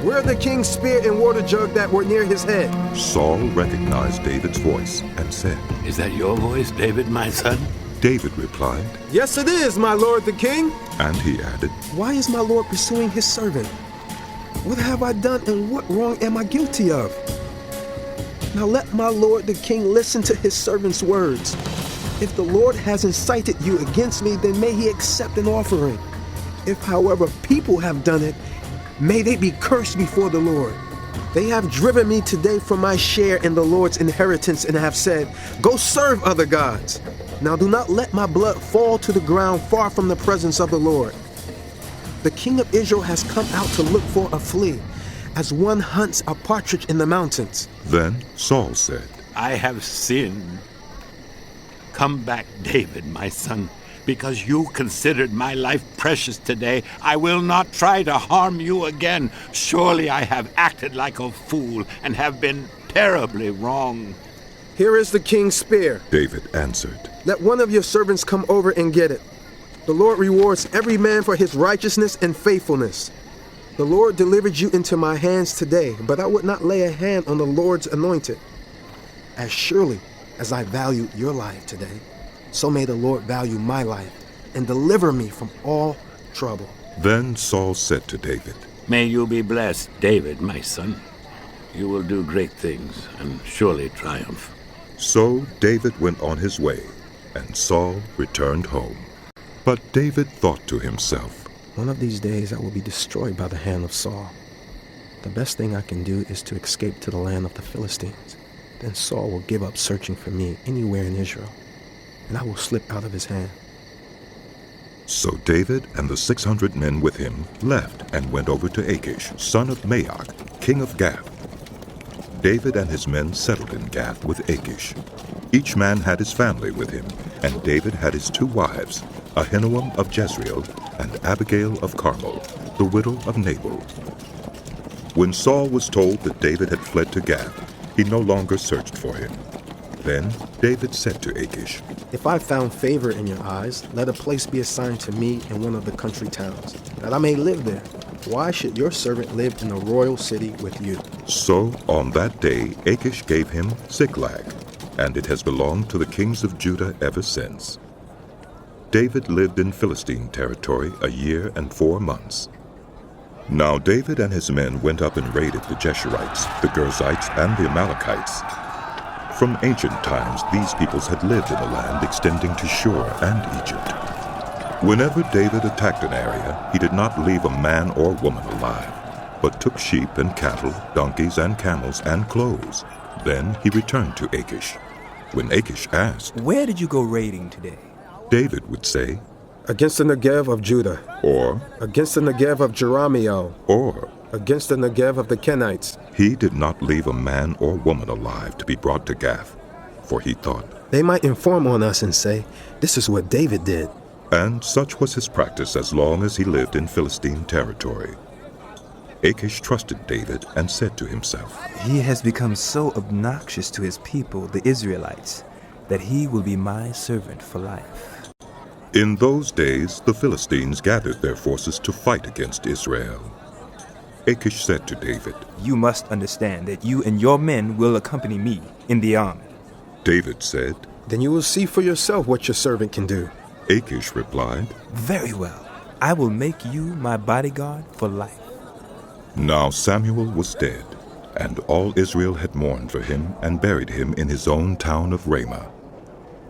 S11: Where are the king's spear and water jug that were near his head?
S1: Saul recognized David's voice and said,
S22: Is that your voice, David, my son?
S1: David replied,
S11: Yes, it is, my lord the king.
S1: And he added,
S11: Why is my lord pursuing his servant? What have I done and what wrong am I guilty of? Now let my lord the king listen to his servant's words. If the Lord has incited you against me, then may he accept an offering. If, however, people have done it, may they be cursed before the Lord. They have driven me today from my share in the Lord's inheritance and have said, Go serve other gods. Now do not let my blood fall to the ground far from the presence of the Lord. The king of Israel has come out to look for a flea, as one hunts a partridge in the mountains.
S1: Then Saul said,
S22: I have sinned. Come back, David, my son. Because you considered my life precious today, I will not try to harm you again. Surely I have acted like a fool and have been terribly wrong.
S11: Here is the king's spear,
S1: David answered.
S11: Let one of your servants come over and get it. The Lord rewards every man for his righteousness and faithfulness. The Lord delivered you into my hands today, but I would not lay a hand on the Lord's anointed. As surely as I value your life today, so may the Lord value my life and deliver me from all trouble.
S1: Then Saul said to David,
S22: May you be blessed, David, my son. You will do great things and surely triumph.
S1: So David went on his way, and Saul returned home. But David thought to himself,
S11: One of these days I will be destroyed by the hand of Saul. The best thing I can do is to escape to the land of the Philistines. Then Saul will give up searching for me anywhere in Israel. and I will slip out of his hand.
S1: So David and the 600 men with him left and went over to Achish, son of Maoch, king of Gath. David and his men settled in Gath with Achish. Each man had his family with him, and David had his 2 wives, Ahinoam of Jezreel and Abigail of Carmel, the widow of Nabal. When Saul was told that David had fled to Gath, he no longer searched for him. Then David said to Achish,
S11: If I found favor in your eyes, let a place be assigned to me in one of the country towns, that I may live there. Why should your servant live in the royal city with you?
S1: So on that day Achish gave him Ziklag, and it has belonged to the kings of Judah ever since. David lived in Philistine territory 1 year and 4 months. Now David and his men went up and raided the Jeshurites, the Girzites, and the Amalekites. From ancient times, these peoples had lived in the land extending to Shur and Egypt. Whenever David attacked an area, he did not leave a man or woman alive, but took sheep and cattle, donkeys and camels and clothes. Then he returned to Achish. When Achish asked,
S23: Where did you go raiding today?
S1: David would say,
S11: Against the Negev of Judah,
S1: or
S11: against the Negev of Jerahmeel,
S1: or
S11: against the Negev of the Kenites.
S1: He did not leave a man or woman alive to be brought to Gath, for he thought,
S11: They might inform on us and say, This is what David did.
S1: And such was his practice as long as he lived in Philistine territory. Achish trusted David and said to himself,
S23: He has become so obnoxious to his people, the Israelites, that he will be my servant for life.
S1: In those days the Philistines gathered their forces to fight against Israel. Achish said to David,
S23: You must understand that you and your men will accompany me in the army.
S1: David said,
S11: Then you will see for yourself what your servant can do.
S1: Achish replied,
S23: Very well. I will make you my bodyguard for life.
S1: Now Samuel was dead, and all Israel had mourned for him and buried him in his own town of Ramah.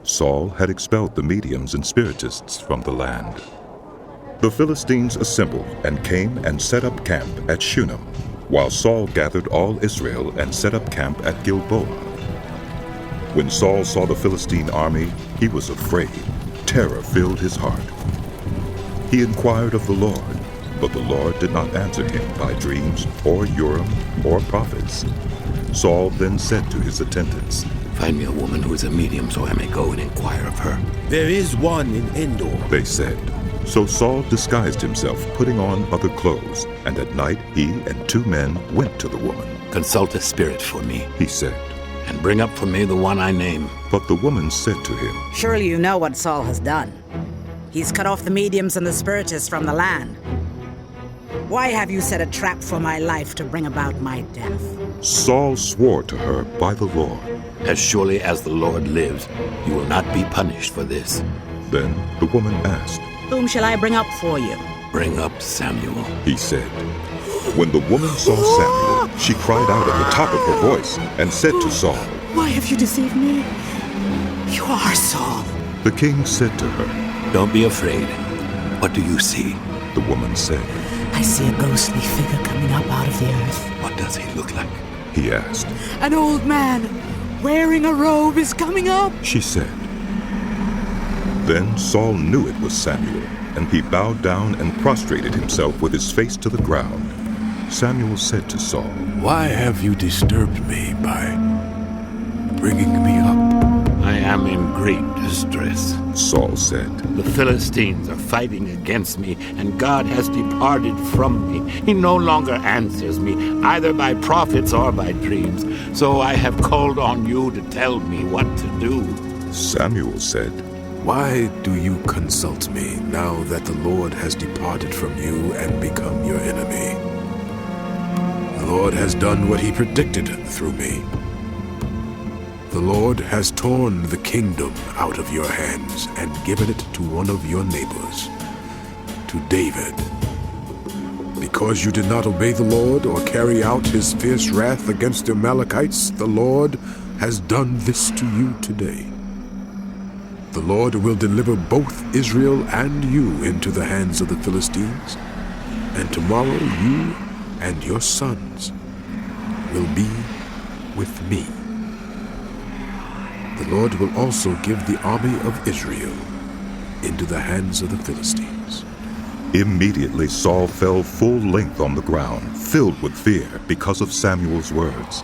S1: Saul had expelled the mediums and spiritists from the land. The Philistines assembled and came and set up camp at Shunem, while Saul gathered all Israel and set up camp at Gilboa. When Saul saw the Philistine army, he was afraid. Terror filled his heart. He inquired of the Lord, but the Lord did not answer him by dreams or Urim or prophets. Saul then said to his attendants,
S22: Find me a woman who is a medium so I may go and inquire of her.
S12: There is one in Endor,
S1: they said. So Saul disguised himself, putting on other clothes, and at night he and 2 men went to the woman.
S22: Consult a spirit for me,
S1: he said,
S22: and bring up for me the one I name.
S1: But the woman said to him,
S20: Surely you know what Saul has done. He's cut off the mediums and the spiritists from the land. Why have you set a trap for my life to bring about my death?
S1: Saul swore to her by the Lord,
S22: As surely as the Lord lives, you will not be punished for this.
S1: Then the woman asked,
S20: Whom shall I bring up for you?
S22: Bring up Samuel,
S1: he said. When the woman saw Samuel, she cried out at the top of her voice and said to Saul,
S17: Why have you deceived me? You are Saul.
S1: The king said to her,
S22: Don't be afraid. What do you see?
S1: The woman said,
S20: I see a ghostly figure coming up out of the earth.
S22: What does he look like?
S1: He asked.
S17: An old man wearing a robe is coming up,
S1: she said. Then Saul knew it was Samuel, and he bowed down and prostrated himself with his face to the ground. Samuel said to Saul,
S7: Why have you disturbed me by bringing me up?
S22: I am in great distress,
S1: Saul said.
S22: The Philistines are fighting against me, and God has departed from me. He no longer answers me, either by prophets or by dreams. So I have called on you to tell me what to do.
S1: Samuel said,
S7: Why do you consult me now that the Lord has departed from you and become your enemy? The Lord has done what he predicted through me. The Lord has torn the kingdom out of your hands and given it to one of your neighbors, to David. Because you did not obey the Lord or carry out his fierce wrath against the Amalekites, the Lord has done this to you today. The Lord will deliver both Israel and you into the hands of the Philistines, and tomorrow you and your sons will be with me. the Lord will also give the army of Israel into the hands of the Philistines.
S1: Immediately Saul fell full length on the ground, filled with fear because of Samuel's words.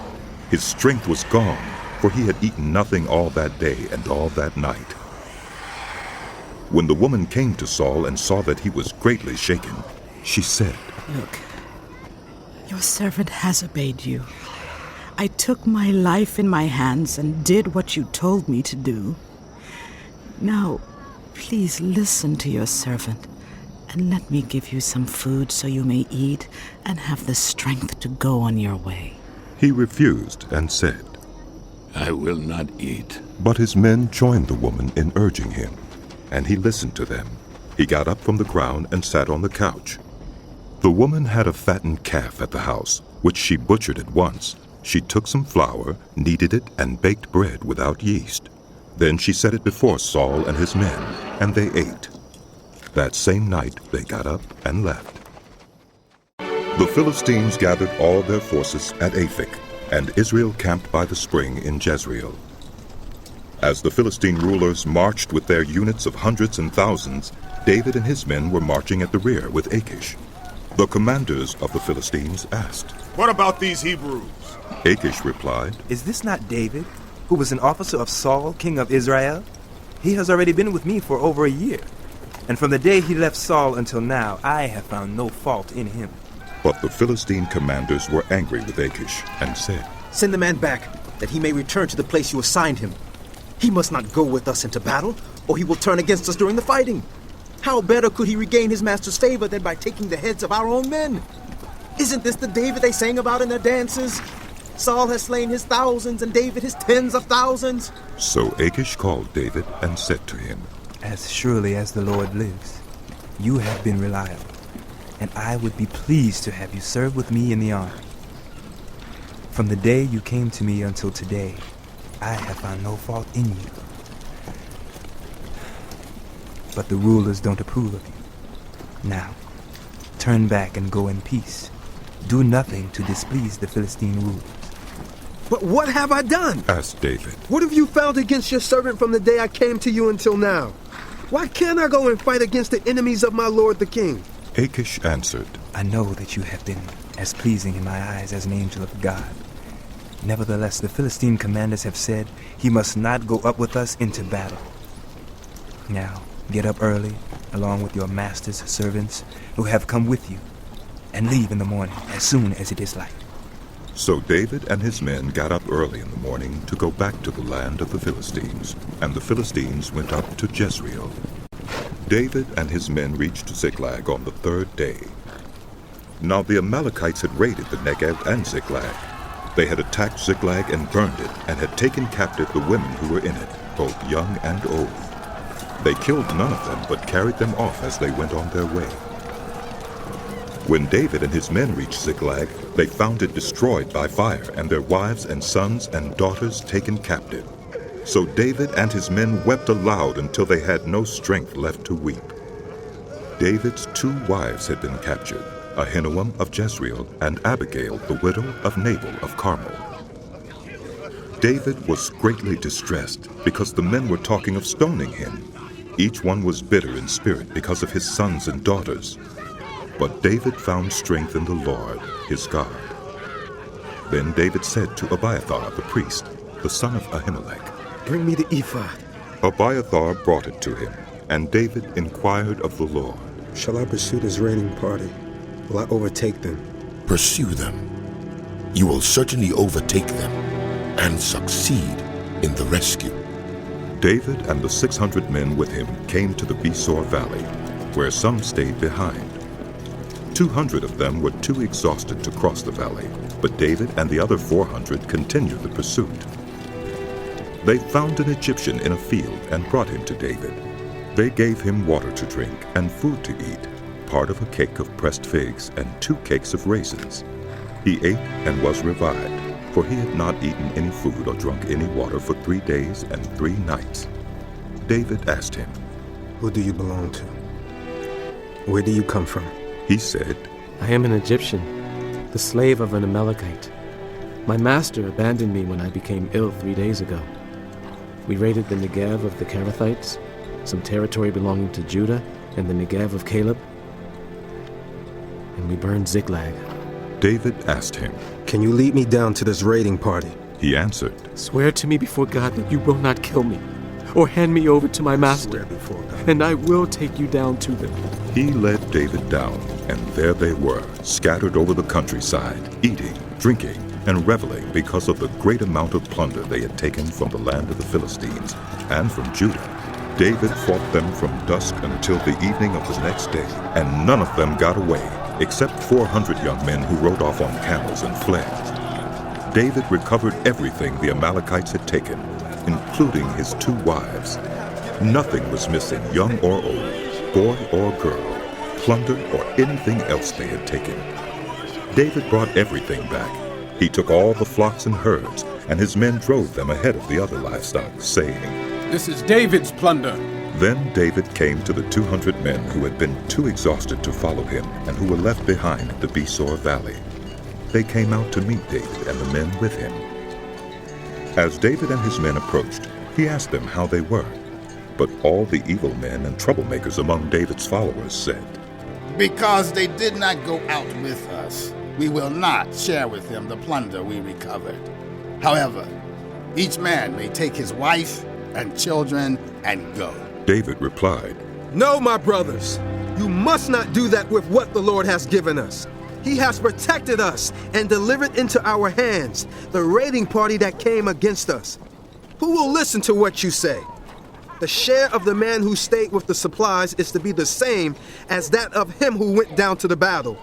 S1: His strength was gone, for he had eaten nothing all that day and all that night. When the woman came to Saul and saw that he was greatly shaken, she said,
S20: "Look, your servant has obeyed you. I took my life in my hands and did what you told me to do. Now, please listen to your servant and let me give you some food so you may eat and have the strength to go on your way."
S1: He refused and said,
S22: "I will not eat."
S1: But his men joined the woman in urging him, and he listened to them. He got up from the ground and sat on the couch. The woman had a fattened calf at the house, which she butchered at once. She took some flour, kneaded it, and baked bread without yeast. Then she set it before Saul and his men, and they ate. That same night they got up and left. The Philistines gathered all their forces at Aphek, and Israel camped by the spring in Jezreel. As the Philistine rulers marched with their units of hundreds and thousands, David and his men were marching at the rear with Achish. The commanders of the Philistines asked,
S5: "What about these Hebrews?"
S1: Achish replied,
S23: "Is this not David, who was an officer of Saul, king of Israel? He has already been with me for over a year, and from the day he left Saul until now, I have found no fault in him."
S1: But the Philistine commanders were angry with Achish and said,
S6: "Send the man back, that he may return to the place you assigned him. He must not go with us into battle, or he will turn against us during the fighting. How better could he regain his master's favor than by taking the heads of our own men? Isn't this the David they sang about in their dances? Saul has slain his thousands, and David his tens of thousands."
S1: So Achish called David and said to him,
S23: "As surely as the Lord lives, you have been reliable, and I would be pleased to have you serve with me in the army. From the day you came to me until today, I have found no fault in you. But the rulers don't approve of you. Now, turn back and go in peace. Do nothing to displease the Philistine rulers."
S11: "But what have I done?"
S1: asked David.
S11: "What have you found against your servant from the day I came to you until now? Why can't I go and fight against the enemies of my lord the king?"
S1: Achish answered,
S23: "I know that you have been as pleasing in my eyes as an angel of God. Nevertheless, the Philistine commanders have said he must not go up with us into battle. Now, get up early, along with your master's servants who have come with you, and leave in the morning as soon as it is light."
S1: So David and his men got up early in the morning to go back to the land of the Philistines, and the Philistines went up to Jezreel. David and his men reached Ziklag on the third day. Now the Amalekites had raided the Negev and Ziklag. They had attacked Ziklag and burned it, and had taken captive the women who were in it, both young and old. They killed none of them, but carried them off as they went on their way. When David and his men reached Ziklag, they found it destroyed by fire, and their wives and sons and daughters taken captive. So David and his men wept aloud until they had no strength left to weep. David's 2 wives had been captured, Ahinoam of Jezreel and Abigail, the widow of Nabal of Carmel. David was greatly distressed because the men were talking of stoning him. Each one was bitter in spirit because of his sons and daughters. But David found strength in the Lord, his God. Then David said to Abiathar the priest, the son of Ahimelech,
S11: "Bring me the ephod."
S1: Abiathar brought it to him, and David inquired of the Lord,
S11: "Shall I pursue this raiding party? Will I overtake them?"
S13: "Pursue them. You will certainly overtake them and succeed in the rescue."
S1: David and the 600 men with him came to the Besor Valley, where some stayed behind. 200 of them were too exhausted to cross the valley, but David and the other 400 continued the pursuit. They found an Egyptian in a field and brought him to David. They gave him water to drink and food to eat, part of a cake of pressed figs and 2 cakes of raisins. He ate and was revived, for he had not eaten any food or drunk any water for 3 days and 3 nights. David asked him,
S11: "Who do you belong to? Where do you come from?"
S1: He said,
S18: "I am an Egyptian, the slave of an Amalekite. My master abandoned me when I became ill 3 days ago. We raided the Negev of the Kerethites, some territory belonging to Judah, and the Negev of Caleb, and we burned Ziklag.
S1: David asked him,
S11: "Can you lead me down to this raiding party?"
S1: He answered,
S18: "Swear to me before God that you will not kill me, or hand me over to my master, and I will take you down to them."
S1: He led David down, and there they were, scattered over the countryside, eating, drinking, and reveling because of the great amount of plunder they had taken from the land of the Philistines and from Judah. David fought them from dusk until the evening of the next day, and none of them got away, except 400 young men who rode off on camels and fled. David recovered everything the Amalekites had taken, including his 2 wives. Nothing was missing, young or old, boy or girl, plunder or anything else they had taken. David brought everything back. He took all the flocks and herds, and his men drove them ahead of the other livestock, saying,
S5: "This is David's plunder."
S1: Then David came to the 200 men who had been too exhausted to follow him and who were left behind at the Besor Valley. They came out to meet David and the men with him. As David and his men approached, he asked them how they were. But all the evil men and troublemakers among David's followers said,
S10: "Because they did not go out with us, we will not share with them the plunder we recovered. However, each man may take his wife and children and go."
S1: David replied,
S19: "No, my brothers, you must not do that with what the Lord has given us. He has protected us and delivered into our hands the raiding party that came against us. Who will listen to what you say? The share of the man who stayed with the supplies is to be the same as that of him who went down to the battle.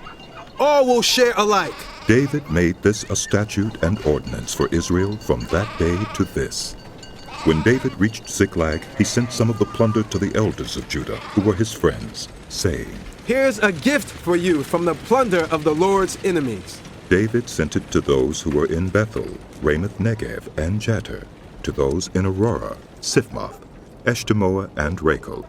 S19: All will share alike."
S1: David made this a statute and ordinance for Israel from that day to this. When David reached Ziklag, he sent some of the plunder to the elders of Judah, who were his friends, saying,
S19: "Here's a gift for you from the plunder of the Lord's enemies."
S1: David sent it to those who were in Bethel, Ramoth Negev, and Jattir, to those in Aurora, Siphmoth, Eshtemoa, and Rachel,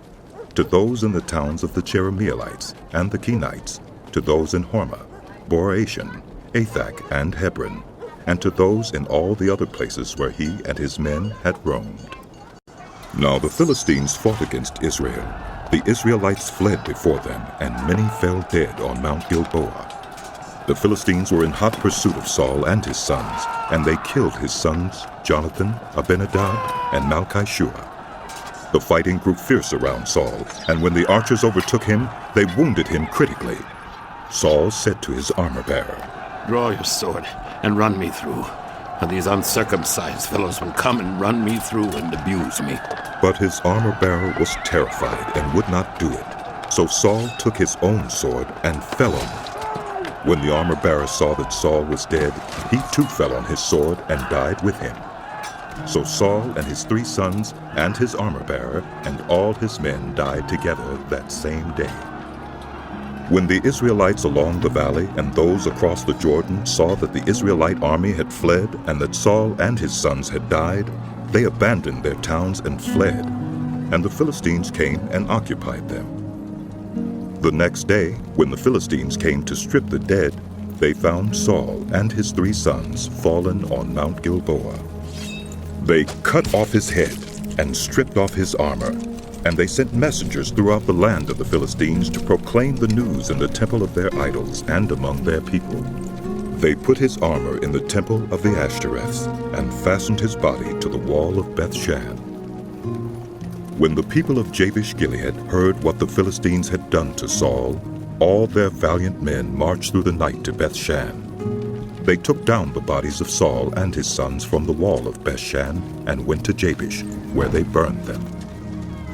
S1: to those in the towns of the Jerahmeelites and the Kenites, to those in Hormah, Borazhan, Athak, and Hebron, and to those in all the other places where he and his men had roamed. Now the Philistines fought against Israel. The Israelites fled before them, and many fell dead on Mount Gilboa. The Philistines were in hot pursuit of Saul and his sons, and they killed his sons Jonathan, Abinadab, and Malchishua. The fighting grew fierce around Saul, and when the archers overtook him, they wounded him critically. Saul said to his armor-bearer,
S22: "Draw your sword and run me through, or these uncircumcised fellows will come and run me through and abuse me."
S1: But his armor-bearer was terrified and would not do it. So Saul took his own sword and fell on it. When the armor-bearer saw that Saul was dead, he too fell on his sword and died with him. So Saul and his 3 sons and his armor-bearer and all his men died together that same day. When the Israelites along the valley and those across the Jordan saw that the Israelite army had fled and that Saul and his sons had died, they abandoned their towns and fled, and the Philistines came and occupied them. The next day, when the Philistines came to strip the dead, they found Saul and his 3 sons fallen on Mount Gilboa. They cut off his head and stripped off his armor, and they sent messengers throughout the land of the Philistines to proclaim the news in the temple of their idols and among their people. They put his armor in the temple of the Ashtoreths and fastened his body to the wall of Bethshan. When the people of Jabesh Gilead heard what the Philistines had done to Saul, all their valiant men marched through the night to Bethshan. They took down the bodies of Saul and his sons from the wall of Bethshan and went to Jabesh, where they burned them.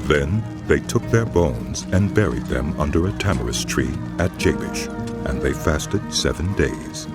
S1: Then they took their bones and buried them under a tamarisk tree at Jabesh, and they fasted 7 days.